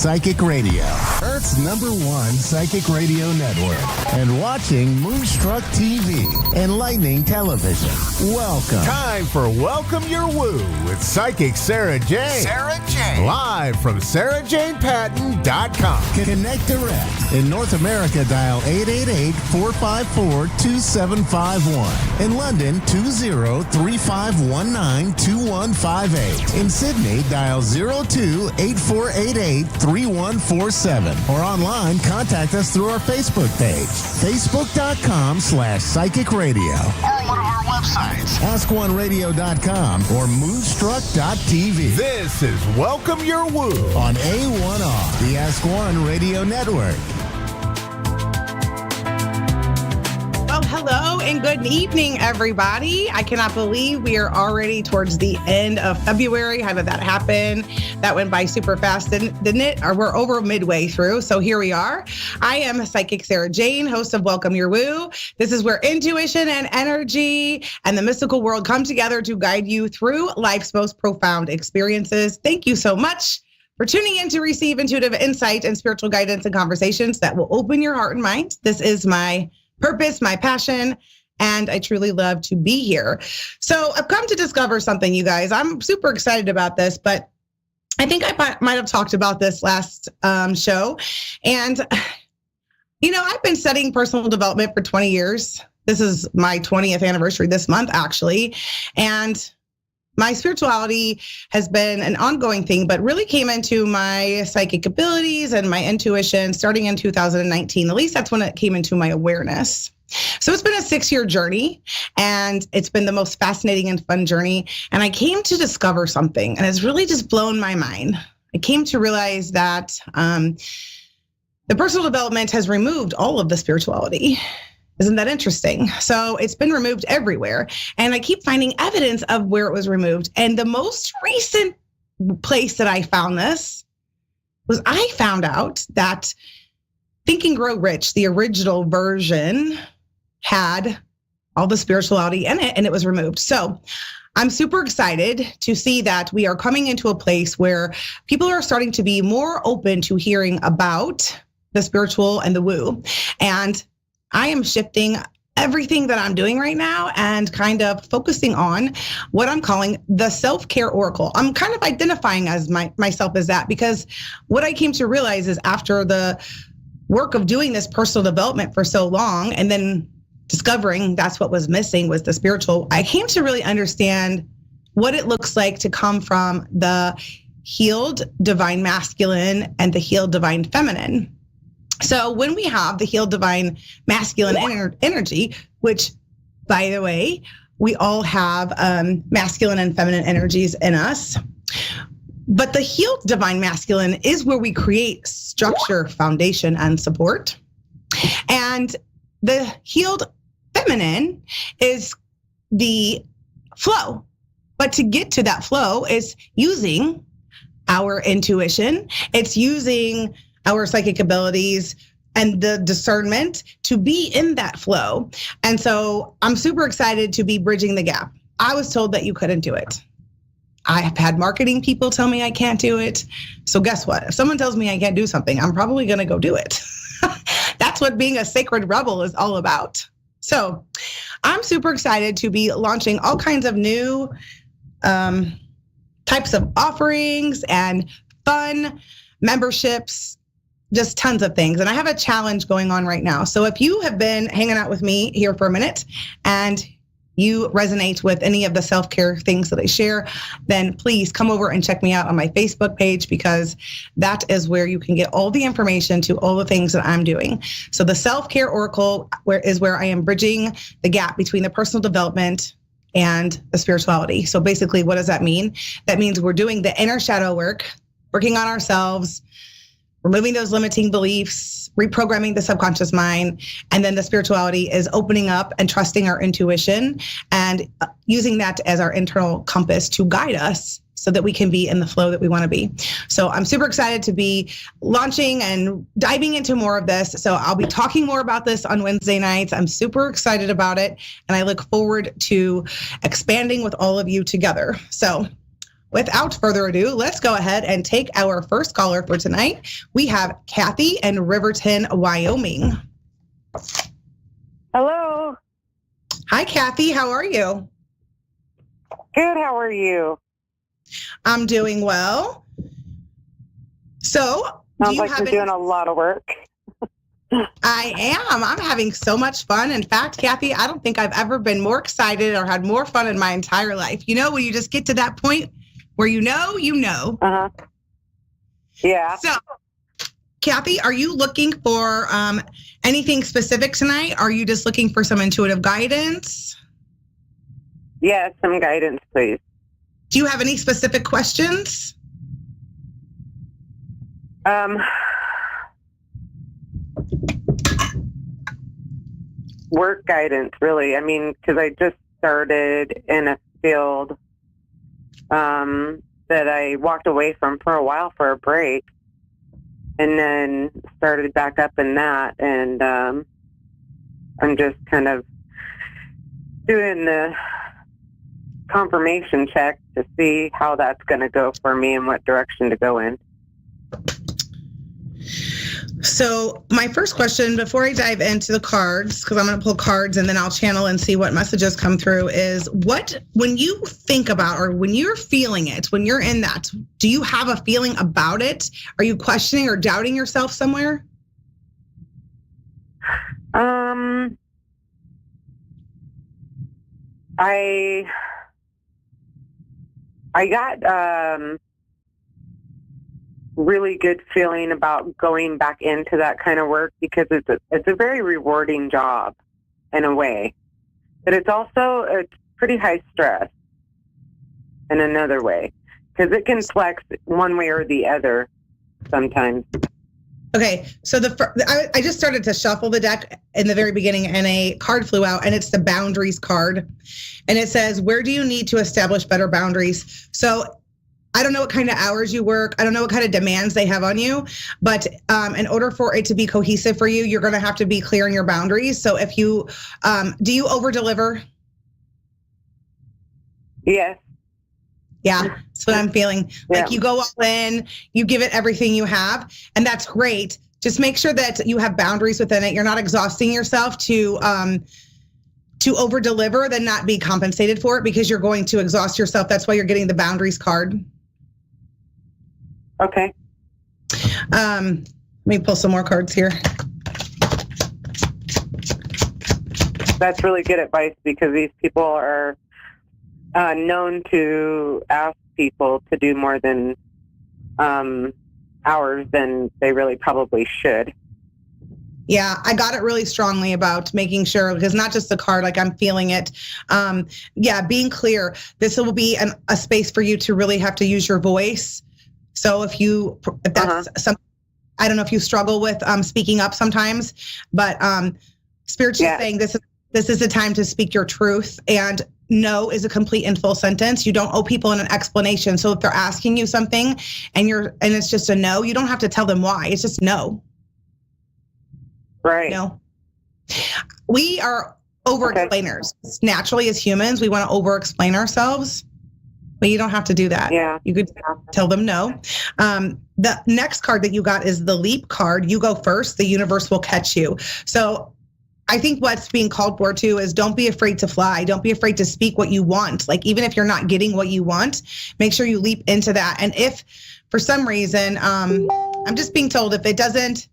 Psychic Radio, Earth's #1 psychic radio network, and watching Moonstruck TV and Lightning Television. Welcome. Time for Welcome Your Woo with Psychic Sarah Jane. Sarah Jane. Live from SarahJanePatton.com. Connect direct. In North America, dial 888-454-2751. In London, 20-3519-2158. In Sydney, dial 02-8488-3147. Or online, contact us through our Facebook page, facebook.com/psychic radio. Or one of our websites, ask1radio.com or moonstruck.tv. This is Welcome Your Woo on A1R, the Ask One Radio Network. Well, hello and good evening, everybody. I cannot believe we are already towards the end of February. How did that happen? That went by super fast, didn't it? Or we're over midway through, so here we are. I am Psychic Sarah Jane, host of Welcome Your Woo. This is where intuition and energy and the mystical world come together to guide you through life's most profound experiences. Thank you so much for tuning in to receive intuitive insight and spiritual guidance and conversations that will open your heart and mind. This is my purpose, my passion, and I truly love to be here. So I've come to discover something, you guys. I'm super excited about this, but I think I might have talked about this last show. And, you know, I've been studying personal development for 20 years. This is my 20th anniversary this month, actually. And my spirituality has been an ongoing thing, but really came into my psychic abilities and my intuition starting in 2019. At least that's when it came into my awareness. So it's been a 6-year journey, and it's been the most fascinating and fun journey. And I came to discover something, and it's really just blown my mind. I came to realize that the personal development has removed all of the spirituality. Isn't that interesting? So it's been removed everywhere. And I keep finding evidence of where it was removed. And the most recent place that I found this was I found out that Think and Grow Rich, the original version, had all the spirituality in it, and it was removed. So I'm super excited to see that we are coming into a place where people are starting to be more open to hearing about the spiritual and the woo. And I am shifting everything that I'm doing right now and kind of focusing on what I'm calling the self-care oracle. I'm kind of identifying as myself as that, because what I came to realize is after the work of doing this personal development for so long and then discovering that's what was missing was the spiritual, I came to really understand what it looks like to come from the healed divine masculine and the healed divine feminine. So when we have the healed divine masculine energy, which, by the way, we all have masculine and feminine energies in us. But the healed divine masculine is where we create structure, foundation, and support. And the healed feminine is the flow. But to get to that flow is using our intuition. It's using our psychic abilities and the discernment to be in that flow. And so I'm super excited to be bridging the gap. I was told that you couldn't do it. I have had marketing people tell me I can't do it. So guess what? If someone tells me I can't do something, I'm probably gonna go do it. That's what being a sacred rebel is all about. So I'm super excited to be launching all kinds of new types of offerings and fun memberships, just tons of things. And I have a challenge going on right now. So if you have been hanging out with me here for a minute and you resonate with any of the self-care things that I share, then please come over and check me out on my Facebook page, because that is where you can get all the information to all the things that I'm doing. So the self-care oracle is where I am bridging the gap between the personal development and the spirituality. So basically, what does that mean? That means we're doing the inner shadow work, working on ourselves, removing those limiting beliefs, reprogramming the subconscious mind, and then the spirituality is opening up and trusting our intuition and using that as our internal compass to guide us so that we can be in the flow that we want to be. So I'm super excited to be launching and diving into more of this. So I'll be talking more about this on Wednesday nights. I'm super excited about it, and I look forward to expanding with all of you together. So without further ado, let's go ahead and take our first caller for tonight. We have Kathy in Riverton, Wyoming. Hello. Hi, Kathy. How are you? Good. How are you? I'm doing well. So, sounds like you're doing a lot of work. I am. I'm having so much fun. In fact, Kathy, I don't think I've ever been more excited or had more fun in my entire life. You know, when you just get to that point where you know. Uh-huh. Yeah. So, Kathy, are you looking for anything specific tonight? Are you just looking for some intuitive guidance? Yeah, some guidance, please. Do you have any specific questions? Work guidance, really. I mean, because I just started in a field that I walked away from for a while for a break, and then started back up in that, and I'm just kind of doing the confirmation check to see how that's going to go for me and what direction to go in. So my first question, before I dive into the cards, because I'm going to pull cards and then I'll channel and see what messages come through, is when you think about, or when you're feeling it, when you're in that, do you have a feeling about it? Are you questioning or doubting yourself somewhere? I got really good feeling about going back into that kind of work, because it's a very rewarding job in a way, but it's pretty high stress in another way, because it can flex one way or the other sometimes. Okay, so I just started to shuffle the deck in the very beginning, and a card flew out, and it's the boundaries card, and it says, where do you need to establish better boundaries? So I don't know what kind of hours you work. I don't know what kind of demands they have on you, but in order for it to be cohesive for you, you're going to have to be clear in your boundaries. So if you, do you over deliver? Yes. Yeah, that's what I'm feeling. Yeah. Like you go all in, you give it everything you have, and that's great. Just make sure that you have boundaries within it. You're not exhausting yourself to over deliver, then not be compensated for it, because you're going to exhaust yourself. That's why you're getting the boundaries card. Okay. Let me pull some more cards here. That's really good advice, because these people are known to ask people to do more than hours than they really probably should. Yeah, I got it really strongly about making sure, because not just the card, like I'm feeling it. Yeah, being clear. This will be a space for you to really have to use your voice. So if that's something, I don't know if you struggle with speaking up sometimes, but spiritually saying this is the time to speak your truth, and no is a complete and full sentence. You don't owe people an explanation. So if they're asking you something and it's just a no, you don't have to tell them why. It's just no. Right. No. We are over-explainers. Naturally, as humans, we want to over-explain ourselves, but you don't have to do that. Yeah. You could tell them no. The next card that you got is the leap card. You go first. The universe will catch you. So I think what's being called for too is don't be afraid to fly. Don't be afraid to speak what you want. Like, even if you're not getting what you want, make sure you leap into that. And if for some reason, I'm just being told if it doesn't,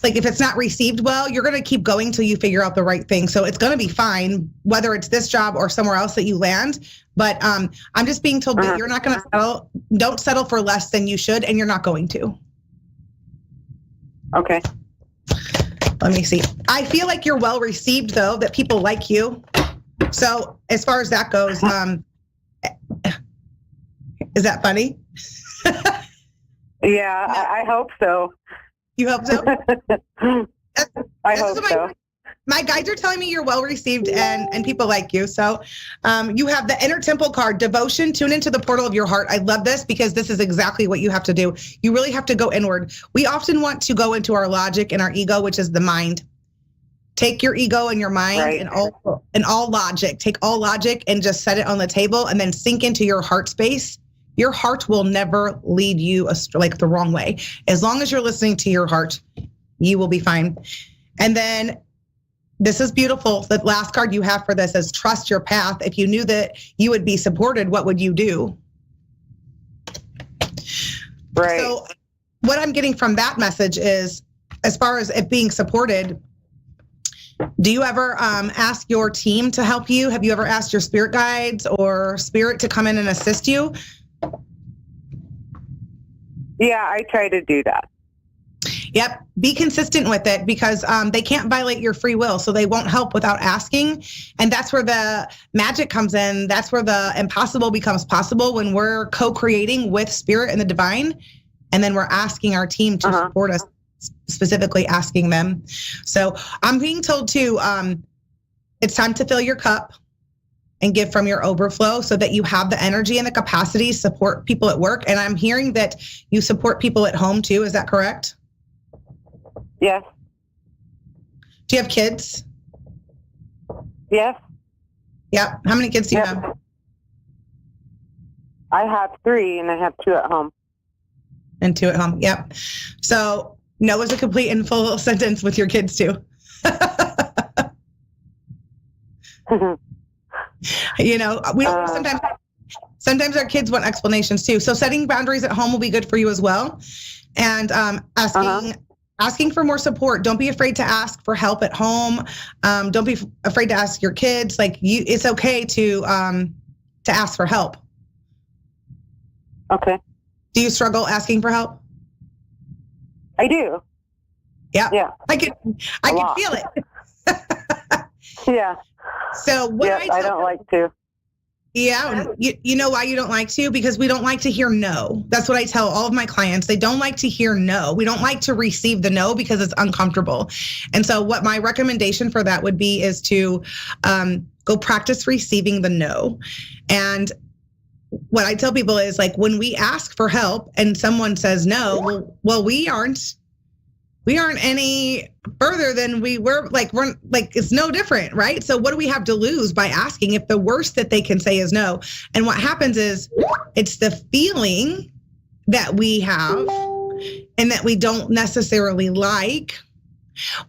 like if it's not received well, you're going to keep going till you figure out the right thing. So it's going to be fine, whether it's this job or somewhere else that you land. But I'm just being told that you're not going to settle. Don't settle for less than you should, and you're not going to. Okay. Let me see. I feel like you're well received, though, that people like you. So as far as that goes, is that funny? Yeah, I hope so. You hope so? I hope so. My guides are telling me you're well received and people like you. So you have the inner temple card, devotion, tune into the portal of your heart. I love this because this is exactly what you have to do. You really have to go inward. We often want to go into our logic and our ego, which is the mind. Take your ego and your mind and all logic. Take all logic and just set it on the table, and then sink into your heart space. Your heart will never lead you like the wrong way. As long as you're listening to your heart, you will be fine. And then this is beautiful. The last card you have for this is trust your path. If you knew that you would be supported, what would you do? Right. So what I'm getting from that message is, as far as it being supported, do you ever ask your team to help you? Have you ever asked your spirit guides or spirit to come in and assist you? Yeah, I try to do that. Yep. Be consistent with it, because they can't violate your free will, so they won't help without asking. And that's where the magic comes in. That's where the impossible becomes possible, when we're co-creating with spirit and the divine. And then we're asking our team to support us, specifically asking them. So I'm being told to, it's time to fill your cup and give from your overflow, so that you have the energy and the capacity to support people at work. And I'm hearing that you support people at home too. Is that correct? Yes. Do you have kids? Yes. Yep. How many kids do you have? I have 3, and I have 2 at home. And 2 at home. Yep. So no is a complete and full sentence with your kids too. You know, we sometimes our kids want explanations too. So setting boundaries at home will be good for you as well. And asking for more support. Don't be afraid to ask for help at home. Don't be afraid to ask your kids. It's okay to ask for help. Okay. Do you struggle asking for help? I do. Yeah. Yeah. I can feel it. Yeah. So what I don't like to. Yeah. You know why you don't like to? Because we don't like to hear no. That's what I tell all of my clients. They don't like to hear no. We don't like to receive the no because it's uncomfortable. And so what my recommendation for that would be is to go practice receiving the no. And what I tell people is, like, when we ask for help and someone says no, well, we aren't any further than we were. We're it's no different, right? So what do we have to lose by asking if the worst that they can say is no? And what happens is, it's the feeling that we have and that we don't necessarily like.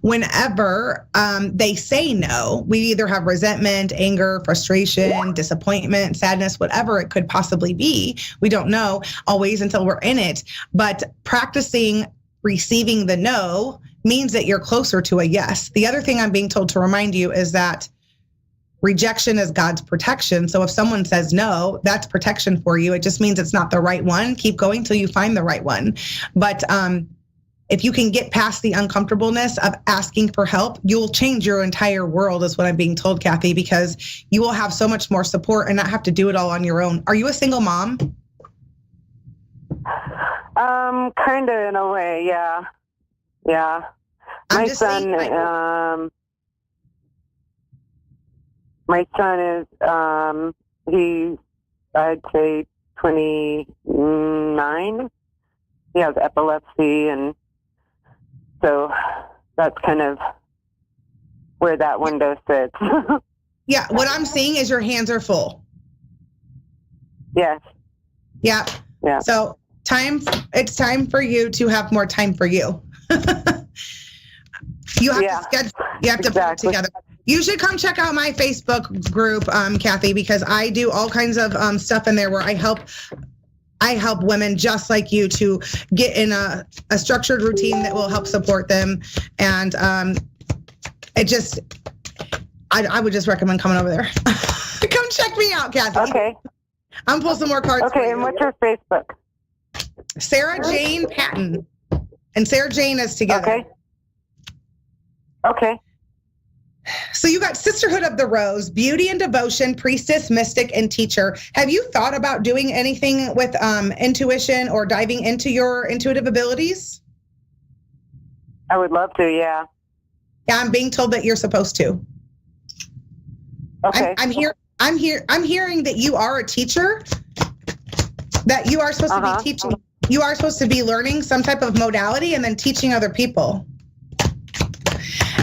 Whenever they say no, we either have resentment, anger, frustration, disappointment, sadness, whatever it could possibly be. We don't know always until we're in it. But practicing receiving the no means that you're closer to a yes. The other thing I'm being told to remind you is that rejection is God's protection. So if someone says no, that's protection for you. It just means it's not the right one. Keep going till you find the right one. But if you can get past the uncomfortableness of asking for help, you'll change your entire world, is what I'm being told, Kathy, because you will have so much more support and not have to do it all on your own. Are you a single mom? Kind of, in a way, yeah. Yeah. My son is, I'd say 29. He has epilepsy, and so that's kind of where that window sits. Yeah, what I'm seeing is your hands are full. Yes. Yeah. Yeah. So it's time for you to have more time for you. You have to schedule, you have to put it together. You should come check out my Facebook group, Kathy, because I do all kinds of stuff in there where I help women just like you to get in a structured routine that will help support them. And I would just recommend coming over there. Come check me out, Kathy. Okay. I'm pulling some more cards. Okay, and what's your Facebook? Sarah Jane Patton. And Sarah Jane is together. Okay. So you got Sisterhood of the Rose, Beauty and Devotion, Priestess, Mystic, and Teacher. Have you thought about doing anything with intuition or diving into your intuitive abilities? I would love to, yeah. Yeah, I'm being told that you're supposed to. Okay. I'm hearing that you are a teacher, that you are supposed to be teaching. You are supposed to be learning some type of modality and then teaching other people.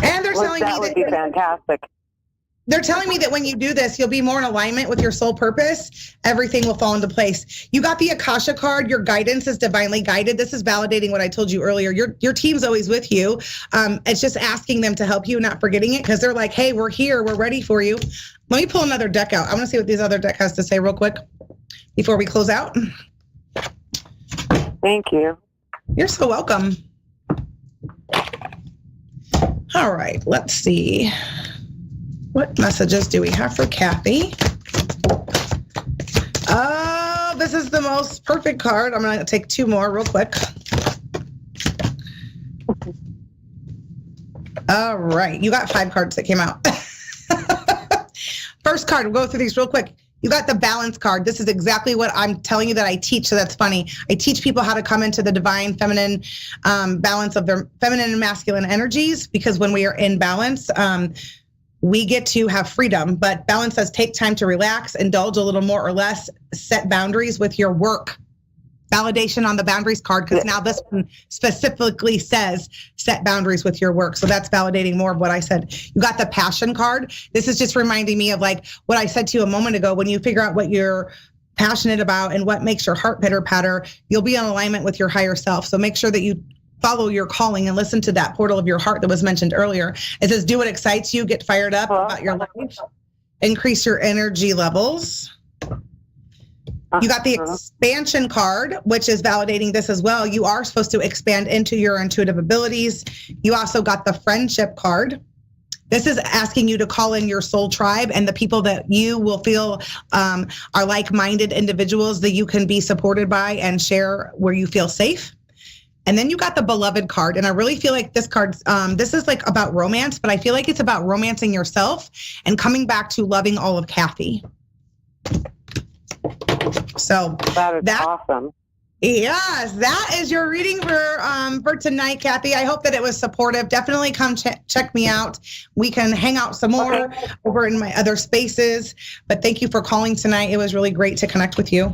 And they're telling me that would be fantastic. They're telling me that when you do this, you'll be more in alignment with your soul purpose. Everything will fall into place. You got the Akasha card. Your guidance is divinely guided. This is validating what I told you earlier. Your team's always with you. It's just asking them to help you, not forgetting it, because they're like, hey, we're here. We're ready for you. Let me pull another deck out. I want to see what this other deck has to say real quick before we close out. Thank you. You're so welcome. All right, let's see. What messages do we have for Kathy? Oh, this is the most perfect card. I'm going to take two more real quick. All right, you got 5 cards that came out. First card, we'll go through these real quick. You got the balance card. This is exactly what I'm telling you that I teach, so that's funny. I teach people how to come into the divine feminine balance of their feminine and masculine energies, because when we are in balance, we get to have freedom. But balance says take time to relax, indulge a little more or less, set boundaries with your work. Validation on the boundaries card, because now this one specifically says set boundaries with your work. So that's validating more of what I said. You got the passion card. This is just reminding me of like what I said to you a moment ago. When you figure out what you're passionate about and what makes your heart pitter patter, you'll be in alignment with your higher self. So make sure that you follow your calling and listen to that portal of your heart that was mentioned earlier. It says, do what excites you, get fired up about your life, increase your energy levels. You got the expansion card, which is validating this as well. You are supposed to expand into your intuitive abilities. You also got the friendship card. This is asking you to call in your soul tribe and the people that you will feel are like-minded individuals that you can be supported by and share where you feel safe. And then you got the beloved card. And I really feel like this card, this is like about romance, but I feel like it's about romancing yourself and coming back to loving all of Kathy. So that is awesome. Yes, that is your reading for tonight, Kathy. I hope that it was supportive. Definitely come check me out. We can hang out some more over in my other spaces. But thank you for calling tonight. It was really great to connect with you.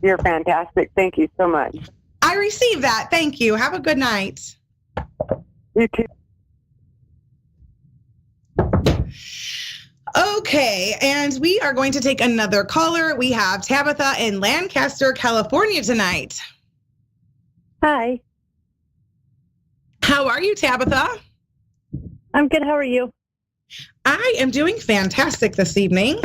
You're fantastic. Thank you so much. I received that. Thank you. Have a good night. You too. Okay, and we are going to take another caller. We have Tabitha in Lancaster, California tonight. Hi. How are you, Tabitha? I'm good. How are you? I am doing fantastic this evening.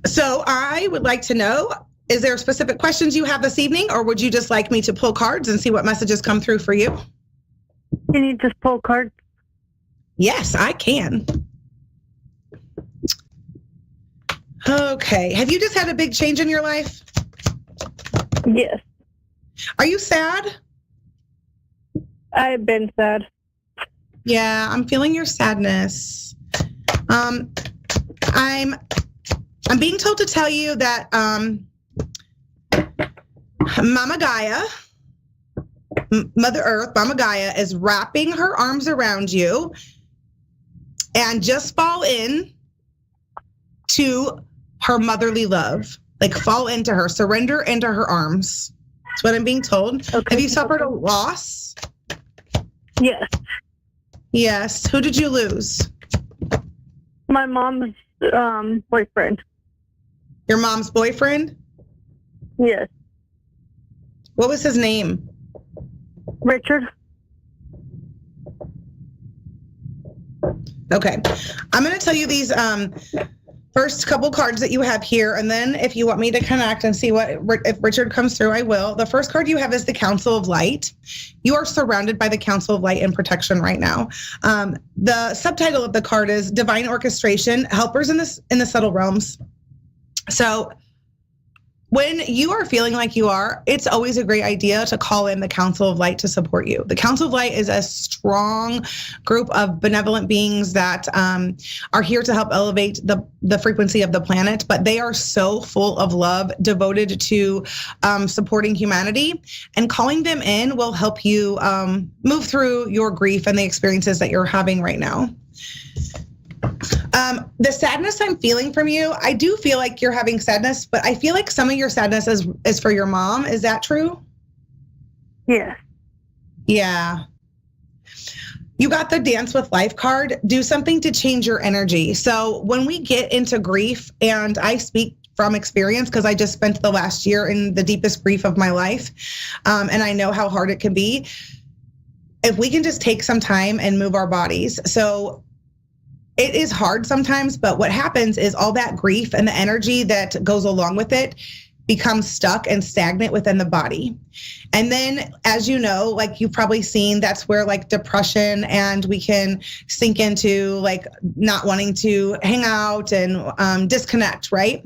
So I would like to know, is there specific questions you have this evening, or would you just like me to pull cards and see what messages come through for you? Can you just pull cards? Yes, I can. Okay. Have you just had a big change in your life? Yes. Are you sad? I've been sad. Yeah, I'm feeling your sadness. I'm being told to tell you that Mama Gaia, Mother Earth, Mama Gaia is wrapping her arms around you, and just fall in to her motherly love. Like fall into her, surrender into her arms. That's what I'm being told. Okay. Have you suffered a loss? Yes. Yes. Who did you lose? My mom's boyfriend. Your mom's boyfriend? Yes. What was his name? Richard. Okay. I'm going to tell you these first couple cards that you have here, and then if you want me to connect and see if Richard comes through, I will. The first card you have is the Council of Light. You are surrounded by the Council of Light and protection right now. The subtitle of the card is Divine Orchestration, Helpers in the Subtle Realms. So when you are feeling like you are, it's always a great idea to call in the Council of Light to support you. The Council of Light is a strong group of benevolent beings that are here to help elevate the frequency of the planet, but they are so full of love, devoted to supporting humanity, and calling them in will help you move through your grief and the experiences that you're having right now. The sadness I'm feeling from you, I do feel like you're having sadness, but I feel like some of your sadness is for your mom. Is that true? Yes. Yeah. You got the Dance with Life card. Do something to change your energy. So when we get into grief, and I speak from experience because I just spent the last year in the deepest grief of my life, and I know how hard it can be. If we can just take some time and move our bodies. So it is hard sometimes, but what happens is all that grief and the energy that goes along with it becomes stuck and stagnant within the body. And then, as you know, like you've probably seen, that's where like depression, and we can sink into like not wanting to hang out and disconnect, right?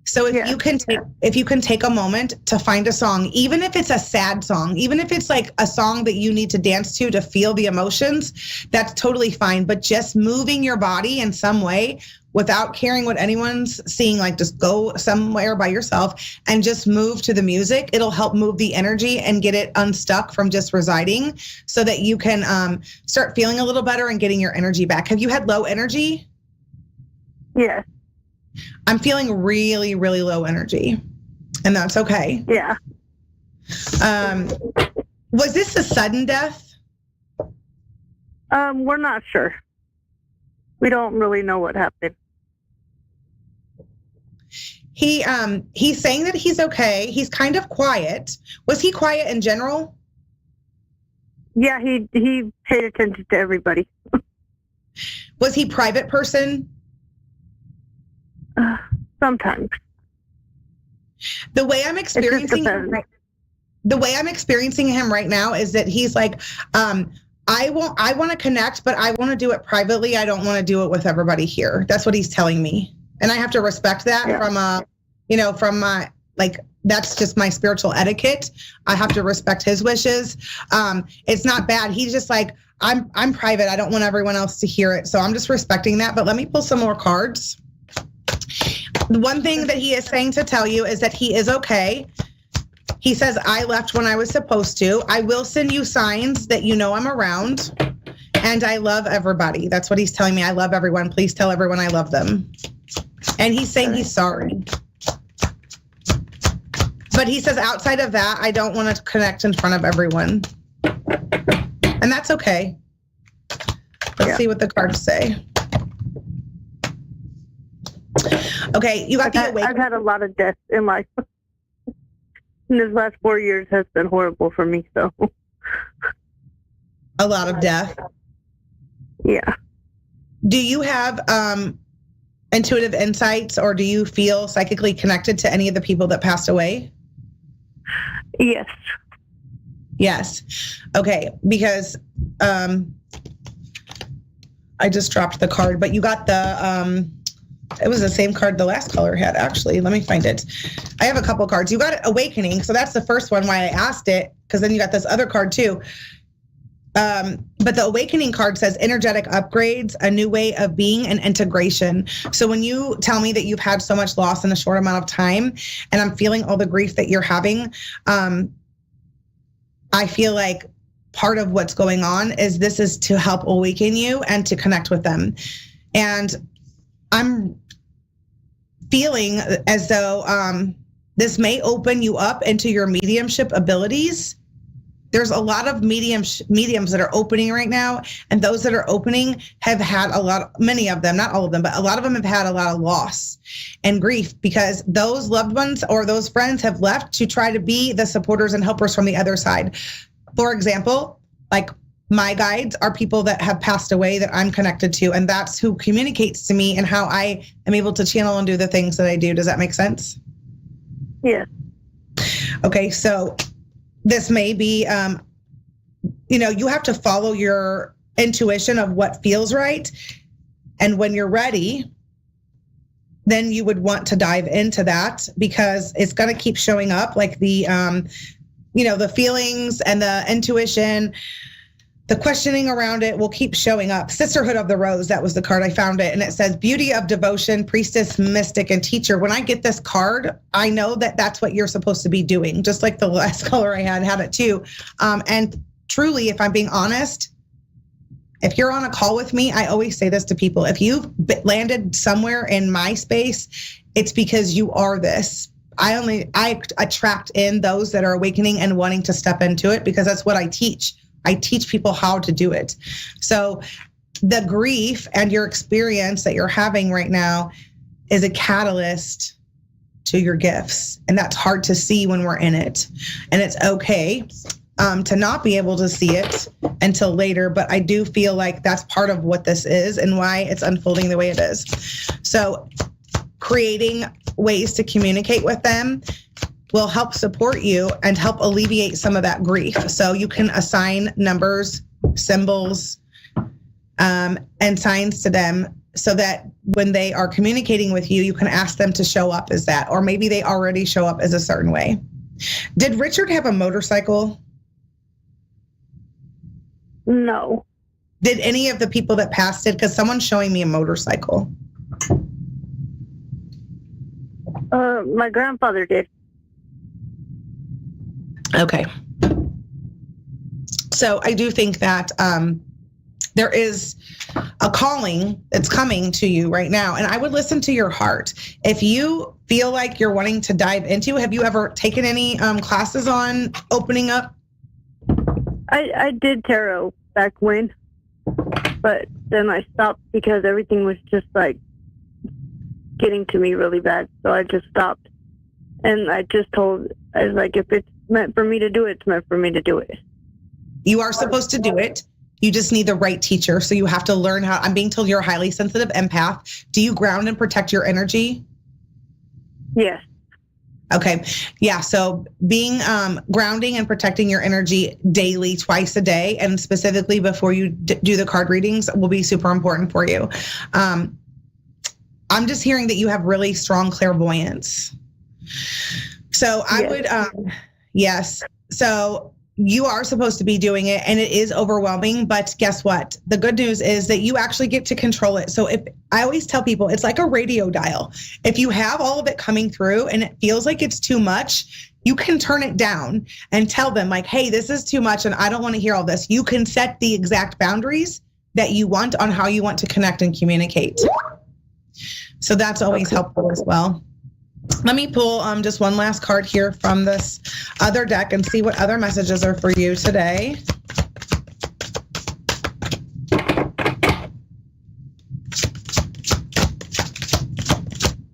So if you can take a moment to find a song, even if it's a sad song, even if it's like a song that you need to dance to feel the emotions, that's totally fine. But just moving your body in some way without caring what anyone's seeing, like just go somewhere by yourself and just move to the music. It'll help move the energy and get it unstuck from just residing so that you can start feeling a little better and getting your energy back. Have you had low energy? Yes. I'm feeling really, really low energy, and that's okay. Yeah. Was this a sudden death? We're not sure. We don't really know what happened. He's saying that he's okay. He's kind of quiet. Was he quiet in general? Yeah, he paid attention to everybody. Was he private person? Sometimes. The way I'm experiencing him right now is that he's like, I want to connect, but I want to do it privately. I don't want to do it with everybody here. That's what he's telling me. And I have to respect that from my, like, that's just my spiritual etiquette. I have to respect his wishes. It's not bad. He's just like, I'm private. I don't want everyone else to hear it. So I'm just respecting that. But let me pull some more cards. One thing that he is saying to tell you is that he is okay. He says, I left when I was supposed to. I will send you signs that you know I'm around. And I love everybody. That's what he's telling me. I love everyone. Please tell everyone I love them. And he's saying he's sorry. But he says outside of that, I don't want to connect in front of everyone. And that's okay. Let's see what the cards say. Okay, you got the awakening. I've had a lot of death in life. And this last 4 years has been horrible for me, so. A lot of death? Yeah. Do you have intuitive insights, or do you feel psychically connected to any of the people that passed away? Yes. Yes. Okay, because I just dropped the card, but you got the, it was the same card the last caller had, actually. Let me find it. I have a couple cards. You got Awakening, so that's the first one, why I asked it, because then you got this other card too. But the Awakening card says energetic upgrades, a new way of being, and integration. So when you tell me that you've had so much loss in a short amount of time, and I'm feeling all the grief that you're having, I feel like part of what's going on is this is to help awaken you and to connect with them. And I'm feeling as though this may open you up into your mediumship abilities. There's a lot of mediums that are opening right now, and those that are opening have had many of them, not all of them, but a lot of them have had a lot of loss and grief because those loved ones or those friends have left to try to be the supporters and helpers from the other side. For example, like my guides are people that have passed away that I'm connected to, and that's who communicates to me and how I am able to channel and do the things that I do. Does that make sense? Yeah. Okay, so this may be, you have to follow your intuition of what feels right. And when you're ready, then you would want to dive into that because it's going to keep showing up, like the, the feelings and the intuition. The questioning around it will keep showing up. Sisterhood of the Rose, that was the card. I found it. And it says beauty of devotion, priestess, mystic, and teacher. When I get this card, I know that that's what you're supposed to be doing. Just like the last caller I had it too. And truly, if I'm being honest, if you're on a call with me, I always say this to people. If you've landed somewhere in my space, it's because you are this. I attract in those that are awakening and wanting to step into it because that's what I teach. I teach people how to do it. So the grief and your experience that you're having right now is a catalyst to your gifts. And that's hard to see when we're in it. And it's okay to not be able to see it until later. But I do feel like that's part of what this is and why it's unfolding the way it is. So creating ways to communicate with them will help support you and help alleviate some of that grief. So you can assign numbers, symbols, and signs to them so that when they are communicating with you, you can ask them to show up as that, or maybe they already show up as a certain way. Did Richard have a motorcycle? No. Did any of the people that passed it? Because someone's showing me a motorcycle. My grandfather did. Okay. So I do think that there is a calling that's coming to you right now. And I would listen to your heart. If you feel like you're wanting to dive into, have you ever taken any classes on opening up? I did tarot back when, but then I stopped because everything was just like getting to me really bad. So I just stopped. And I was like, if it's meant for me to do it, it's meant for me to do it. You are supposed to do it. You just need the right teacher. So you have to learn how. I'm being told you're a highly sensitive empath. Do you ground and protect your energy? Yes. Okay. Yeah. So being grounding and protecting your energy daily, twice a day, and specifically before you do the card readings will be super important for you. I'm just hearing that you have really strong clairvoyance. So I would, yes. So you are supposed to be doing it and it is overwhelming, but guess what? The good news is that you actually get to control it. So if I always tell people, it's like a radio dial. If you have all of it coming through and it feels like it's too much, you can turn it down and tell them like, hey, this is too much and I don't want to hear all this. You can set the exact boundaries that you want on how you want to connect and communicate. So that's always helpful as well. Let me pull just one last card here from this other deck and see what other messages are for you today.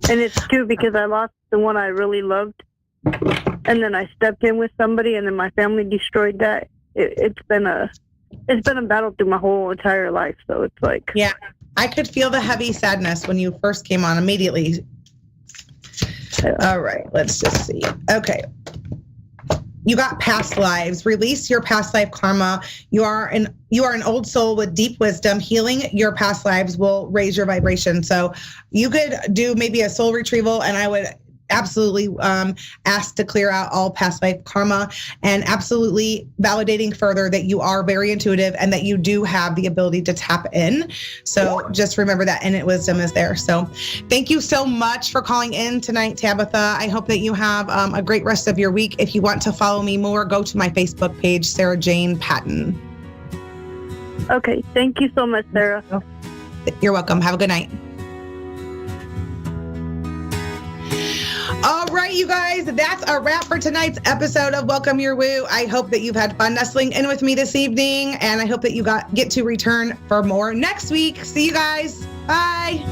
And it's true because I lost the one I really loved. And then I stepped in with somebody and then my family destroyed that. It's been a battle through my whole entire life. So it's like. Yeah, I could feel the heavy sadness when you first came on immediately. All right, let's just see. Okay. You got past lives. Release your past life karma. You are an old soul with deep wisdom. Healing your past lives will raise your vibration. So you could do maybe a soul retrieval, and I would absolutely ask to clear out all past life karma, and absolutely validating further that you are very intuitive and that you do have the ability to tap in. So just remember that innate wisdom is there. So thank you so much for calling in tonight, Tabitha. I hope that you have a great rest of your week. If you want to follow me more, go to my Facebook page, Sarah Jane Patton. Okay. Thank you so much, Sarah. You're welcome. Have a good night. All right, you guys, that's a wrap for tonight's episode of Welcome Your Woo. I hope that you've had fun nestling in with me this evening, and I hope that you get to return for more next week. See you guys. Bye.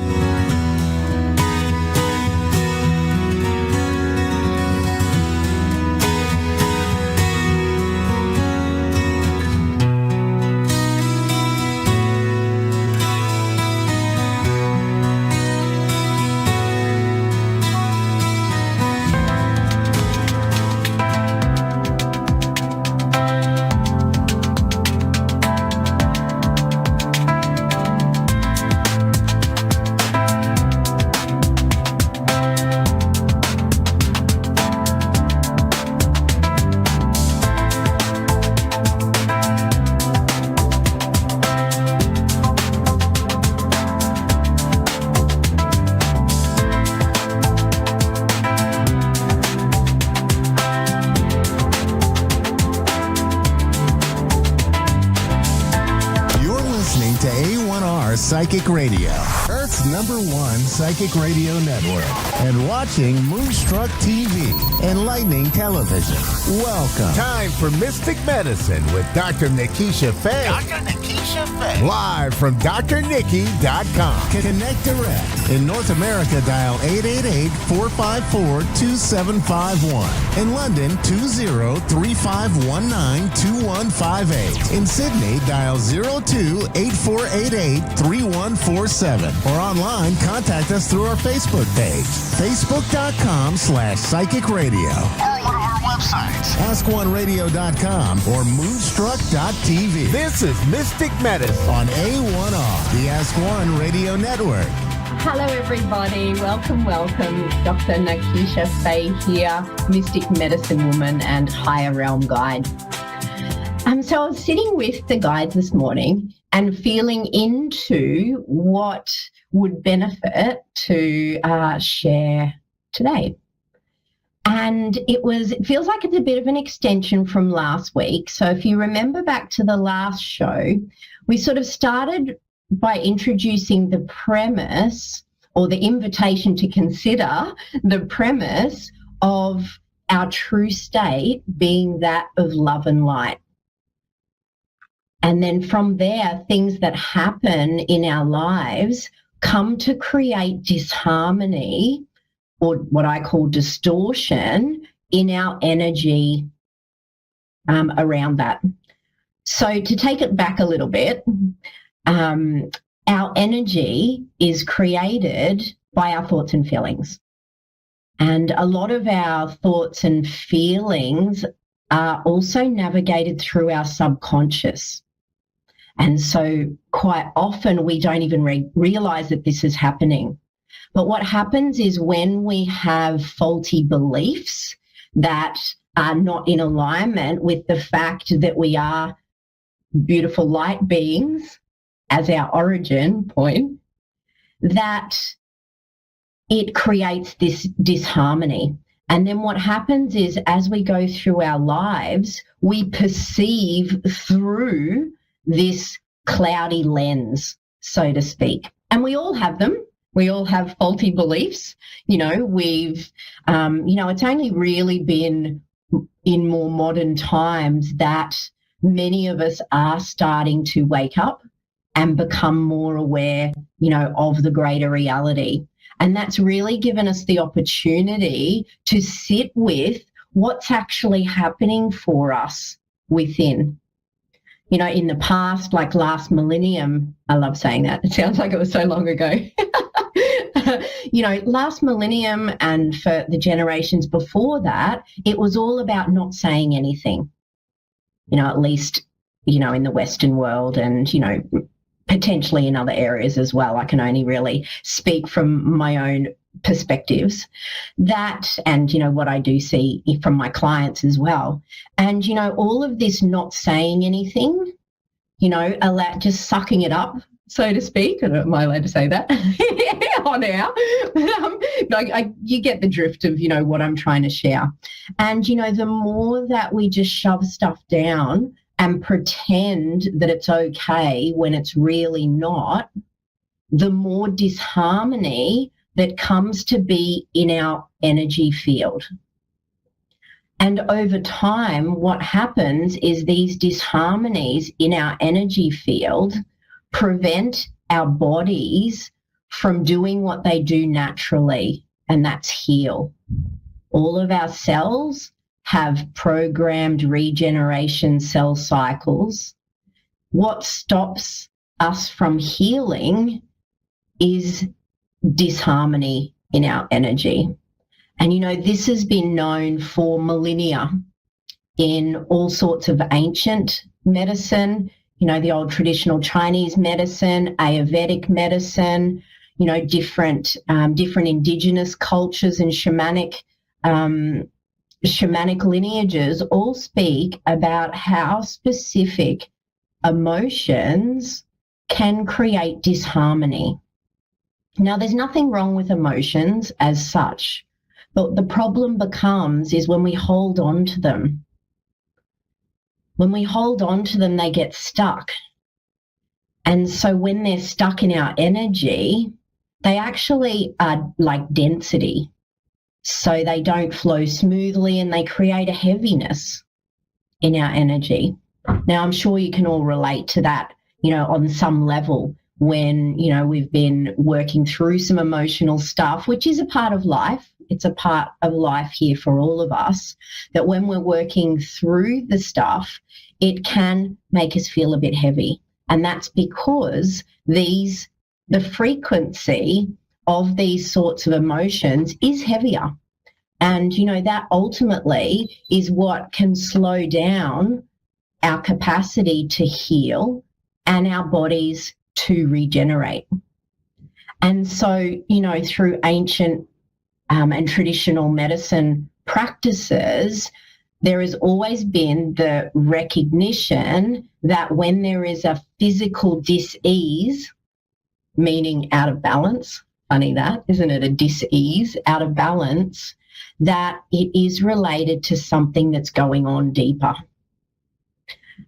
Psychic Radio, Earth Earth's #1 psychic radio network, and watching Moonstruck TV, enlightening television. Welcome. Time for Mystic Medicine with Dr. Nikisha Faye. Live from drnikki.com. Connect direct. In North America, dial 888-454-2751. In London, 20-3519-2158. In Sydney, dial 02-8488-3147. Or online, contact us through our Facebook page, facebook.com/psychic radio. Or one of our websites, askoneradio.com or moonstruck.tv. This is Mystic Medicine on A1R, the Ask One Radio Network. Hello, everybody. Welcome. Dr. Nikisha Faye here, Mystic Medicine Woman and Higher Realm Guide. So I was sitting with the guides this morning and feeling into what would benefit to share today. And it feels like it's a bit of an extension from last week. So if you remember back to the last show, we sort of started by introducing the premise, or the invitation to consider the premise of our true state being that of love and light. And then from there, things that happen in our lives come to create disharmony, or what I call distortion, in our energy around that. So to take it back a little bit, our energy is created by our thoughts and feelings. And a lot of our thoughts and feelings are also navigated through our subconscious. And so quite often we don't even realize that this is happening. But what happens is when we have faulty beliefs that are not in alignment with the fact that we are beautiful light beings as our origin point, that it creates this disharmony. And then what happens is as we go through our lives, we perceive through this cloudy lens, so to speak. And we all have them. We all have faulty beliefs. It's only really been in more modern times that many of us are starting to wake up and become more aware, of the greater reality. And that's really given us the opportunity to sit with what's actually happening for us within. In the past, like last millennium, I love saying that. It sounds like it was so long ago. Last millennium and for the generations before that, it was all about not saying anything, at least, in the Western world and, potentially in other areas as well. I can only really speak from my own perspectives that, and, what I do see from my clients as well. And, all of this not saying anything, just sucking it up, so to speak. I don't know, am I allowed to say that on air? You get the drift of, what I'm trying to share. And, the more that we just shove stuff down and pretend that it's okay when it's really not, the more disharmony that comes to be in our energy field. And over time, what happens is these disharmonies in our energy field prevent our bodies from doing what they do naturally, and that's heal. All of our cells have programmed regeneration cell cycles. What stops us from healing is disharmony in our energy. And, this has been known for millennia in all sorts of ancient medicine, the old traditional Chinese medicine, Ayurvedic medicine, different indigenous cultures and shamanic lineages all speak about how specific emotions can create disharmony. Now, there's nothing wrong with emotions as such, but the problem becomes is when we hold on to them. When we hold on to them, they get stuck. And so when they're stuck in our energy, they actually are like density. So they don't flow smoothly and they create a heaviness in our energy. Now, I'm sure you can all relate to that, on some level when, we've been working through some emotional stuff, which is a part of life. It's a part of life here for all of us, that when we're working through the stuff, it can make us feel a bit heavy. And that's because the frequency of these sorts of emotions is heavier. And, that ultimately is what can slow down our capacity to heal and our bodies to regenerate. And so, through ancient and traditional medicine practices, there has always been the recognition that when there is a physical dis-ease, meaning out of balance, funny that, isn't it? A dis-ease, out of balance, that it is related to something that's going on deeper.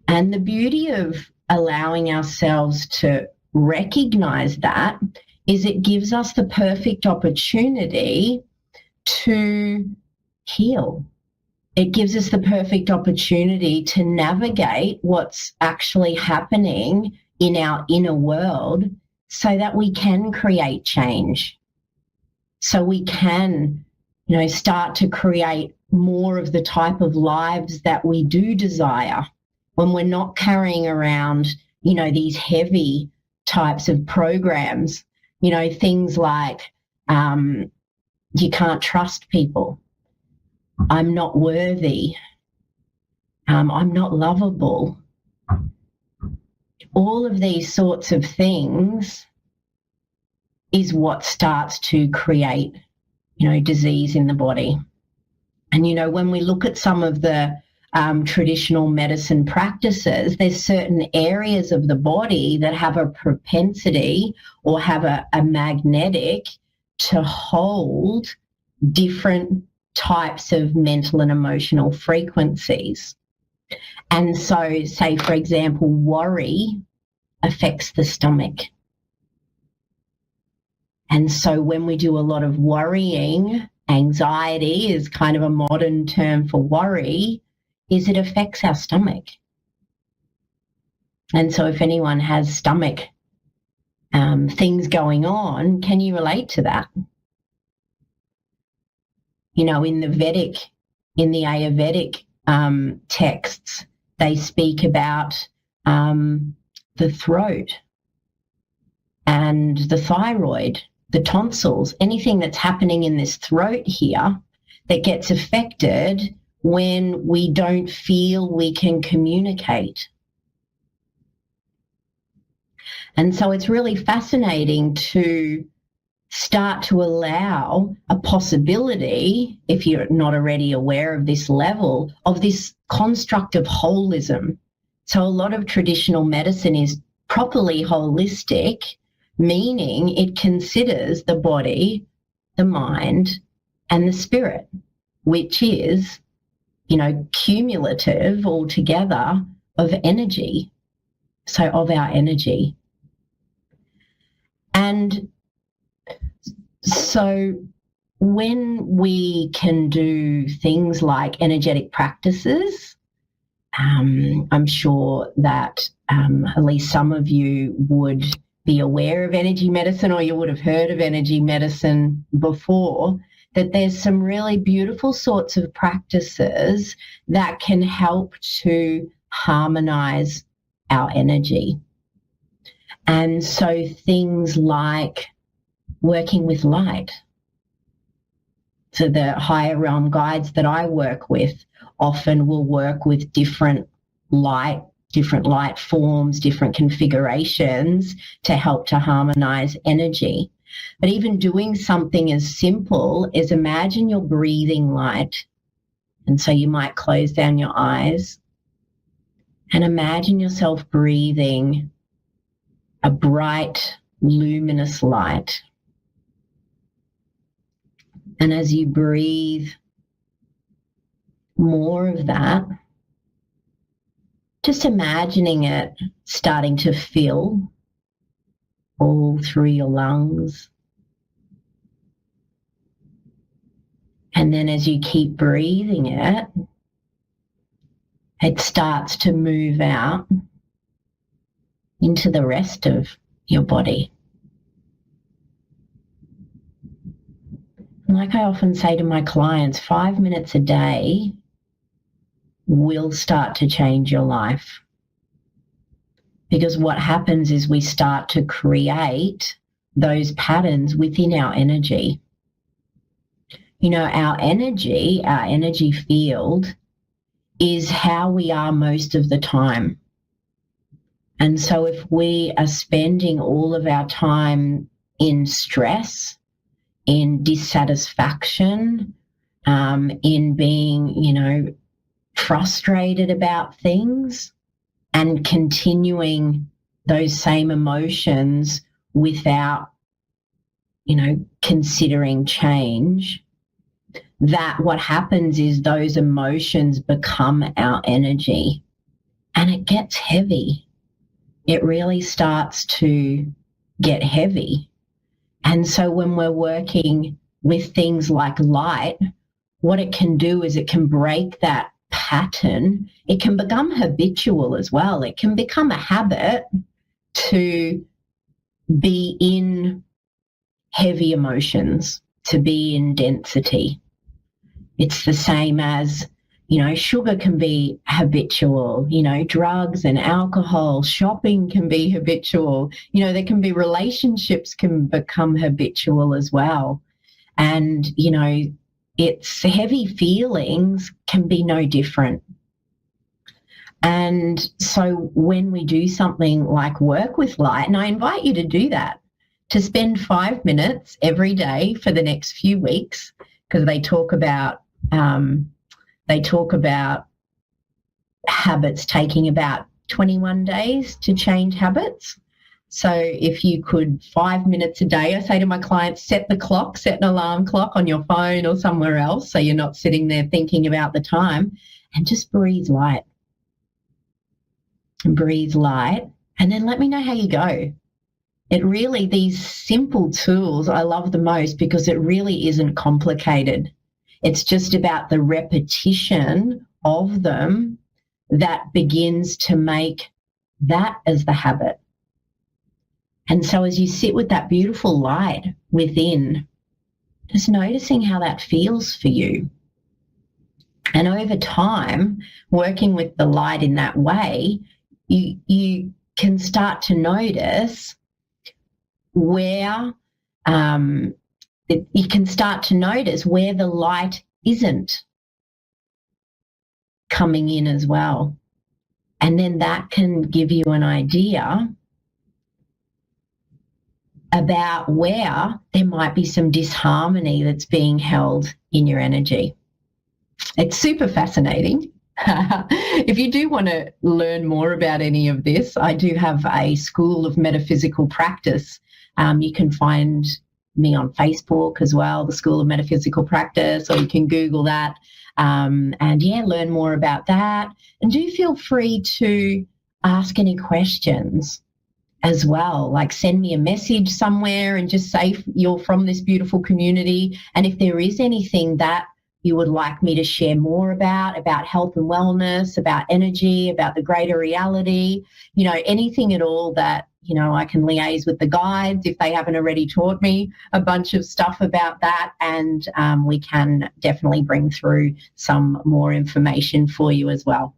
And the beauty of allowing ourselves to recognize that is it gives us the perfect opportunity to heal. It gives us the perfect opportunity to navigate what's actually happening in our inner world so that we can create change. So we can, start to create more of the type of lives that we do desire when we're not carrying around, these heavy types of programs, things like you can't trust people. I'm not worthy. I'm not lovable. All of these sorts of things is what starts to create, disease in the body. And, when we look at some of the traditional medicine practices, there's certain areas of the body that have a propensity or have a magnetic to hold different types of mental and emotional frequencies. And so, say, for example, worry affects the stomach. And so when we do a lot of worrying, anxiety is kind of a modern term for worry, is it affects our stomach. And so if anyone has stomach things going on, can you relate to that? In the Ayurvedic texts, they speak about the throat and the thyroid, the tonsils, anything that's happening in this throat here that gets affected when we don't feel we can communicate. And so it's really fascinating to start to allow a possibility, if you're not already aware of this level, of this construct of holism. So a lot of traditional medicine is properly holistic, meaning it considers the body, the mind, and the spirit, which is, cumulative altogether of energy, so of our energy. And so when we can do things like energetic practices, I'm sure that at least some of you would be aware of energy medicine, or you would have heard of energy medicine before, that there's some really beautiful sorts of practices that can help to harmonize our energy. And so things like working with light. So the higher realm guides that I work with often will work with different light forms, different configurations to help to harmonize energy. But even doing something as simple as imagine you're breathing light. And so you might close down your eyes and imagine yourself breathing a bright, luminous light. And as you breathe more of that, just imagining it starting to fill all through your lungs, And then as you keep breathing it, it starts to move out into the rest of your body. Like I often say to my clients, 5 minutes a day will start to change your life. Because what happens is we start to create those patterns within our energy. You know, our energy field is how we are most of the time. And so if we are spending all of our time in stress, in dissatisfaction, in being, frustrated about things and continuing those same emotions without, considering change, that what happens is those emotions become our energy and it gets heavy. It really starts to get heavy. And so when we're working with things like light, what it can do is it can break that pattern. It can become habitual as well. It can become a habit to be in heavy emotions, to be in density. It's the same as, sugar can be habitual, drugs and alcohol, shopping can be habitual, there can be relationships can become habitual as well. And, it's heavy feelings can be no different. And so when we do something like work with light, and I invite you to do that, to spend 5 minutes every day for the next few weeks, because they talk about habits taking about 21 days to change habits. So if you could 5 minutes a day, I say to my clients, set an alarm clock on your phone or somewhere else so you're not sitting there thinking about the time, and just breathe light. Breathe light, and then let me know how you go. It really, these simple tools I love the most because it really isn't complicated. It's just about the repetition of them that begins to make that as the habit. And so as you sit with that beautiful light within, just noticing how that feels for you. And over time, working with the light in that way, you can start to notice where you can start to notice where the light isn't coming in as well. And then that can give you an idea about where there might be some disharmony that's being held in your energy. It's super fascinating. If you do want to learn more about any of this, I do have a School of Metaphysical Practice. You can find me on Facebook as well, the School of Metaphysical Practice, or you can Google that. Learn more about that. And do feel free to ask any questions as well. Like send me a message somewhere and just say you're from this beautiful community. And if there is anything that you would like me to share more about health and wellness, about energy, about the greater reality, anything at all that, I can liaise with the guides if they haven't already taught me a bunch of stuff about that. And we can definitely bring through some more information for you as well.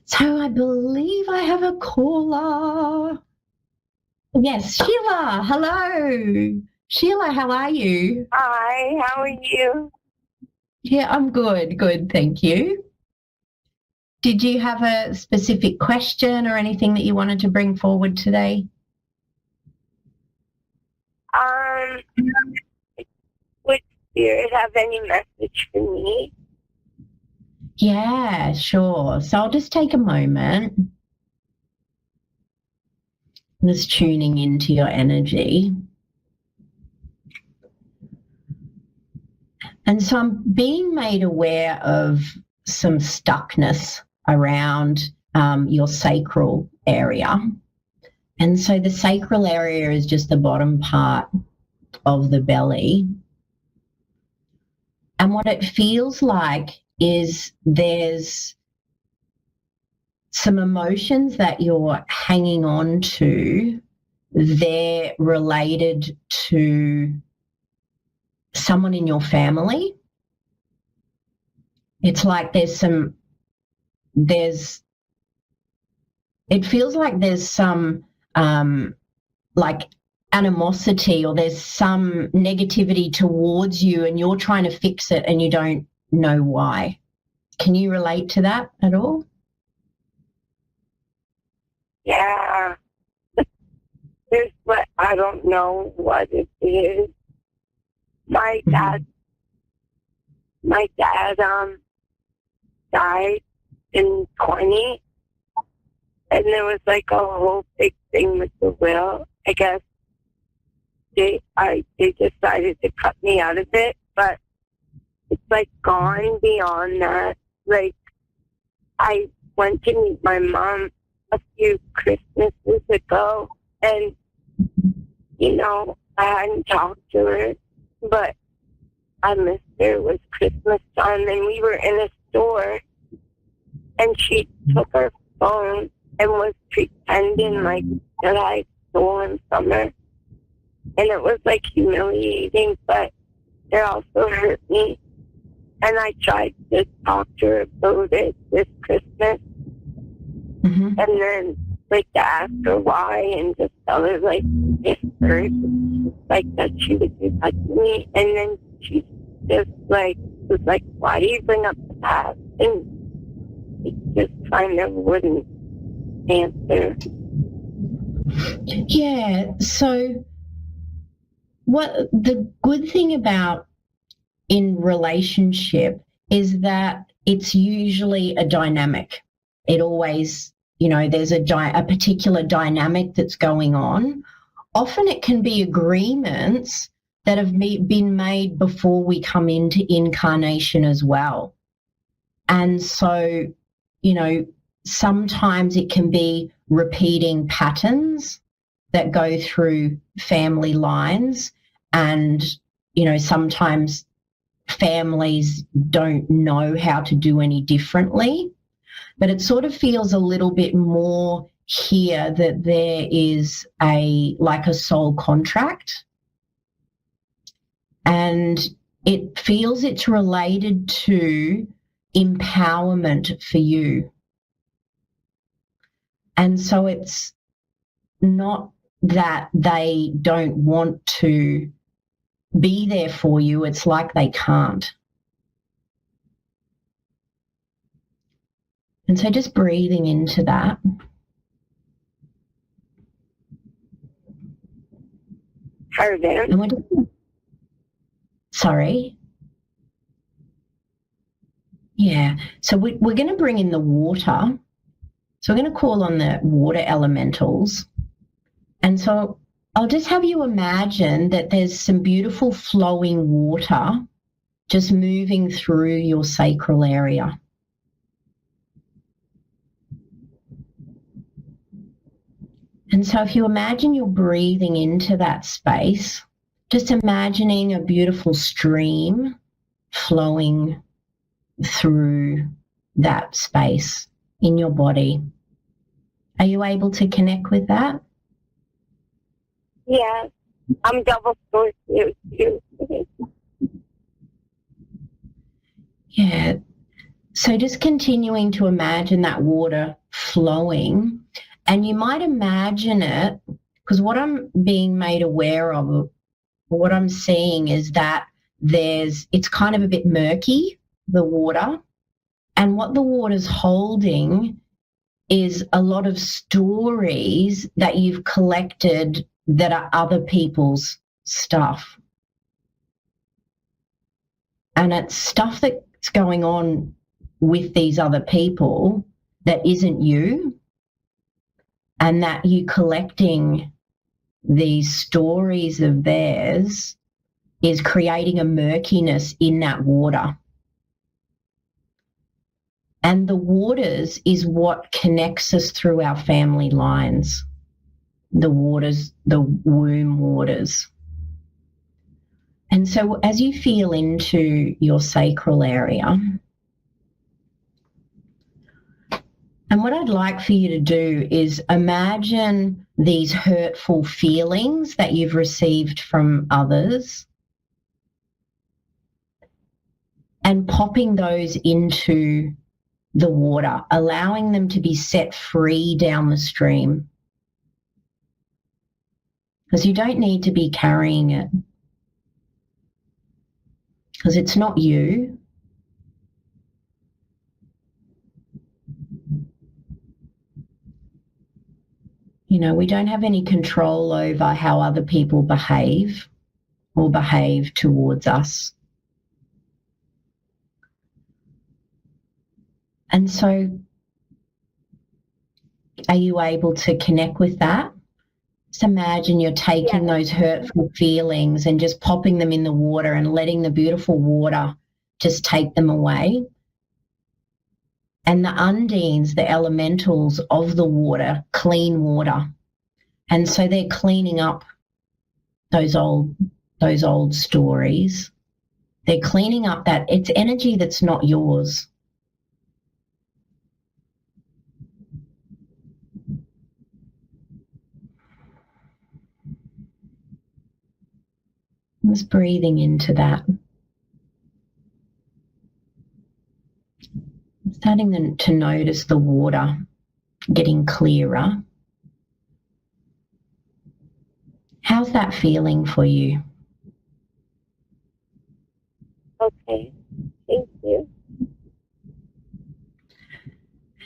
So I believe I have a caller. Yes, Sheila. Hello. Sheila, how are you? Hi, how are you? Yeah, I'm good. Good, thank you. Did you have a specific question or anything that you wanted to bring forward today? Would Spirit have any message for me? Yeah, sure. So I'll just take a moment. Just tuning into your energy. And so I'm being made aware of some stuckness around your sacral area. And so the sacral area is just the bottom part of the belly. And what it feels like is there's some emotions that you're hanging on to. They're related to someone in your family. It's like it feels like there's some like animosity, or there's some negativity towards you, and you're trying to fix it and you don't know why. Can you relate to that at all? Yeah. There's what I don't know what it is. My dad died in 20, and there was like a whole big thing with the will. I guess they decided to cut me out of it, but it's like gone beyond that. Like, I went to meet my mom a few Christmases ago, and you know, I hadn't talked to her, but I missed her. It was Christmas time, and we were in a store, and she took her phone and was pretending like that I stolen from her. And it was like humiliating, but it also hurt me. And I tried to talk to her about it this Christmas. And then, like, to ask her why and just tell her, like, it hurt, like, that she would do that to me. And then she just, like, was like, why do you bring up the past? And she just kind of wouldn't answer. Yeah, so what the good thing about in relationship is that it's usually a dynamic. It always, you know, there's a particular dynamic that's going on. Often it can be agreements that have been made before we come into incarnation as well. And so, you know, sometimes it can be repeating patterns that go through family lines, and, you know, sometimes families don't know how to do any differently. But it sort of feels a little bit more here that there is like a soul contract, and it feels it's related to empowerment for you. And so it's not that they don't want to be there for you, it's like they can't. And so just breathing into that. Sorry. Yeah. So we're going to bring in the water. So we're going to call on the water elementals. And so I'll just have you imagine that there's some beautiful flowing water just moving through your sacral area. And so if you imagine you're breathing into that space, just imagining a beautiful stream flowing through that space in your body. Are you able to connect with that? Yeah, I'm double sourced here too. Yeah. So just continuing to imagine that water flowing, and you might imagine it, because what I'm being made aware of, what I'm seeing is that it's kind of a bit murky, the water, and what the water's holding is a lot of stories that you've collected that are other people's stuff. And it's stuff that's going on with these other people that isn't you, and that you collecting these stories of theirs is creating a murkiness in that water. And the waters is what connects us through our family lines. The waters, the womb waters. And so as you feel into your sacral area, and what I'd like for you to do is imagine these hurtful feelings that you've received from others and popping those into the water, allowing them to be set free down the stream. Because you don't need to be carrying it. Because it's not you. You know, we don't have any control over how other people behave or behave towards us. And so, are you able to connect with that? Just imagine you're taking those hurtful feelings and just popping them in the water and letting the beautiful water just take them away. And the undines, the elementals of the water, clean water. And so they're cleaning up those old stories. They're cleaning up that, it's energy that's not yours. Just breathing into that. Starting to notice the water getting clearer. How's that feeling for you? Okay, thank you.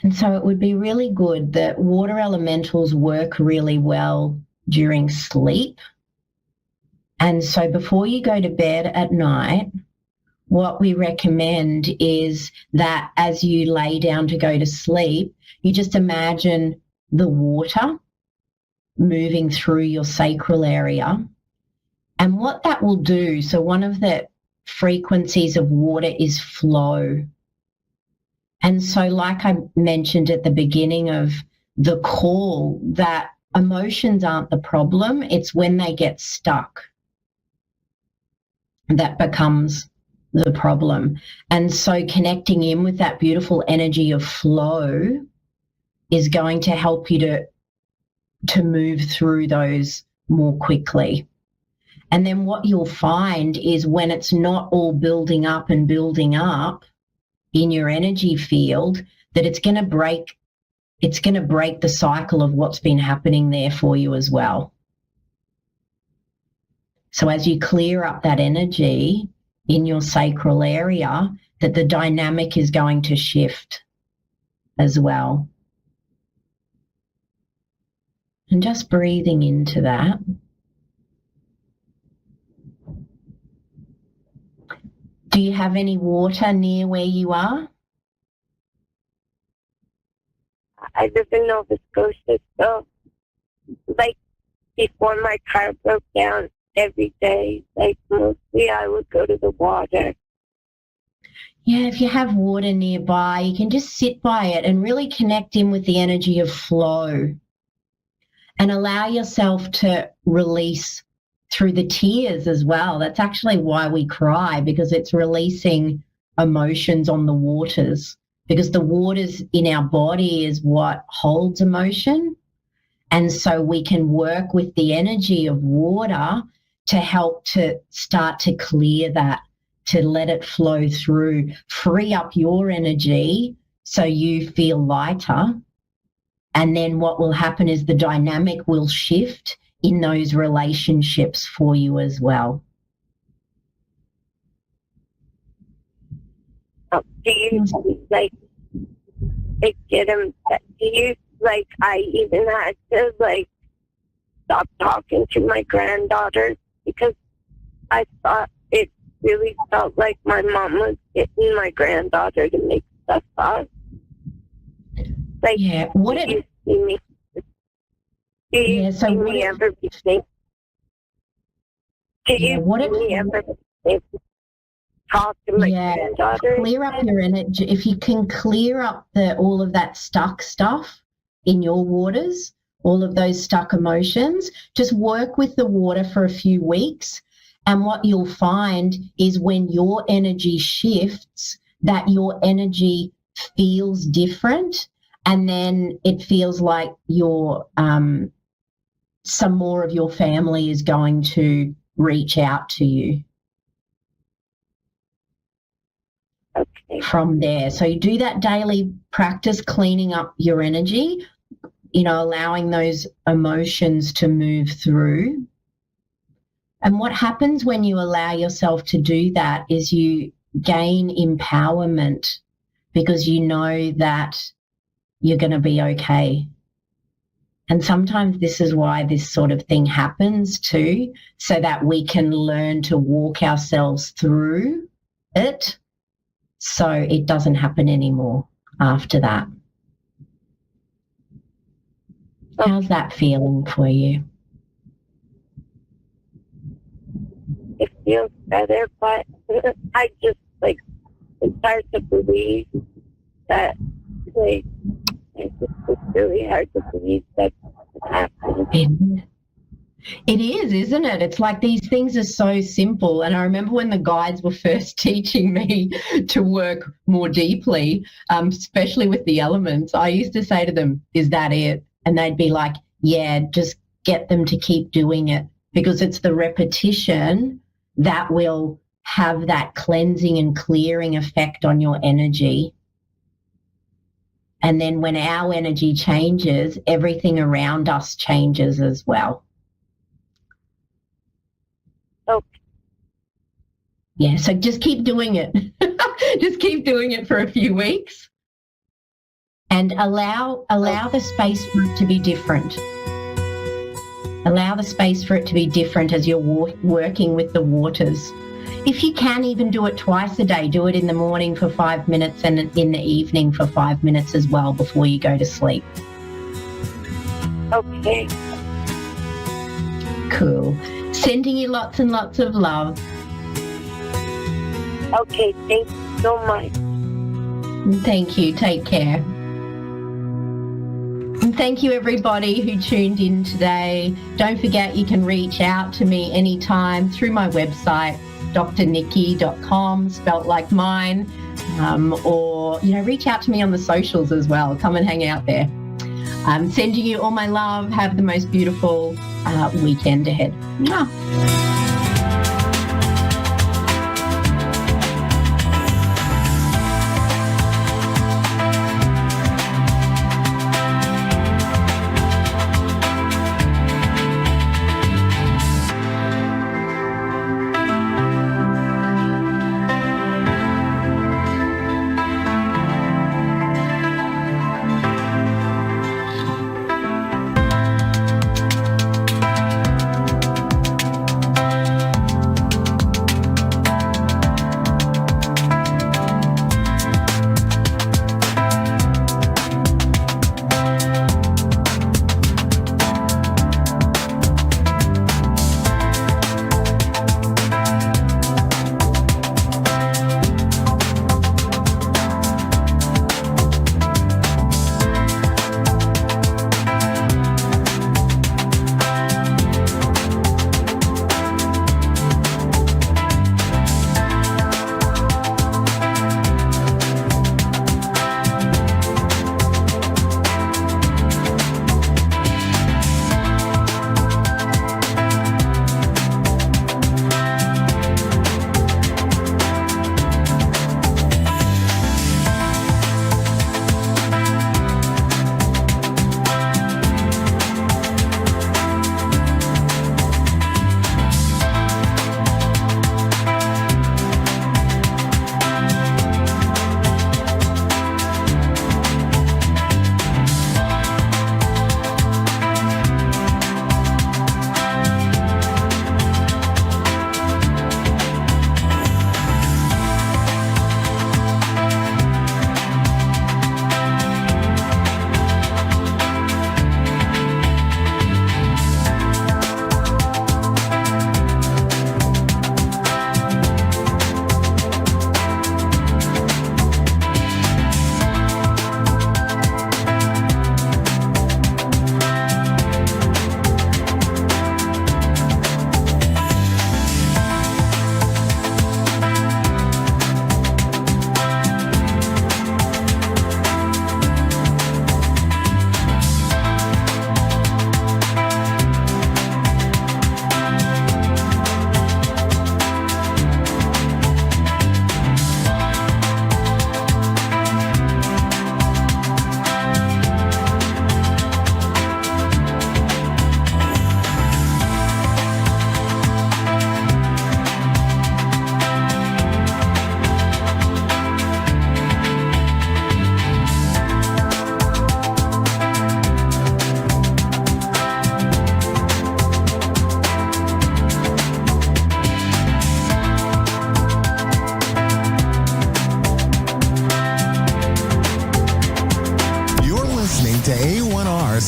And so it would be really good that water elementals work really well during sleep. And so before you go to bed at night, what we recommend is that as you lay down to go to sleep, you just imagine the water moving through your sacral area. And what that will do, so one of the frequencies of water is flow. And so like I mentioned at the beginning of the call, that emotions aren't the problem, it's when they get stuck that becomes the problem. And so connecting in with that beautiful energy of flow is going to help you to move through those more quickly. And then what you'll find is when it's not all building up in your energy field, that it's going to break the cycle of what's been happening there for you as well. So as you clear up that energy in your sacral area, that the dynamic is going to shift as well. And just breathing into that. Do you have any water near where you are? I live in Nova Scotia, so like before my car broke down every day, like mostly I would go to the water. Yeah, if you have water nearby, you can just sit by it and really connect in with the energy of flow and allow yourself to release through the tears as well. That's actually why we cry, because it's releasing emotions on the waters, because the waters in our body is what holds emotion. And so we can work with the energy of water to help to start to clear that, to let it flow through, free up your energy so you feel lighter. And then what will happen is the dynamic will shift in those relationships for you as well. Do you get them? Do you I even had to stop talking to my granddaughter because I thought it really felt like my mom was getting my granddaughter to make stuff up. Yeah, what do you see me? Do you see me ever be safe? Do you see me ever be safe? Talk to my granddaughter? Clear up your energy. If you can clear up all of that stuck stuff in your waters, all of those stuck emotions, just work with the water for a few weeks And what you'll find is when your energy shifts, that your energy feels different, and then it feels like your some more of your family is going to reach out to you. Okay. From there. So you do that daily practice, cleaning up your energy, allowing those emotions to move through. And what happens when you allow yourself to do that is you gain empowerment, because you know that you're going to be okay. And sometimes this is why this sort of thing happens too, so that we can learn to walk ourselves through it so it doesn't happen anymore after that. How's that feeling for you? It feels better, but I just, it's hard to believe that, it's really hard to believe that's happening. It is, isn't it? It's like these things are so simple. And I remember when the guides were first teaching me to work more deeply, especially with the elements, I used to say to them, is that it? And they'd be like, yeah, just get them to keep doing it, because it's the repetition that will have that cleansing and clearing effect on your energy. And then when our energy changes, everything around us changes as well. Okay. Yeah, so just keep doing it. Just keep doing it for a few weeks. And allow the space for it to be different. Allow the space for it to be different as you're working with the waters. If you can even do it twice a day, do it in the morning for 5 minutes and in the evening for 5 minutes as well before you go to sleep. Okay. Cool. Sending you lots and lots of love. Okay, thank you so much. Thank you. Take care. And thank you, everybody who tuned in today. Don't forget, you can reach out to me anytime through my website, drnikki.com, spelt like mine, or, reach out to me on the socials as well. Come and hang out there. I'm sending you all my love. Have the most beautiful weekend ahead. Mwah.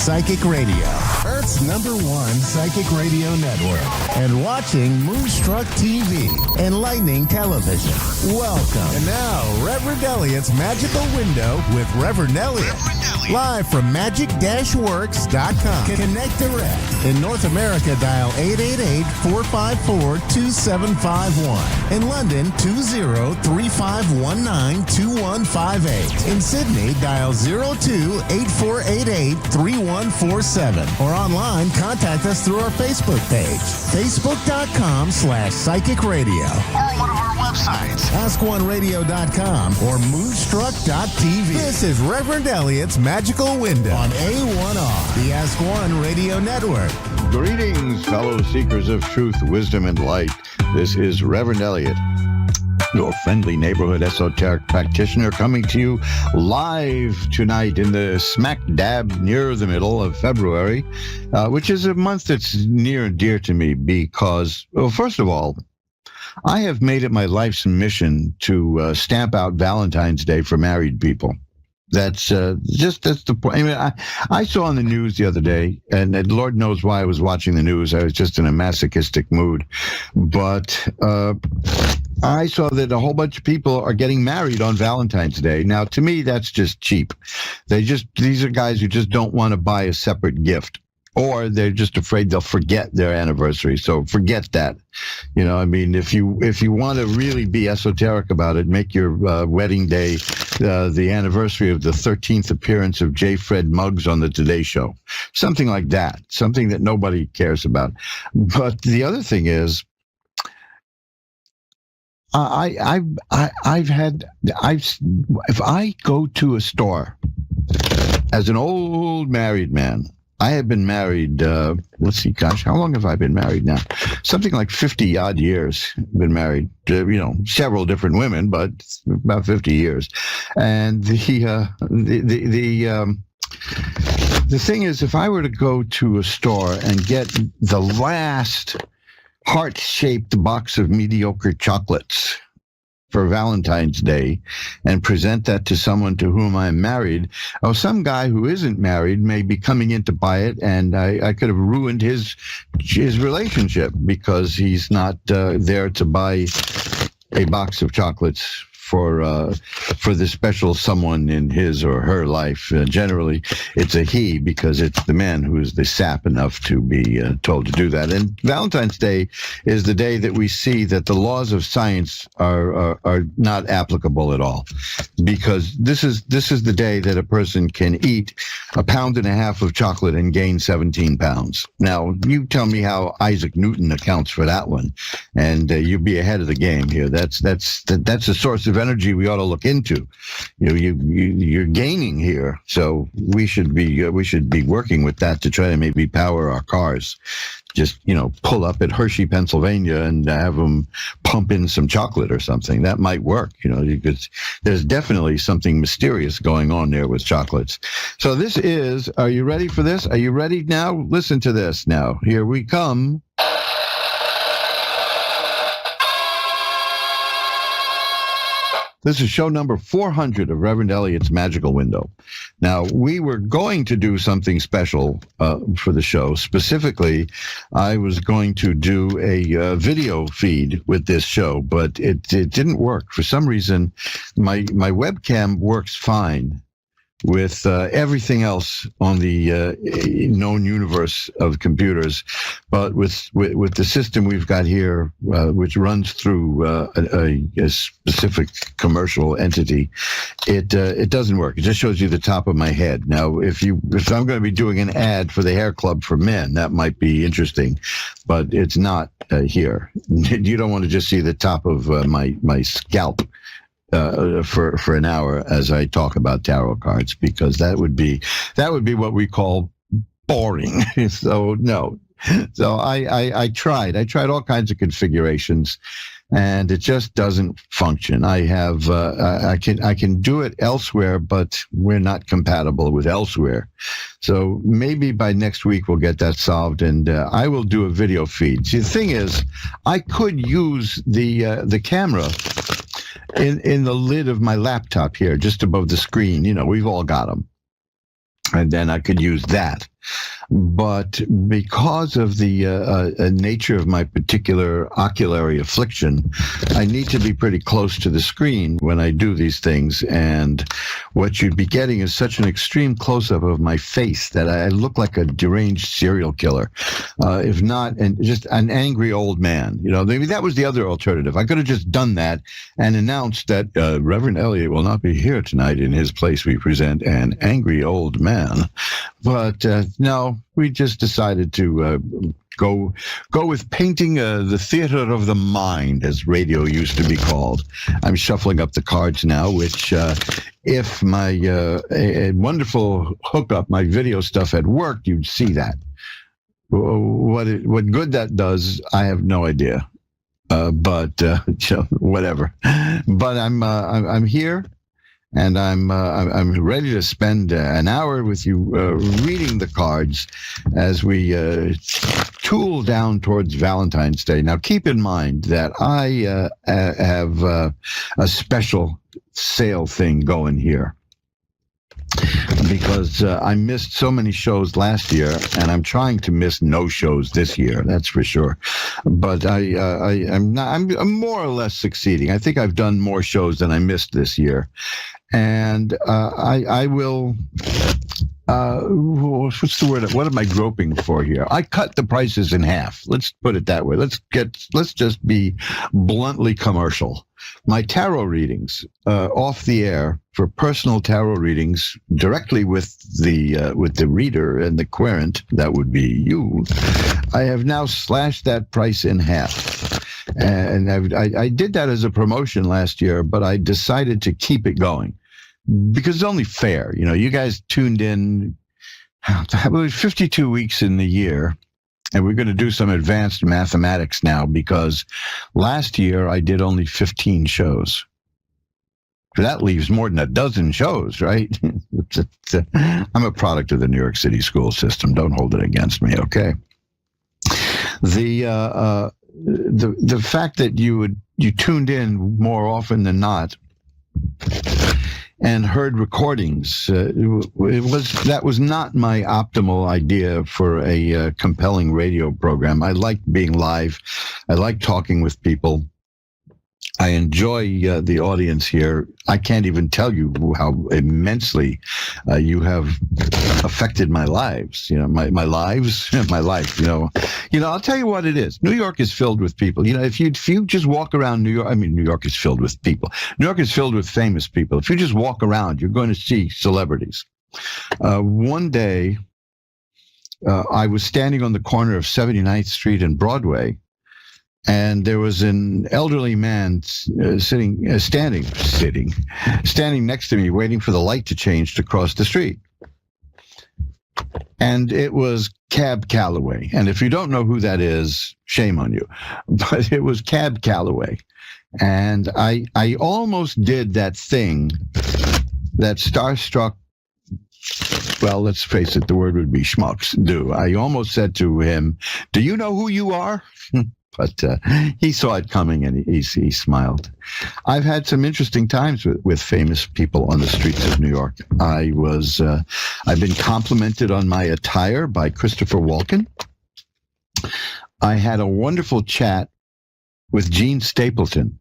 Psychic Radio, Earth's #1 psychic radio network, and watching Moonstruck TV, enlightening television. Welcome. And now, Reverend Elliot's Magical Window with Reverend Elliot. Live from magic-works.com. Connect direct. In North America, dial 888-454-2751. In London, 20-3519-2158. In Sydney, dial 02-8488-3147. Or online, contact us through our Facebook page, facebook.com/psychic radio. Or one of our websites, askoneradio.com or moonstruck.tv. This is Reverend Elliot's Magical Window on A1R, the Ask One Radio Network. Greetings, fellow seekers of truth, wisdom, and light. This is Reverend Elliot, your friendly neighborhood esoteric practitioner, coming to you live tonight in the smack dab near the middle of February, which is a month that's near and dear to me because, well, first of all, I have made it my life's mission to stamp out Valentine's Day for married people. That's the point. I mean, I saw on the news the other day, and Lord knows why I was watching the news. I was just in a masochistic mood. But I saw that a whole bunch of people are getting married on Valentine's Day. Now, to me, that's just cheap. These are guys who just don't want to buy a separate gift. Or they're just afraid they'll forget their anniversary. So forget that. You know, I mean, if you want to really be esoteric about it, make your wedding day the anniversary of the 13th appearance of J. Fred Muggs on the Today Show. Something like that. Something that nobody cares about. But the other thing is, if I go to a store as an old married man, I have been married, let's see, gosh, how long have I been married now? Something like 50 odd years. Been married to, several different women, but about 50 years. And the thing is, if I were to go to a store and get the last heart-shaped box of mediocre chocolates for Valentine's Day and present that to someone to whom I'm married, some guy who isn't married may be coming in to buy it, and I could have ruined his relationship because he's not there to buy a box of chocolates for the special someone in his or her life. Generally, it's a he because it's the man who is the sap enough to be told to do that. And Valentine's Day is the day that we see that the laws of science are not applicable at all, because this is the day that a person can eat 1.5 pounds of chocolate and gain 17 pounds. Now, you tell me how Isaac Newton accounts for that one, and you'd be ahead of the game here. That's a source of energy we ought to look into. You're gaining here, so we should be working with that to try to maybe power our cars. Just pull up at Hershey, Pennsylvania, and have them pump in some chocolate or something. That might work. Because there's definitely something mysterious going on there with chocolates. So this is. Are you ready for this? Are you ready now? Listen to this now. Here we come. This is show number 400 of Reverend Elliot's Magical Window. Now, we were going to do something special for the show. Specifically, I was going to do a video feed with this show, but it didn't work. For some reason, my webcam works fine with everything else on the known universe of computers, but with the system we've got here, which runs through a specific commercial entity, it doesn't work. It just shows you the top of my head. Now, if I'm going to be doing an ad for the Hair Club for Men, that might be interesting, but it's not here. You don't want to just see the top of my scalp for an hour as I talk about tarot cards, because that would be what we call boring. So no. So I tried all kinds of configurations, and it just doesn't function. I have I can do it elsewhere, but we're not compatible with elsewhere. So maybe by next week we'll get that solved, and I will do a video feed. See, the thing is, I could use the camera in the lid of my laptop here, just above the screen. We've all got them. and then I could use that. But because of the nature of my particular oculary affliction, I need to be pretty close to the screen when I do these things. And what you'd be getting is such an extreme close-up of my face that I look like a deranged serial killer, if not, and just an angry old man. You know, maybe that was the other alternative. I could have just done that and announced that Reverend Elliot will not be here tonight. In his place, we present an angry old man. But no, we just decided to go with painting the theater of the mind, as radio used to be called. I'm shuffling up the cards now, which if my a wonderful hookup, my video stuff had worked, you'd see that. What good that does, I have no idea. But whatever. But I'm here. And I'm ready to spend an hour with you reading the cards as we tool down towards Valentine's Day. Now, keep in mind that I have a special sale thing going here, because I missed so many shows last year, and I'm trying to miss no shows this year. That's for sure. But I'm more or less succeeding. I think I've done more shows than I missed this year. And I will, what's the word? What am I groping for here? I cut the prices in half. Let's put it that way. Let's just be bluntly commercial. My tarot readings, off the air, for personal tarot readings directly with the reader and the querent, that would be you, I have now slashed that price in half. And I did that as a promotion last year, but I decided to keep it going because it's only fair. You know, you guys tuned in 52 weeks in the year, and we're going to do some advanced mathematics now because last year I did only 15 shows. That leaves more than a dozen shows, right? I'm a product of the New York City school system. Don't hold it against me, okay? The fact that you tuned in more often than not and heard recordings, that was not my optimal idea for a compelling radio program. I like being live. I like talking with people. I enjoy the audience here. I can't even tell you how immensely you have affected my lives. You know, my lives, my life. You know. I'll tell you what it is. New York is filled with people. You know, if you just walk around New York, I mean, New York is filled with people. New York is filled with famous people. If you just walk around, you're going to see celebrities. One day, I was standing on the corner of 79th Street and Broadway. And there was an elderly man standing next to me, waiting for the light to change to cross the street. And it was Cab Calloway. And if you don't know who that is, shame on you. But it was Cab Calloway. And I almost did that thing that starstruck, well, let's face it, the word would be schmucks do. I almost said to him, "Do you know who you are?" But he saw it coming and he smiled. I've had some interesting times with famous people on the streets of New York. I've been complimented on my attire by Christopher Walken. I had a wonderful chat with Gene Stapleton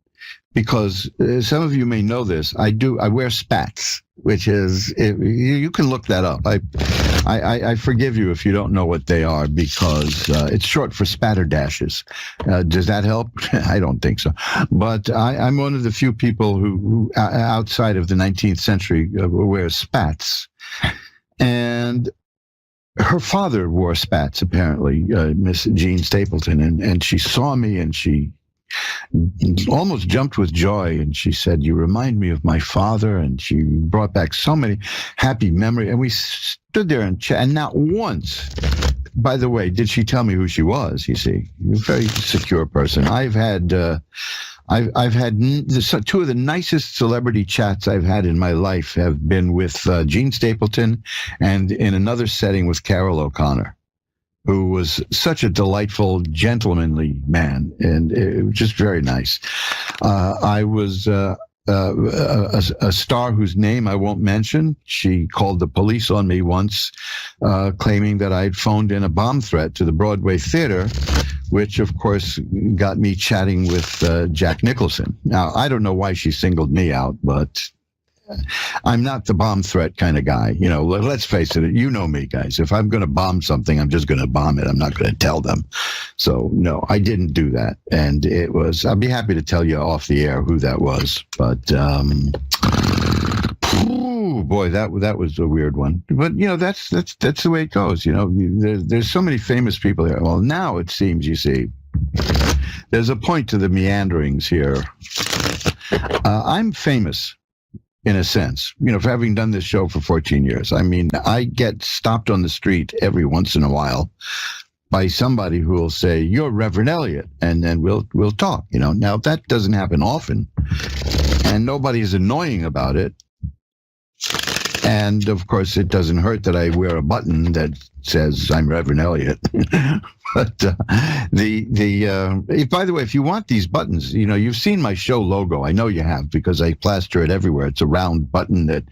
because some of you may know this. I wear spats, which is, you can look that up. I forgive you if you don't know what they are because it's short for spatterdashes. Does that help? I don't think so. But I'm one of the few people who outside of the 19th century wears spats. And her father wore spats, apparently, Miss Jean Stapleton. And she saw me and she almost jumped with joy, and she said, "You remind me of my father," and she brought back so many happy memories. And we stood there and chatted, and not once, by the way, did she tell me who she was. You see, a very secure person. I've had two of the nicest celebrity chats I've had in my life have been with Gene Stapleton, and in another setting with Carol O'Connor, who was such a delightful, gentlemanly man, and it was just very nice. I was a star whose name I won't mention. She called the police on me once, claiming that I'd phoned in a bomb threat to the Broadway Theater, which, of course, got me chatting with Jack Nicholson. Now, I don't know why she singled me out, but I'm not the bomb threat kind of guy. You know, let's face it. You know me, guys. If I'm going to bomb something, I'm just going to bomb it. I'm not going to tell them. So, no, I didn't do that. And it was, I'll be happy to tell you off the air who that was. But, boy, that was a weird one. But, you know, that's the way it goes. You know, there's so many famous people here. Well, now it seems, you see, there's a point to the meanderings here. I'm famous, in a sense, you know, for having done this show for 14 years. I mean, I get stopped on the street every once in a while by somebody who will say, "You're Reverend Elliott," and then we'll talk, you know. Now, that doesn't happen often, and nobody's annoying about it. And, of course, it doesn't hurt that I wear a button that says I'm Reverend Elliott. But by the way, if you want these buttons, you know, you've seen my show logo. I know you have, because I plaster it everywhere. It's a round button that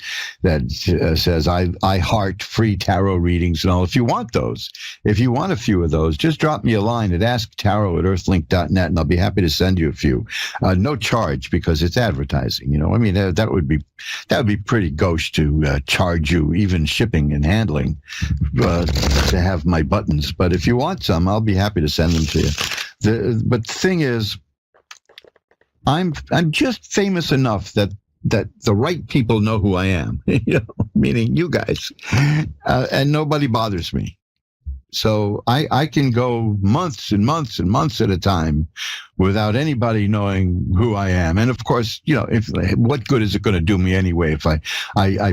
says I heart free tarot readings and all. If you want those, if you want a few of those, just drop me a line at asktarot@earthlink.net, and I'll be happy to send you a few. No charge, because it's advertising. You know, I mean, that would be pretty gauche to charge you even shipping and handling to have my buttons. But if you want some, I'll be happy to send them to you. But the thing is, I'm just famous enough that the right people know who I am, you know, meaning you guys, and nobody bothers me. So I can go months and months and months at a time without anybody knowing who I am. And of course, you know, what good is it going to do me anyway if I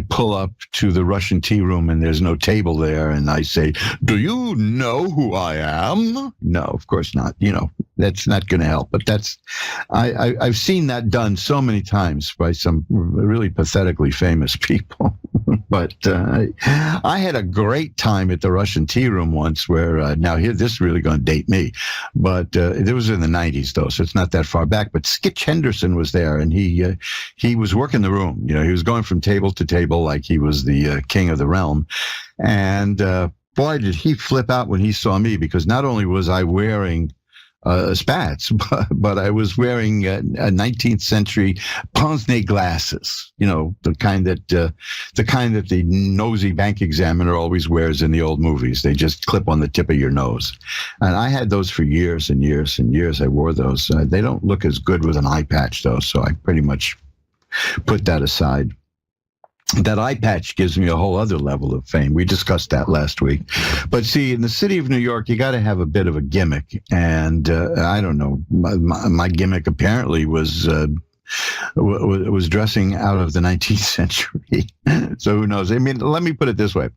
pull up to the Russian tea room and there's no table there and I say, "Do you know who I am?" No, of course not. You know, that's not going to help. But I've seen that done so many times by some really pathetically famous people. But I had a great time at the Russian tea room once where, now here, this is really going to date me, but it was in the 90s though, so it's not that far back. But Skitch Henderson was there, and he was working the room. You know, he was going from table to table like he was the king of the realm. And boy, did he flip out when he saw me, because not only was I wearing spats, but I was wearing a 19th century pince-nez glasses, you know, the kind that the nosy bank examiner always wears in the old movies. They just clip on the tip of your nose. And I had those for years and years and years. I wore those. They don't look as good with an eye patch though, so I pretty much put that aside. That eye patch gives me a whole other level of fame. We discussed that last week. But see, in the city of New York, you got to have a bit of a gimmick. And I don't know, my gimmick apparently was dressing out of the 19th century. So who knows? I mean, let me put it this way.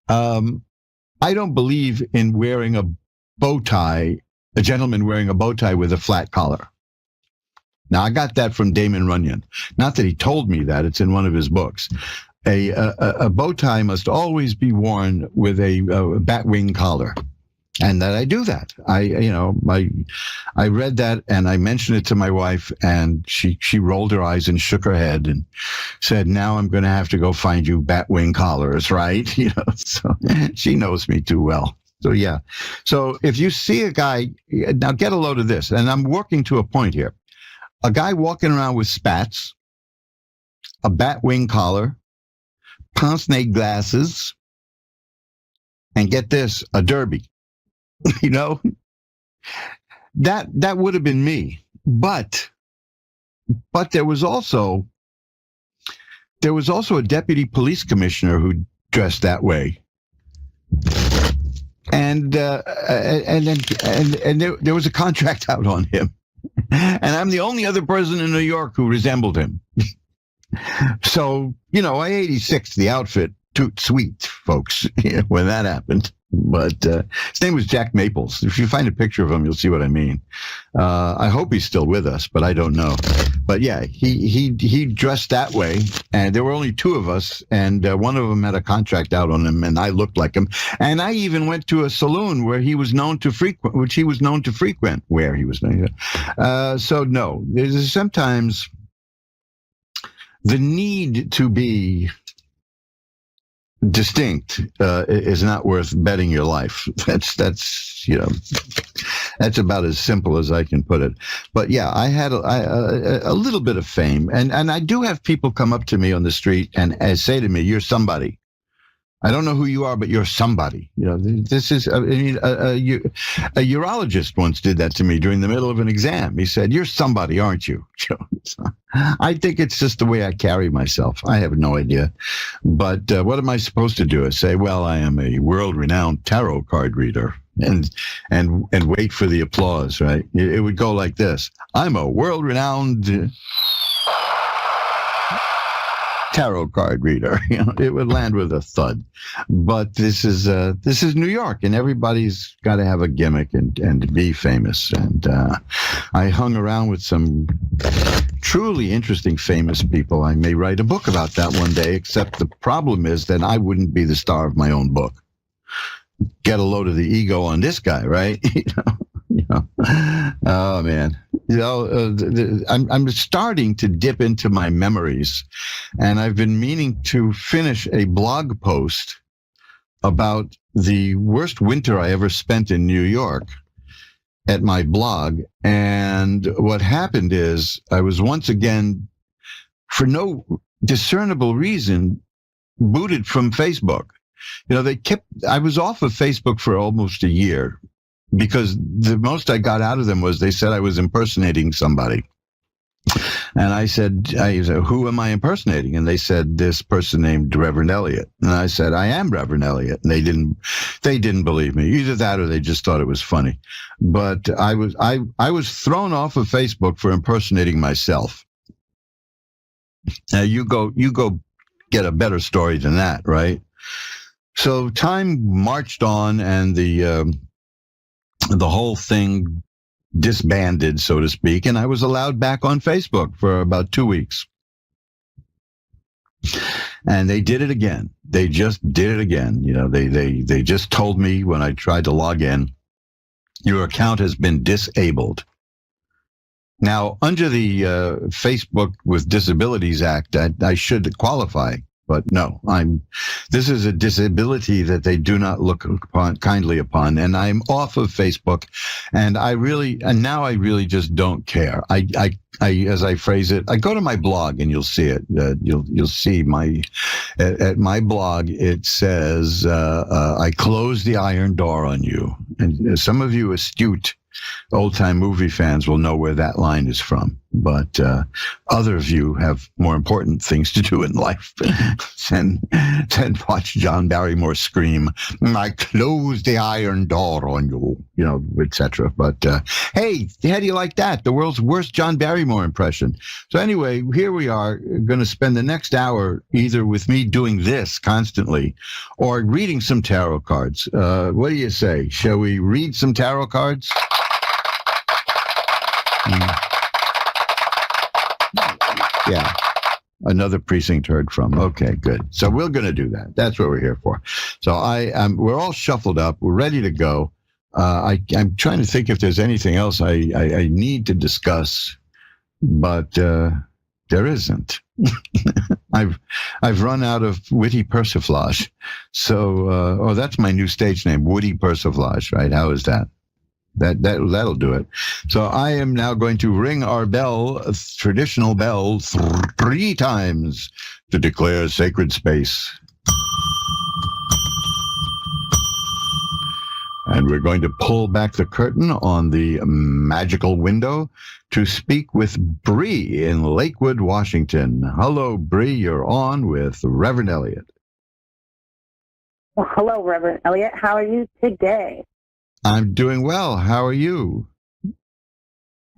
I don't believe in wearing a bow tie, a gentleman wearing a bow tie with a flat collar. Now, I got that from Damon Runyon. Not that he told me that, it's in one of his books. A bow tie must always be worn with a batwing collar. And that I do that. I read that and I mentioned it to my wife, and she rolled her eyes and shook her head and said, "Now I'm going to have to go find you batwing collars," right? You know, so she knows me too well. So yeah. So if you see a guy, now get a load of this, and I'm working to a point here. A guy walking around with spats, a batwing collar, pince-nez glasses, and get this, a derby. You know, that would have been me. But there was also a deputy police commissioner who dressed that way. And there was a contract out on him. And I'm the only other person in New York who resembled him. So, you know, I 86'd the outfit. Toot sweet, folks, when that happened. But his name was Jack Maples. If you find a picture of him, you'll see what I mean. I hope he's still with us, but I don't know. But yeah, he dressed that way, and there were only two of us, and one of them had a contract out on him, and I looked like him. And I even went to a saloon where he was known to frequent, So no, there's sometimes the need to be distinct is not worth betting your life. That's about as simple as I can put it. But yeah, I had a little bit of fame, and I do have people come up to me on the street and say to me, "You're somebody." I don't know who you are, but you're somebody. This is, a urologist once did that to me during the middle of an exam. He said, "You're somebody, aren't you?" I think it's just the way I carry myself. I have no idea. But what am I supposed to do? I say, well, I am a world-renowned tarot card reader, and wait for the applause, right? It would go like this. I'm a world-renowned tarot card reader. It would land with a thud. But this is New York, and everybody's got to have a gimmick and be famous. And I hung around with some truly interesting famous people. I may write a book about that one day, except the problem is that I wouldn't be the star of my own book. Get a load of the ego on this guy, right? Oh man. I'm starting to dip into my memories, and I've been meaning to finish a blog post about the worst winter I ever spent in New York at my blog. And what happened is I was once again, for no discernible reason, booted from Facebook. I was off of Facebook for almost a year, because the most I got out of them was they said I was impersonating somebody. And I said, who am I impersonating? And they said, this person named Reverend Elliot. And I said, I am Reverend Elliot. And they didn't believe me. Either that or they just thought it was funny. But I was thrown off of Facebook for impersonating myself. Now you go get a better story than that, right? So time marched on, and the whole thing disbanded, so to speak, and I was allowed back on Facebook for about 2 weeks. And they did it again. They just did it again. They just told me when I tried to log in, your account has been disabled. Now, under the Facebook with Disabilities Act, I should qualify. But no, this is a disability that they do not look kindly upon. And I'm off of Facebook, and now I really just don't care. I as I phrase it, I go to my blog and you'll see it. You'll see at my blog, it says, I close the iron door on you. And some of you astute old-time movie fans will know where that line is from. But other of you have more important things to do in life than watch John Barrymore scream, I close the iron door on you, etc. But hey, how do you like that? The world's worst John Barrymore impression. So anyway, here we are going to spend the next hour either with me doing this constantly or reading some tarot cards. What do you say? Shall we read some tarot cards? Yeah, another precinct heard from. Okay, good. So we're going to do that. That's what we're here for. So we're all shuffled up. We're ready to go. I'm trying to think if there's anything else I need to discuss, but there isn't. I've run out of witty persiflage. So, that's my new stage name, Woody Persiflage, right? How is that? That'll do it. So I am now going to ring our bell, traditional bell, 3 times to declare sacred space. And we're going to pull back the curtain on the magical window to speak with Bree in Lakewood, Washington. Hello, Bree. You're on with Reverend Elliot. Well, hello, Reverend Elliot. How are you today? I'm doing well. How are you?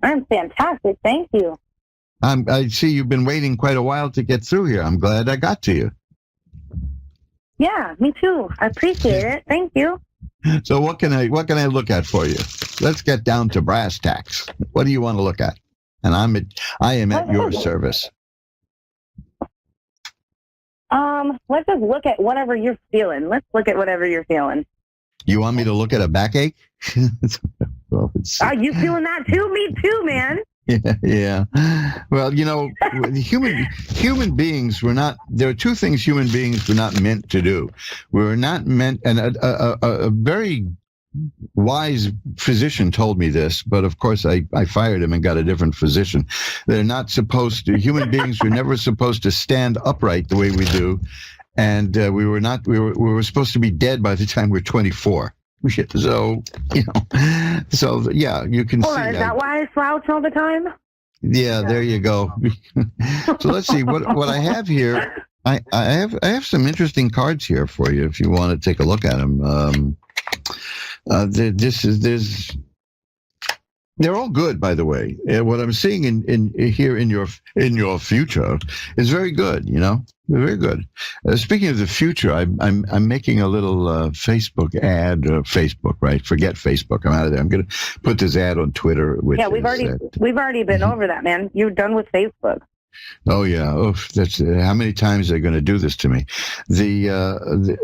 I'm fantastic. Thank you. I see you've been waiting quite a while to get through here. I'm glad I got to you. Yeah, me too. I appreciate it. Thank you. So what can I look at for you? Let's get down to brass tacks. What do you want to look at? And I am at your service. Let's just look at whatever you're feeling. Let's look at whatever you're feeling. You want me to look at a backache? Well, are you feeling that too? Me too, man. Yeah. Well, human beings were not. There are two things human beings were not meant to do. We were not meant, and a very wise physician told me this, but of course I fired him and got a different physician. They're not supposed to. Human beings were never supposed to stand upright the way we do, and we were not. We were supposed to be dead by the time we're 24. So, so yeah, you can Hold see. on, is that why I slouch all the time? Yeah, there you go. So let's see what I have here. I have some interesting cards here for you if you want to take a look at them. They're all good, by the way. What I'm seeing in here in your future is very good. Very good. Speaking of the future, I'm making a little Facebook ad. Facebook, right? Forget Facebook. I'm out of there. I'm going to put this ad on Twitter. Yeah, we've already been over that, man. You're done with Facebook. Oh yeah. Oh, that's how many times they're going to do this to me. The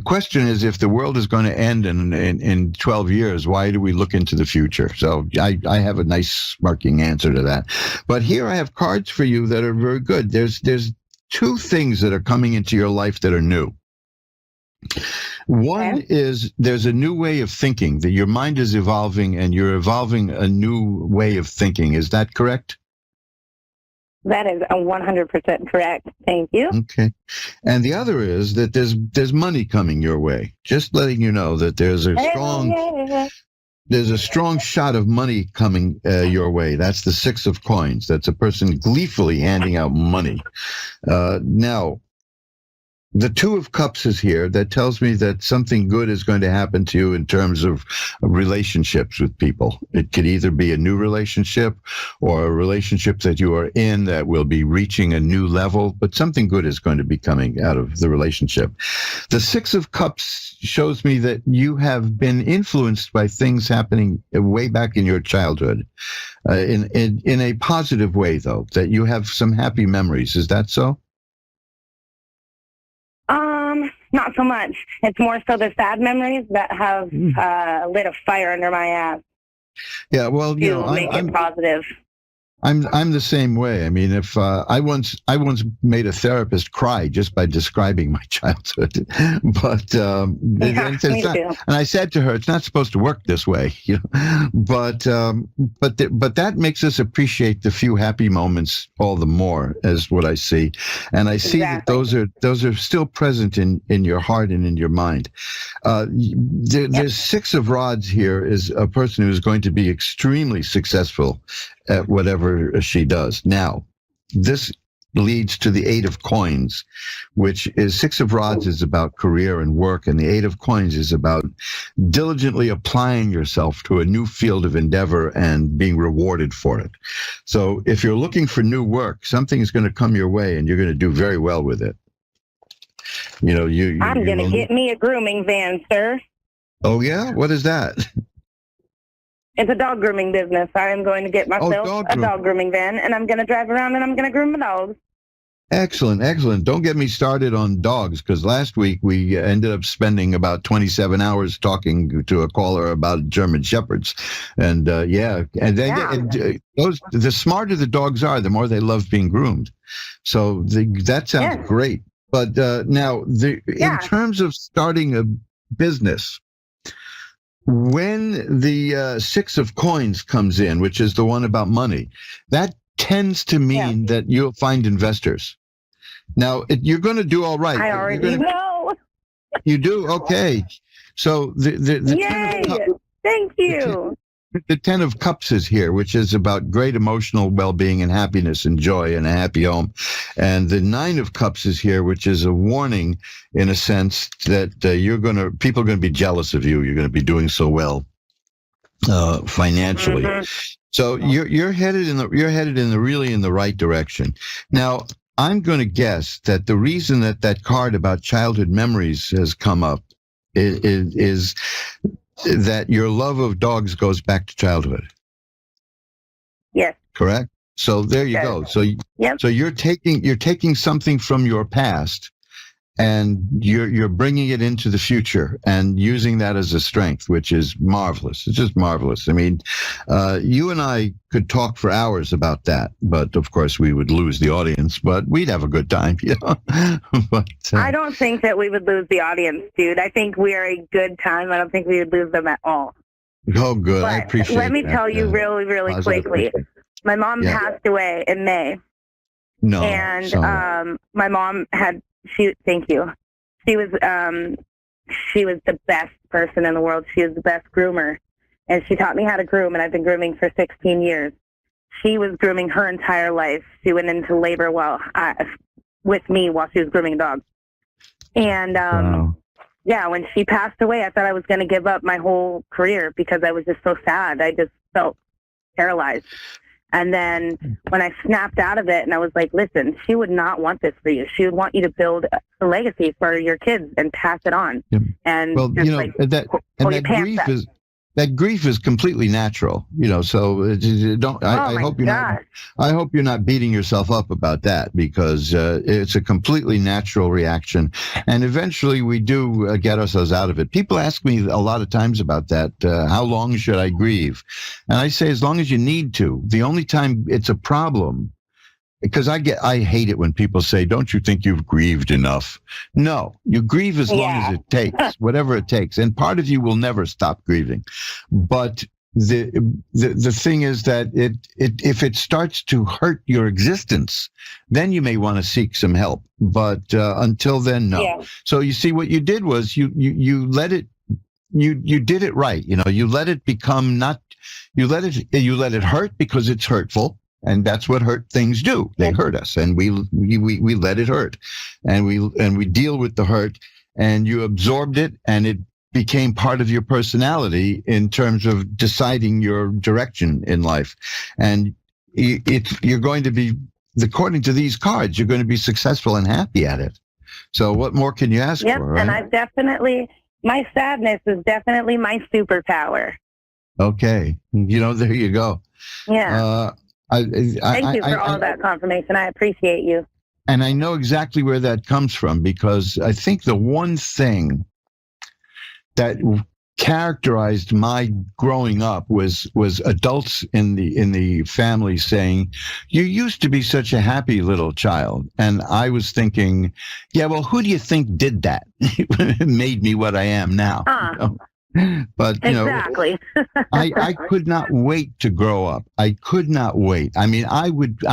question is, if the world is going to end in 12 years, why do we look into the future? So I have a nice smirking answer to that. But here I have cards for you that are very good. There's two things that are coming into your life that are new. One is there's a new way of thinking, that your mind is evolving and you're evolving a new way of thinking. Is that correct? That is 100% correct. Thank you. Okay. And the other is that there's money coming your way. Just letting you know that there's a strong shot of money coming your way. That's the 6 of coins. That's a person gleefully handing out money. Now, the 2 of cups is here. That tells me that something good is going to happen to you in terms of relationships with people. It could either be a new relationship or a relationship that you are in that will be reaching a new level, but something good is going to be coming out of the relationship. The 6 of cups shows me that you have been influenced by things happening way back in your childhood, in a positive way, though, that you have some happy memories. Is that so? Not so much. It's more so the sad memories that have lit a fire under my ass. Yeah, well, I'm positive. I'm the same way. I mean, if I once made a therapist cry just by describing my childhood, but and I said to her, it's not supposed to work this way, But that makes us appreciate the few happy moments all the more, as what I see, and I see that those are still present in your heart and in your mind. There's 6 of rods here is a person who is going to be extremely successful at whatever she does. Now, this leads to the 8 of coins, which is 6 of rods is about career and work, and the 8 of coins is about diligently applying yourself to a new field of endeavor and being rewarded for it. So if you're looking for new work, something is going to come your way and you're going to do very well with it. I'm going to get me a grooming van, sir. Oh yeah? What is that? It's a dog grooming business. I am going to get myself a dog grooming van, and I'm going to drive around and I'm going to groom my dogs. Excellent, excellent. Don't get me started on dogs, because last week we ended up spending about 27 hours talking to a caller about German Shepherds. And the smarter the dogs are, the more they love being groomed. So that sounds great. But now, in terms of starting a business, when the 6 of coins comes in, which is the one about money, that tends to mean that you'll find investors. Now, you're going to do all right. I already know. You do? Okay. So the Yay! Thank you. The 10 of Cups is here, which is about great emotional well-being and happiness and joy and a happy home. And the 9 of Cups is here, which is a warning in a sense that people are going to be jealous of you. You're going to be doing so well financially. Mm-hmm. So you're headed in the right direction. Now, I'm going to guess that the reason that card about childhood memories has come up is that your love of dogs goes back to childhood. Yes. Correct? So there you go. So so you're taking something from your past and you're bringing it into the future and using that as a strength, which is marvelous. It's just marvelous. I mean, you and I could talk for hours about that, but of course we would lose the audience, but we'd have a good time, you know. But, I don't think that we would lose the audience, dude. I think we are a good time. I don't think we would lose them at all. Oh, good. But I appreciate let me that, tell you really quickly. My mom passed away in May. No. And my mom thank you. She was the best person in the world. She was the best groomer. And she taught me how to groom, and I've been grooming for 16 years. She was grooming her entire life. She went into labor with me while she was grooming a dog. And yeah, when she passed away, I thought I was going to give up my whole career because I was just so sad. I just felt paralyzed. And then when I snapped out of it and I was like, listen, she would not want this for you. She would want you to build a legacy for your kids and pass it on. Yep. And well, you know, that grief is completely natural, you know, so I hope you're not beating yourself up about that, because it's a completely natural reaction. And eventually we do get ourselves out of it. People ask me a lot of times about that. How long should I grieve? And I say, as long as you need to. The only time it's a problem, because I hate it when people say, don't you think you've grieved enough? No, you grieve as long as it takes, whatever it takes. And part of you will never stop grieving. But the thing is that if it starts to hurt your existence, then you may want to seek some help. But until then, no. Yeah. So you see, what you did was you let it, you did it right. You know, you let it become you let it hurt because it's hurtful. And that's what hurt things do. They hurt us, and we let it hurt, and we deal with the hurt, and you absorbed it, and it became part of your personality in terms of deciding your direction in life. And you're going to be, according to these cards, you're going to be successful and happy at it. So what more can you ask for? Right? And my sadness is definitely my superpower. Okay, you know, there you go. Yeah. Thank you for all that confirmation. I appreciate you. And I know exactly where that comes from, because I think the one thing that characterized my growing up was adults in the family saying, you used to be such a happy little child. And I was thinking, yeah, well, who do you think did that? It made me what I am now. You know? But, you exactly. know, I could not wait to grow up. I could not wait. I mean, I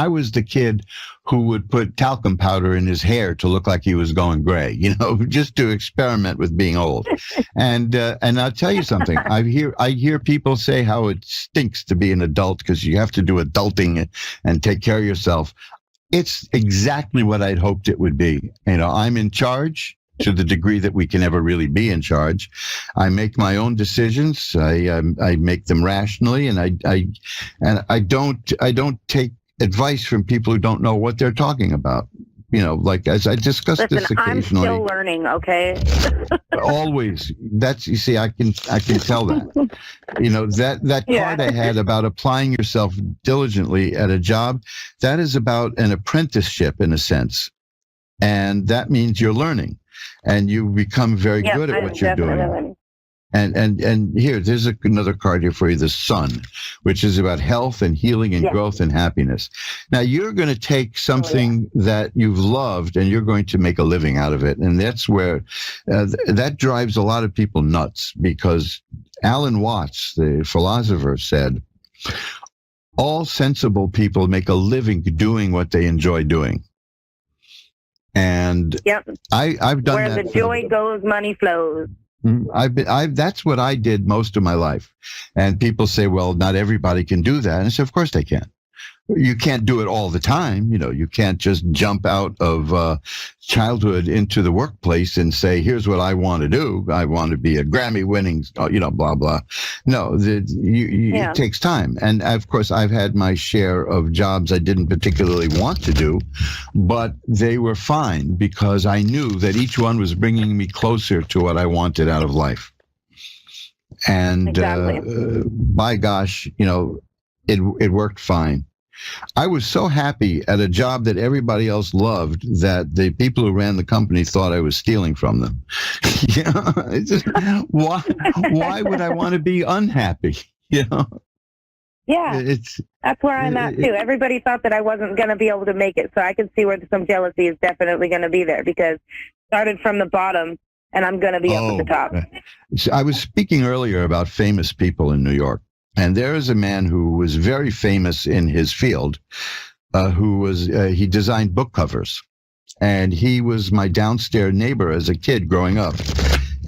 was the kid who would put talcum powder in his hair to look like he was going gray, you know, just to experiment with being old. And I'll tell you something. I hear people say how it stinks to be an adult because you have to do adulting and take care of yourself. It's exactly what I'd hoped it would be. You know, I'm in charge. To the degree that we can ever really be in charge, I make my own decisions. I make them rationally, and I don't take advice from people who don't know what they're talking about. You know, like as I discussed this occasionally. I'm still learning. Okay. Always. You see, I can tell that. You know, that card I had about applying yourself diligently at a job, that is about an apprenticeship in a sense, and that means you're learning. And you become very good at what you're doing. And here, there's another card here for you, the Sun, which is about health and healing and growth and happiness. Now, you're going to take something that you've loved and you're going to make a living out of it. And that's where that drives a lot of people nuts, because Alan Watts, the philosopher, said, all sensible people make a living doing what they enjoy doing. And I've done where that. Where the joy goes, money flows. That's what I did most of my life. And people say, well, not everybody can do that. And I say, of course they can. You can't do it all the time. You know, you can't just jump out of childhood into the workplace and say, here's what I want to do. I want to be a Grammy winning, you know, blah, blah. No, it takes time. And of course, I've had my share of jobs I didn't particularly want to do, but they were fine because I knew that each one was bringing me closer to what I wanted out of life. And by gosh, you know, it worked fine. I was so happy at a job that everybody else loved that the people who ran the company thought I was stealing from them. It's just, why would I want to be unhappy? Yeah, that's where I'm at too. Everybody thought that I wasn't going to be able to make it, so I can see where some jealousy is definitely going to be there because started from the bottom and I'm going to be up at the top. I was speaking earlier about famous people in New York, and there is a man who was very famous in his field, he designed book covers, and he was my downstairs neighbor as a kid growing up,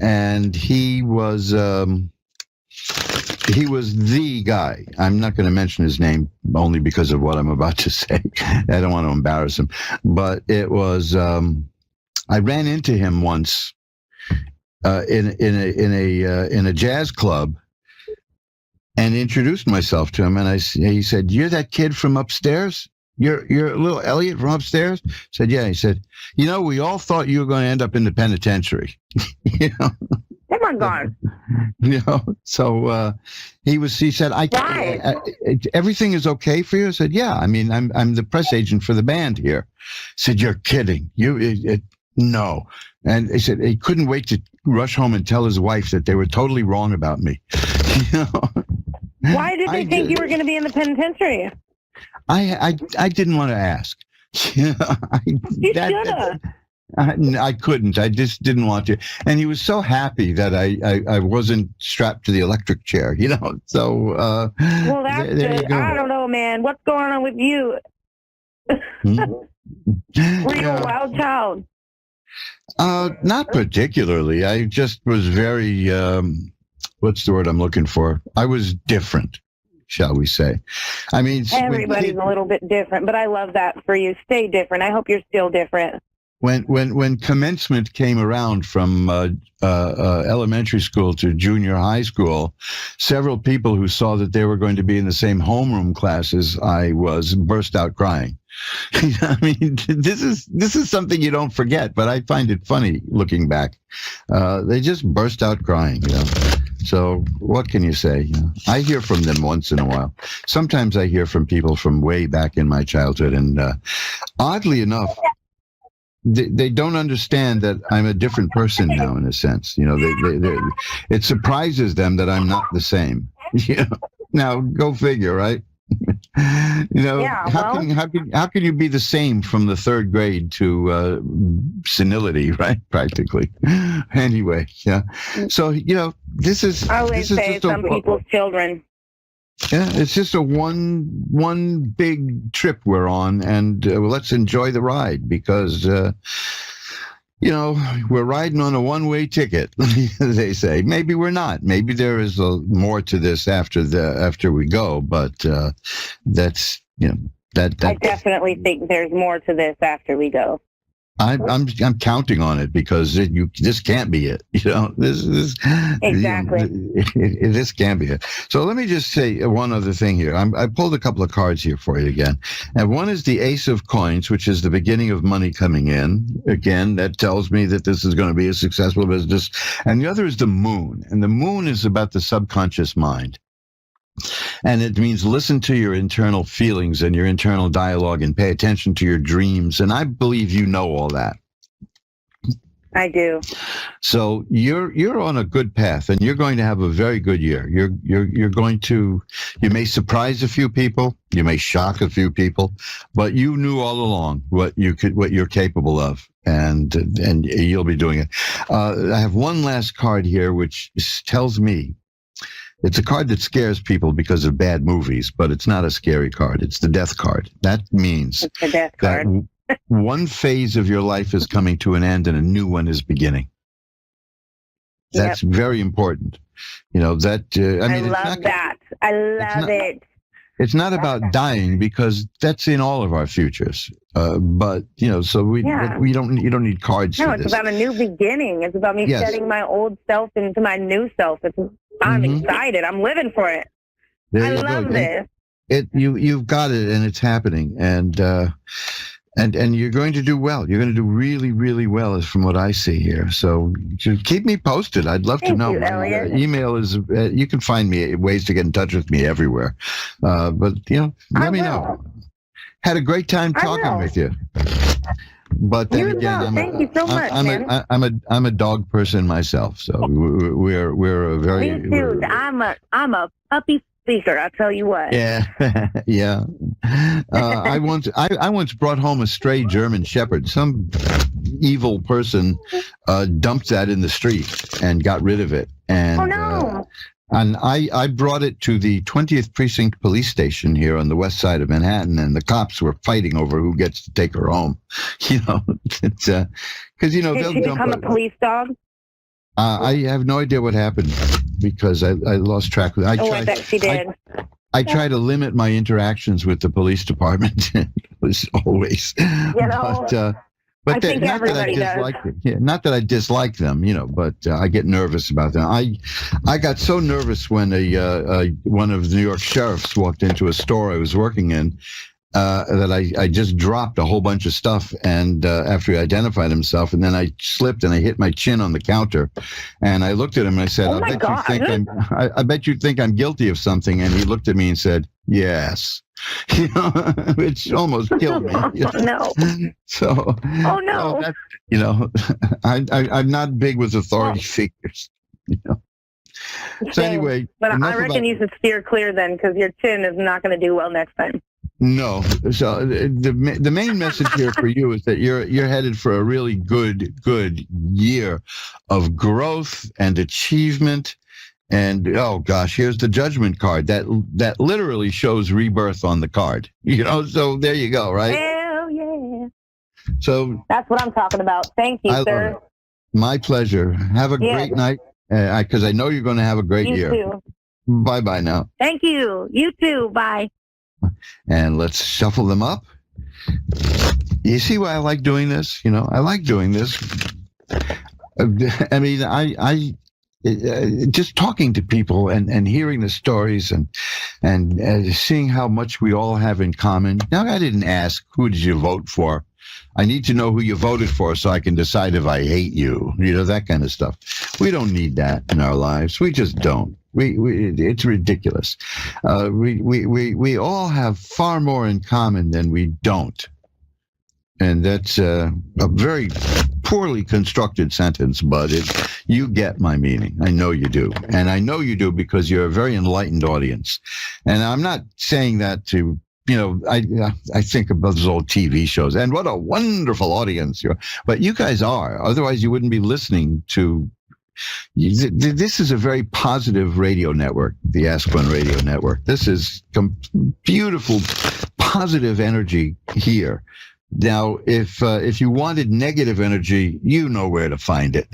and he was the guy. I'm not going to mention his name only because of what I'm about to say. I don't want to embarrass him, but it was. I ran into him once in a jazz club, and introduced myself to him. And he said, "You're that kid from upstairs? You're little Elliot from upstairs?" I said, "Yeah." He said, "We all thought you were going to end up in the penitentiary." Oh my God. So he said, "Everything is okay for you?" I said, "Yeah. I mean, I'm the press agent for the band here." He said, "You're kidding. No." And he said he couldn't wait to rush home and tell his wife that they were totally wrong about me. Why did they think you were going to be in the penitentiary? I didn't want to ask. You should have. I couldn't. I just didn't want to. And he was so happy that I wasn't strapped to the electric chair, So, well, that's good. I don't know, man. What's going on with you? Were you a wild child? Not particularly. I just was very, what's the word I'm looking for? I was different, shall we say. I mean, everybody's a little bit different, but I love that for you. Stay different. I hope you're still different. When commencement came around from elementary school to junior high school, several people who saw that they were going to be in the same homeroom classes I was burst out crying. I mean, this is something you don't forget, but I find it funny looking back. They just burst out crying, So what can you say? I hear from them once in a while. Sometimes I hear from people from way back in my childhood, and oddly enough, they don't understand that I'm a different person now, in a sense. It surprises them that I'm not the same. Now go figure, right? How can you be the same from the third grade to senility, right? Practically. Anyway, yeah. So this is. I always say some people's children. Yeah, it's just a one big trip we're on, and let's enjoy the ride because we're riding on a one-way ticket. They say maybe we're not. Maybe there is more to this after we go, but that's that. I definitely think there's more to this after we go. I'm counting on it because this can't be it. This exactly. This can't be it. So let me just say one other thing here. I pulled a couple of cards here for you again, and one is the Ace of Coins, which is the beginning of money coming in. Again, that tells me that this is going to be a successful business. And the other is the Moon, and the Moon is about the subconscious mind. And it means listen to your internal feelings and your internal dialogue and pay attention to your dreams. And I believe you know all that. I do. So you're on a good path, and you're going to have a very good year. You may surprise a few people, you may shock a few people, but you knew all along what you're capable of, and you'll be doing it. I have one last card here, which tells me. It's a card that scares people because of bad movies, but it's not a scary card. It's the death card. That means it's the death card. That one phase of your life is coming to an end and a new one is beginning. That's very important. I love that. I love it. It's not about dying because that's in all of our futures. But so you don't need cards. No, for it's this. about a new beginning. It's about me setting my old self into my new self. I'm excited. I'm living for it. I love this. You've got it, and it's happening. And And you're going to do well. You're going to do really, really well, is from what I see here. So just keep me posted. I'd love to know. You, My email is, you can find me, ways to get in touch with me everywhere. But, let me know. Had a great time talking with you. But then again, thank you so much, man. I'm a dog person myself. So we're a very... Me too. I'm a puppy speaker, I'll tell you what. Yeah, yeah. I once brought home a stray German Shepherd. Some evil person dumped that in the street and got rid of it. And, oh no! And I brought it to the 20th Precinct Police Station here on the west side of Manhattan, and the cops were fighting over who gets to take her home. It's because Did they'll she dump become a police dog? I have no idea what happened because I lost track of it. I bet she did. I try to limit my interactions with the police department. It was always, but I think everybody does. Not that I dislike them, but I get nervous about them. I got so nervous when one of the New York sheriffs walked into a store I was working in. That I just dropped a whole bunch of stuff, and after he identified himself, and then I slipped and I hit my chin on the counter, and I looked at him and I said, I bet you think I'm guilty of something, and he looked at me and said, yes, which almost killed me. No. So. Oh no. I'm not big with authority figures. So anyway, but I reckon you should steer clear then, because your chin is not going to do well next time. No. So the main message here for you is that you're headed for a really good year of growth and achievement. And oh gosh, here's the judgment card that literally shows rebirth on the card. So there you go, right? Hell yeah. So that's what I'm talking about. Thank you, sir. My pleasure. Have a great night, because I know you're going to have a great year. You too. Bye now. Thank you. You too. Bye. And let's shuffle them up. You see why I like doing this? I like doing this. I mean, I just talking to people and hearing the stories and seeing how much we all have in common. Now, I didn't ask, who did you vote for? I need to know who you voted for so I can decide if I hate you, that kind of stuff. We don't need that in our lives. We just don't. It's ridiculous. We all have far more in common than we don't. And that's a very poorly constructed sentence, but you get my meaning. I know you do. And I know you do because you're a very enlightened audience. And I'm not saying that to, I think about those old TV shows and what a wonderful audience you're, but you guys are. Otherwise, you wouldn't be listening to. This is a very positive radio network, the Ask One Radio Network. This is beautiful, positive energy here. Now, if you wanted negative energy, you know where to find it.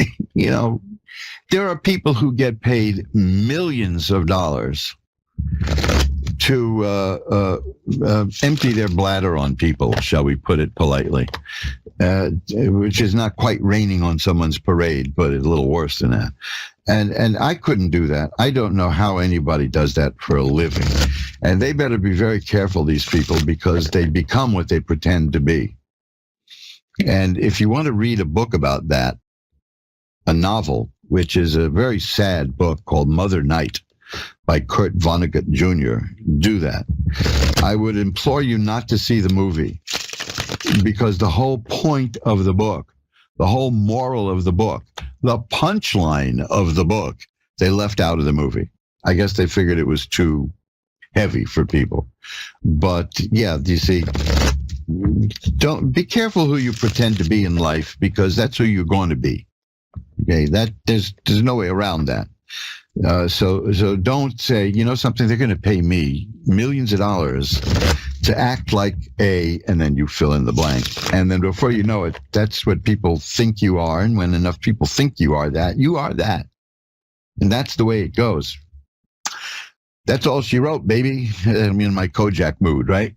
There are people who get paid millions of dollars to empty their bladder on people, shall we put it politely, which is not quite raining on someone's parade, but it's a little worse than that. And I couldn't do that. I don't know how anybody does that for a living. And they better be very careful, these people, because they become what they pretend to be. And if you want to read a book about that, a novel, which is a very sad book called Mother Night by Kurt Vonnegut Jr., do that. I would implore you not to see the movie, because the whole point of the book, the whole moral of the book, the punchline of the book, they left out of the movie. I guess they figured it was too heavy for people. But yeah, you see, don't be careful who you pretend to be in life, because that's who you're going to be. Okay, that there's no way around that. So don't say, something, they're going to pay me millions of dollars to act like and then you fill in the blank. And then before you know it, that's what people think you are. And when enough people think you are that, you are that. And that's the way it goes. That's all she wrote, baby. I'm in my Kojak mood, right?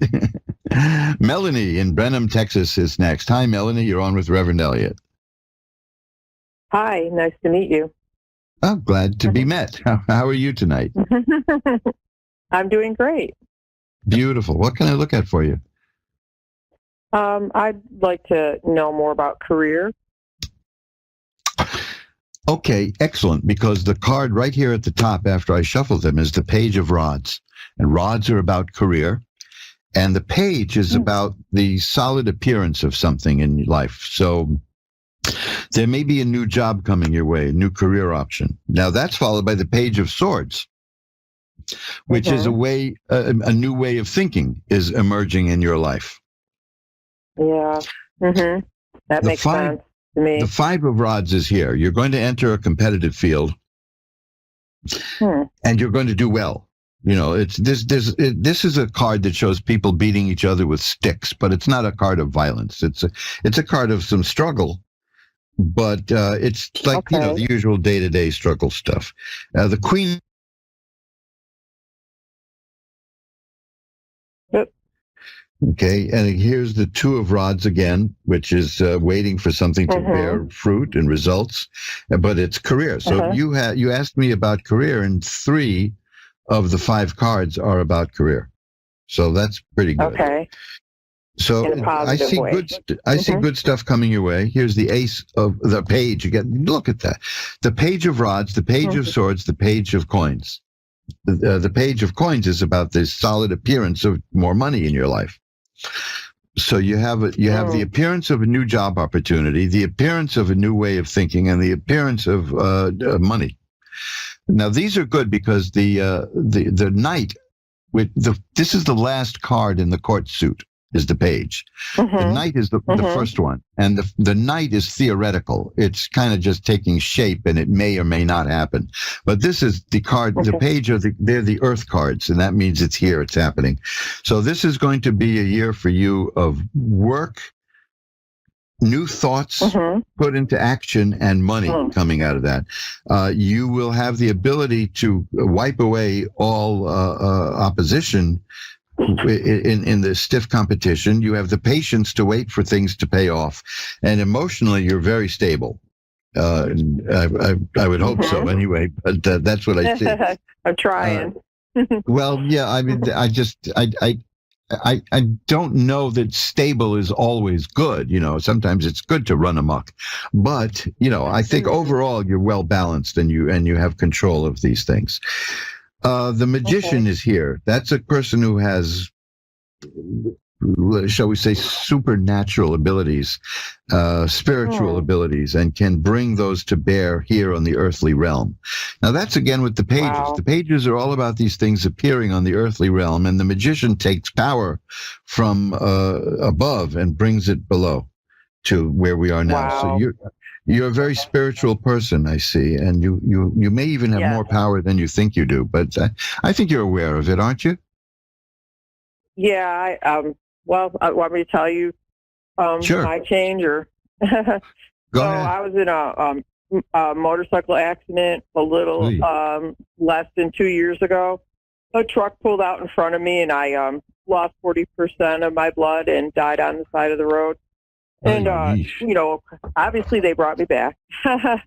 Melanie in Brenham, Texas is next. Hi, Melanie. You're on with Reverend Elliot. Hi. Nice to meet you. Oh, glad to be met. How are you tonight? I'm doing great. Beautiful. What can I look at for you? I'd like to know more about career. Okay, excellent. Because the card right here at the top after I shuffled them is the Page of Rods. And rods are about career. And the page is about the solid appearance of something in your life. So there may be a new job coming your way, a new career option. Now that's followed by the Page of Swords, which is a new way of thinking is emerging in your life. Yeah. That makes sense to me. The Five of Rods is here. You're going to enter a competitive field, and you're going to do well. You know, this is a card that shows people beating each other with sticks, but it's not a card of violence. It's a card of some struggle, but it's like the usual day-to-day struggle stuff. The Queen. Okay, and here's the Two of Rods again, which is waiting for something to bear fruit and results, but it's career. So you asked me about career, and 3 of the 5 cards are about career. So that's pretty good. Okay. So I see good stuff coming your way. Here's the Ace of the Page again. Look at that. The Page of Rods, the Page of Swords, the Page of Coins. The Page of Coins is about the solid appearance of more money in your life. So you have the appearance of a new job opportunity, the appearance of a new way of thinking, and the appearance of money. Now these are good because the Knight, this is the last card in the court suit, is the Page. The Knight is the first one, and the Knight is theoretical. It's kind of just taking shape, and it may or may not happen. But this is the card. The Page they're the Earth cards, and that means it's here, it's happening. So this is going to be a year for you of work, new thoughts put into action, and money coming out of that. You will have the ability to wipe away all opposition in the stiff competition. You have the patience to wait for things to pay off, and emotionally you're very stable. I would hope so anyway, but that's what I see. I'm trying. Well, yeah, I mean, I don't know that stable is always good. You know, sometimes it's good to run amok, but I think overall you're well balanced, and you have control of these things. The Magician is here. That's a person who has, shall we say, supernatural abilities, spiritual abilities, and can bring those to bear here on the earthly realm. Now that's again with the Pages. Wow. The Pages are all about these things appearing on the earthly realm, and the Magician takes power from above and brings it below to where we are now. Wow. So you're a very spiritual person, I see, and you may even have more power than you think you do. But I think you're aware of it, aren't you? Yeah. Well, I want me to tell you sure. my change, or Go ahead. I was in a motorcycle accident a little less than 2 years ago. A truck pulled out in front of me, and I lost 40% of my blood and died on the side of the road. And, obviously they brought me back.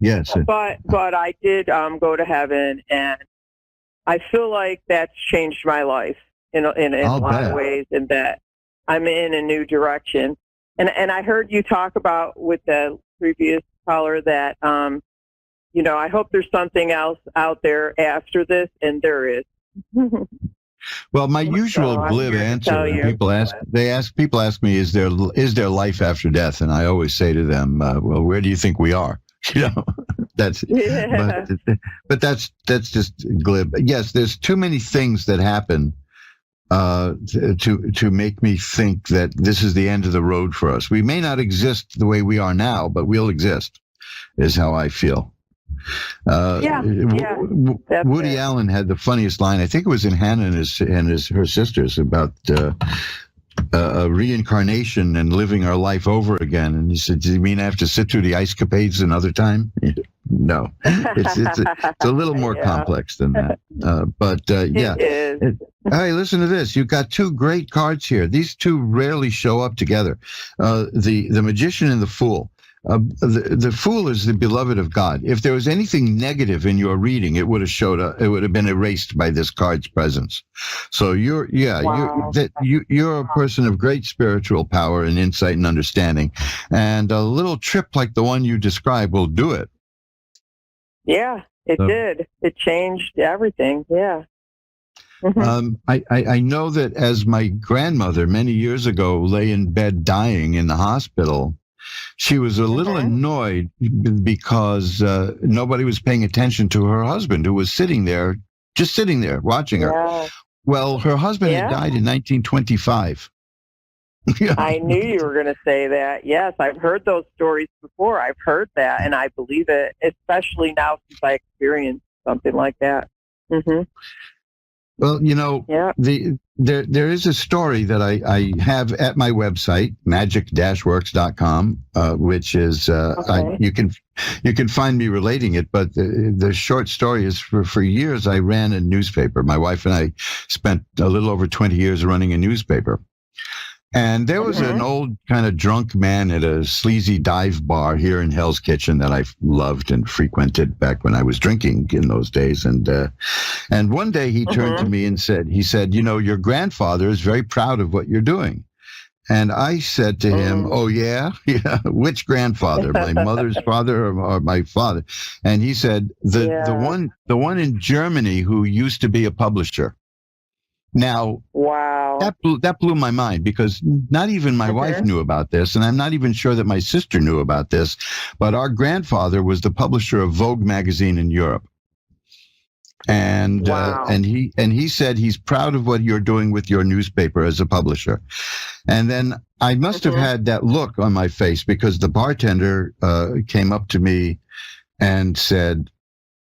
Yes. But I did go to heaven, and I feel like that's changed my life in a lot of ways, and that I'm in a new direction. And I heard you talk about with the previous caller that, I hope there's something else out there after this, and there is. Well, my usual glib answer when people ask me, is there life after death? And I always say to them, well, where do you think we are? That's but that's just glib. Yes, there's too many things that happen to make me think that this is the end of the road for us. We may not exist the way we are now, but we'll exist, is how I feel. Woody Allen had the funniest line. I think it was in Hannah and her sisters about reincarnation and living our life over again. And he said, "Do you mean I have to sit through the ice capades another time?" No, it's a little more complex than that. Hey, listen to this. You've got 2 great cards here. These 2 rarely show up together. The Magician and the Fool. the fool is the beloved of God. If there was anything negative in your reading, it would have showed up. It would have been erased by this card's presence. So you're a person of great spiritual power and insight and understanding, and a little trip like the one you described will do it. Yeah, it did. It changed everything. Yeah. I know that as my grandmother many years ago lay in bed dying in the hospital, she was a little annoyed because nobody was paying attention to her husband, who was just sitting there watching her. Yeah. Well, her husband had died in 1925. I knew you were going to say that. Yes, I've heard those stories before. I've heard that, and I believe it, especially now since I experienced something like that. Mm-hmm. Well, there is a story that I have at my website, magic-works.com, which is you can find me relating it. But the short story is for years I ran a newspaper. My wife and I spent a little over 20 years running a newspaper. And there was an old kind of drunk man at a sleazy dive bar here in Hell's Kitchen that I loved and frequented back when I was drinking in those days. And one day he turned to me and said, your grandfather is very proud of what you're doing. And I said to him, oh, yeah? Yeah. Which grandfather? My mother's father or my father? And he said, the one in Germany who used to be a publisher. Now, wow, that blew my mind, because not even my wife knew about this, and I'm not even sure that my sister knew about this, but our grandfather was the publisher of Vogue magazine in Europe. And he said he's proud of what you're doing with your newspaper as a publisher. And then I must have had that look on my face, because the bartender came up to me and said,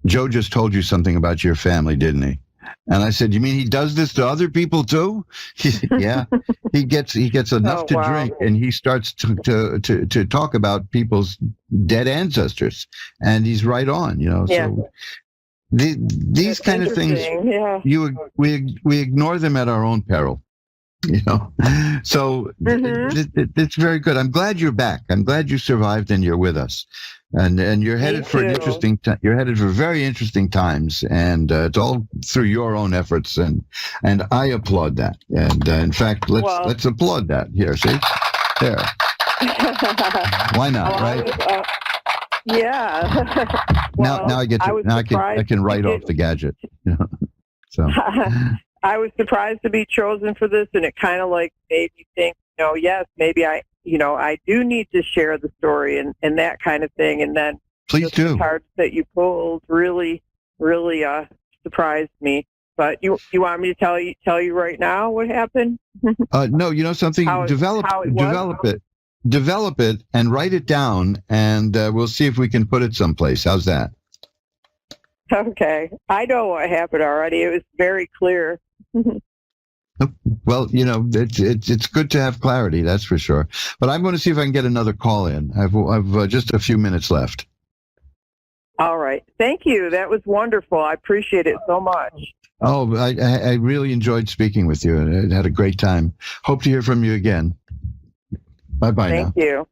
Joe just told you something about your family, didn't he? And I said, you mean he does this to other people too? He said, yeah, he gets enough to drink, and he starts to talk about people's dead ancestors, and he's right on, So these kind of things, we ignore them at our own peril, So it's very good. I'm glad you're back. I'm glad you survived and you're with us. And you're headed for you're headed for very interesting times, and it's all through your own efforts, and I applaud that. And in fact, let's applaud that here. See, there. Why not, right? Yeah. Now I get to I can write off the gadget. So I was surprised to be chosen for this, and it kind of like made me think, yes, maybe I do need to share the story and that kind of thing. And then please do. The cards that you pulled really surprised me. But you want me to tell you right now what happened? No, something. Develop it and write it down, and we'll see if we can put it someplace. How's that? Okay, I know what happened already. It was very clear. Well, it's good to have clarity, that's for sure. But I'm going to see if I can get another call in. I've just a few minutes left. All right. Thank you. That was wonderful. I appreciate it so much. Oh, I really enjoyed speaking with you, and I had a great time. Hope to hear from you again. Bye-bye now. Thank you.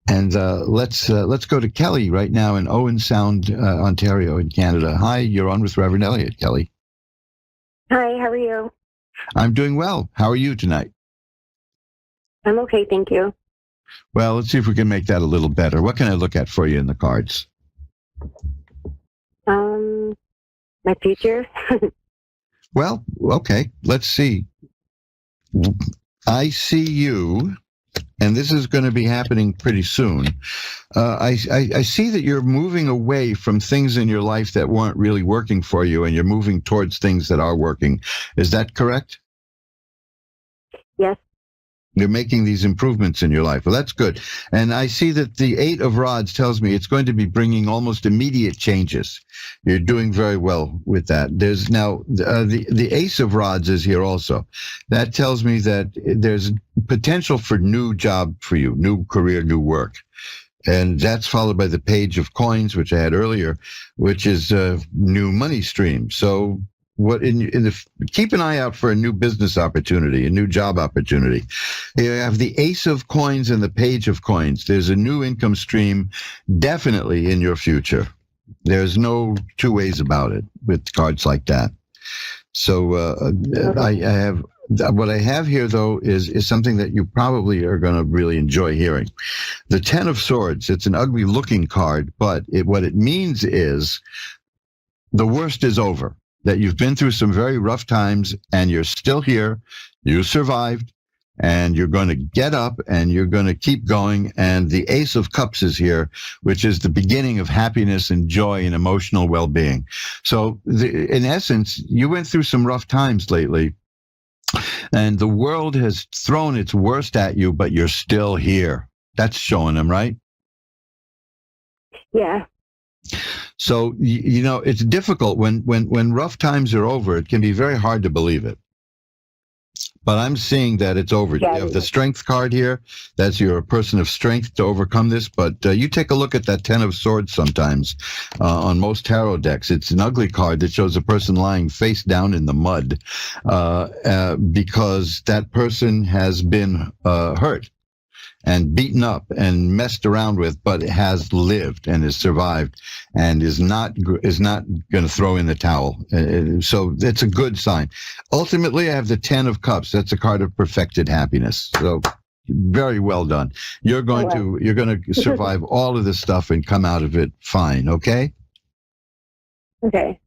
And let's go to Kelly right now in Owen Sound, Ontario in Canada. Hi, you're on with Reverend Elliott, Kelly. Hi, how are you? I'm doing well. How are you tonight? I'm okay, thank you. Well, let's see if we can make that a little better. What can I look at for you in the cards? My future. Well, okay. Let's see. I see you, and this is going to be happening pretty soon. I see that you're moving away from things in your life that weren't really working for you, and you're moving towards things that are working. Is that correct? Yes. You're making these improvements in your life. Well, that's good. And I see that the 8 of Rods tells me it's going to be bringing almost immediate changes. You're doing very well with that. There's now the Ace of Rods is here also. That tells me that there's potential for new job for you, new career, new work. And that's followed by the Page of Coins, which I had earlier, which is a new money stream. So keep an eye out for a new business opportunity, a new job opportunity. You have the Ace of Coins and the Page of Coins. There's a new income stream definitely in your future. There's no two ways about it with cards like that. So I have what I have here, though, is something that you probably are going to really enjoy hearing. The Ten of Swords. It's an ugly looking card, but what it means is the worst is over. That you've been through some very rough times and you're still here. You survived. And you're going to get up and you're going to keep going. And the Ace of Cups is here, which is the beginning of happiness and joy and emotional well-being. So in essence, you went through some rough times lately and the world has thrown its worst at you, but you're still here. That's showing them, right? Yeah. So, it's difficult when rough times are over. It can be very hard to believe it. But I'm seeing that it's over. You have the Strength card here. That's you're a person of strength to overcome this. But you take a look at that Ten of Swords sometimes on most tarot decks. It's an ugly card that shows a person lying face down in the mud because that person has been hurt and beaten up and messed around with, but has lived and has survived and is not going to throw in the towel. So it's a good sign. Ultimately, I have the Ten of Cups. That's a card of perfected happiness. So very well done. You're going to survive all of this stuff and come out of it fine. Okay. Okay.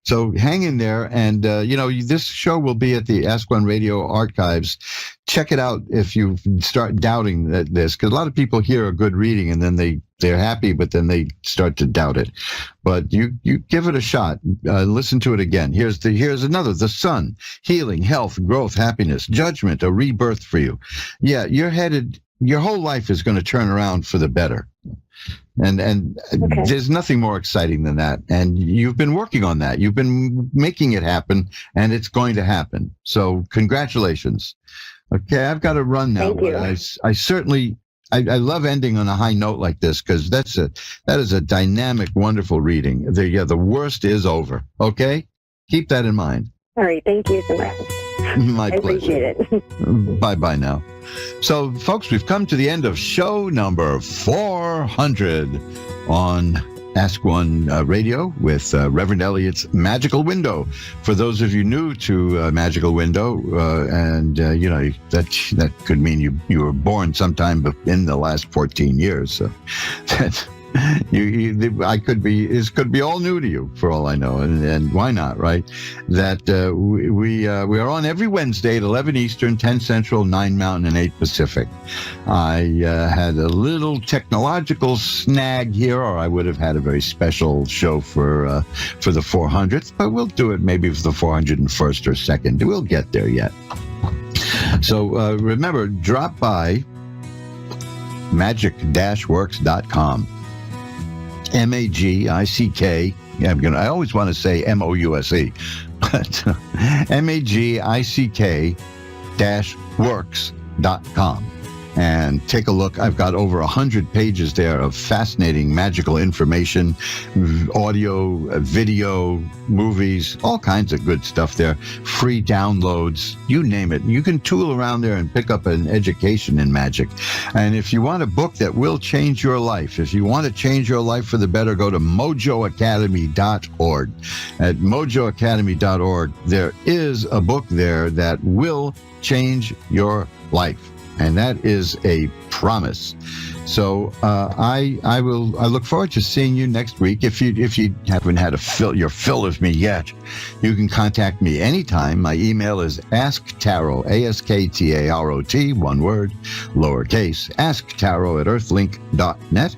So hang in there, and this show will be at the Ask One Radio archives. Check it out if you start doubting this, because a lot of people hear a good reading and then they're happy, but then they start to doubt it. But you give it a shot. Listen to it again. Here's another: the Sun, healing, health, growth, happiness, judgment, a rebirth for you. Yeah, you're headed. Your whole life is going to turn around for the better. And there's nothing more exciting than that. And you've been working on that. You've been making it happen, and it's going to happen. So congratulations. Okay, I've got to run now. Thank you. I certainly love ending on a high note like this, because that is a dynamic, wonderful reading. The worst is over. Okay, keep that in mind. All right. Thank you so much. My I pleasure. appreciate it. Bye-bye now. So, folks, we've come to the end of show number 400 on Ask One Radio with Reverend Elliot's Magical Window. For those of you new to Magical Window, that could mean you were born sometime in the last 14 years. So that's... This could be all new to you for all I know, and why not, right? That we are on every Wednesday at 11 Eastern, 10 Central, 9 Mountain, and 8 Pacific. I had a little technological snag here, or I would have had a very special show for the 400th, but we'll do it maybe for the 401st or 2nd. We'll get there yet. So remember, drop by magic-works.com. MAGICK. Yeah, I always want to say MOUSE, but MAGICK-works.com. And take a look. I've got over 100 pages there of fascinating magical information, audio, video, movies, all kinds of good stuff there. Free downloads, you name it. You can tool around there and pick up an education in magic. And if you want a book that will change your life, if you want to change your life for the better, go to mojoacademy.org. At mojoacademy.org, there is a book there that will change your life. And that is a promise. So I look forward to seeing you next week. If you haven't had your fill of me yet, you can contact me anytime. My email is asktarot, ASKTAROT, one word, lowercase, asktarot@earthlink.net.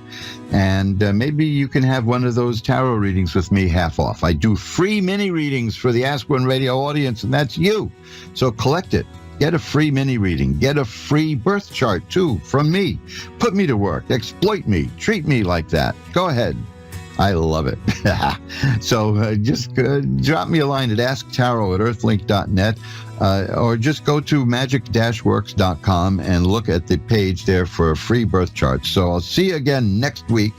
And maybe you can have one of those tarot readings with me half off. I do free mini readings for the Ask One Radio audience, and that's you. So collect it. Get a free mini reading. Get a free birth chart, too, from me. Put me to work. Exploit me. Treat me like that. Go ahead. I love it. So just drop me a line at asktarot@earthlink.net or just go to magic-works.com and look at the page there for a free birth chart. So I'll see you again next week.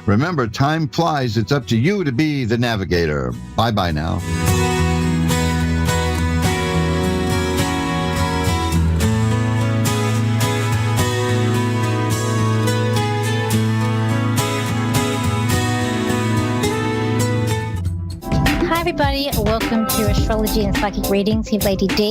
Remember, time flies. It's up to you to be the navigator. Bye-bye now. everybody. Welcome to Astrology and Psychic Readings. Here, Lady D.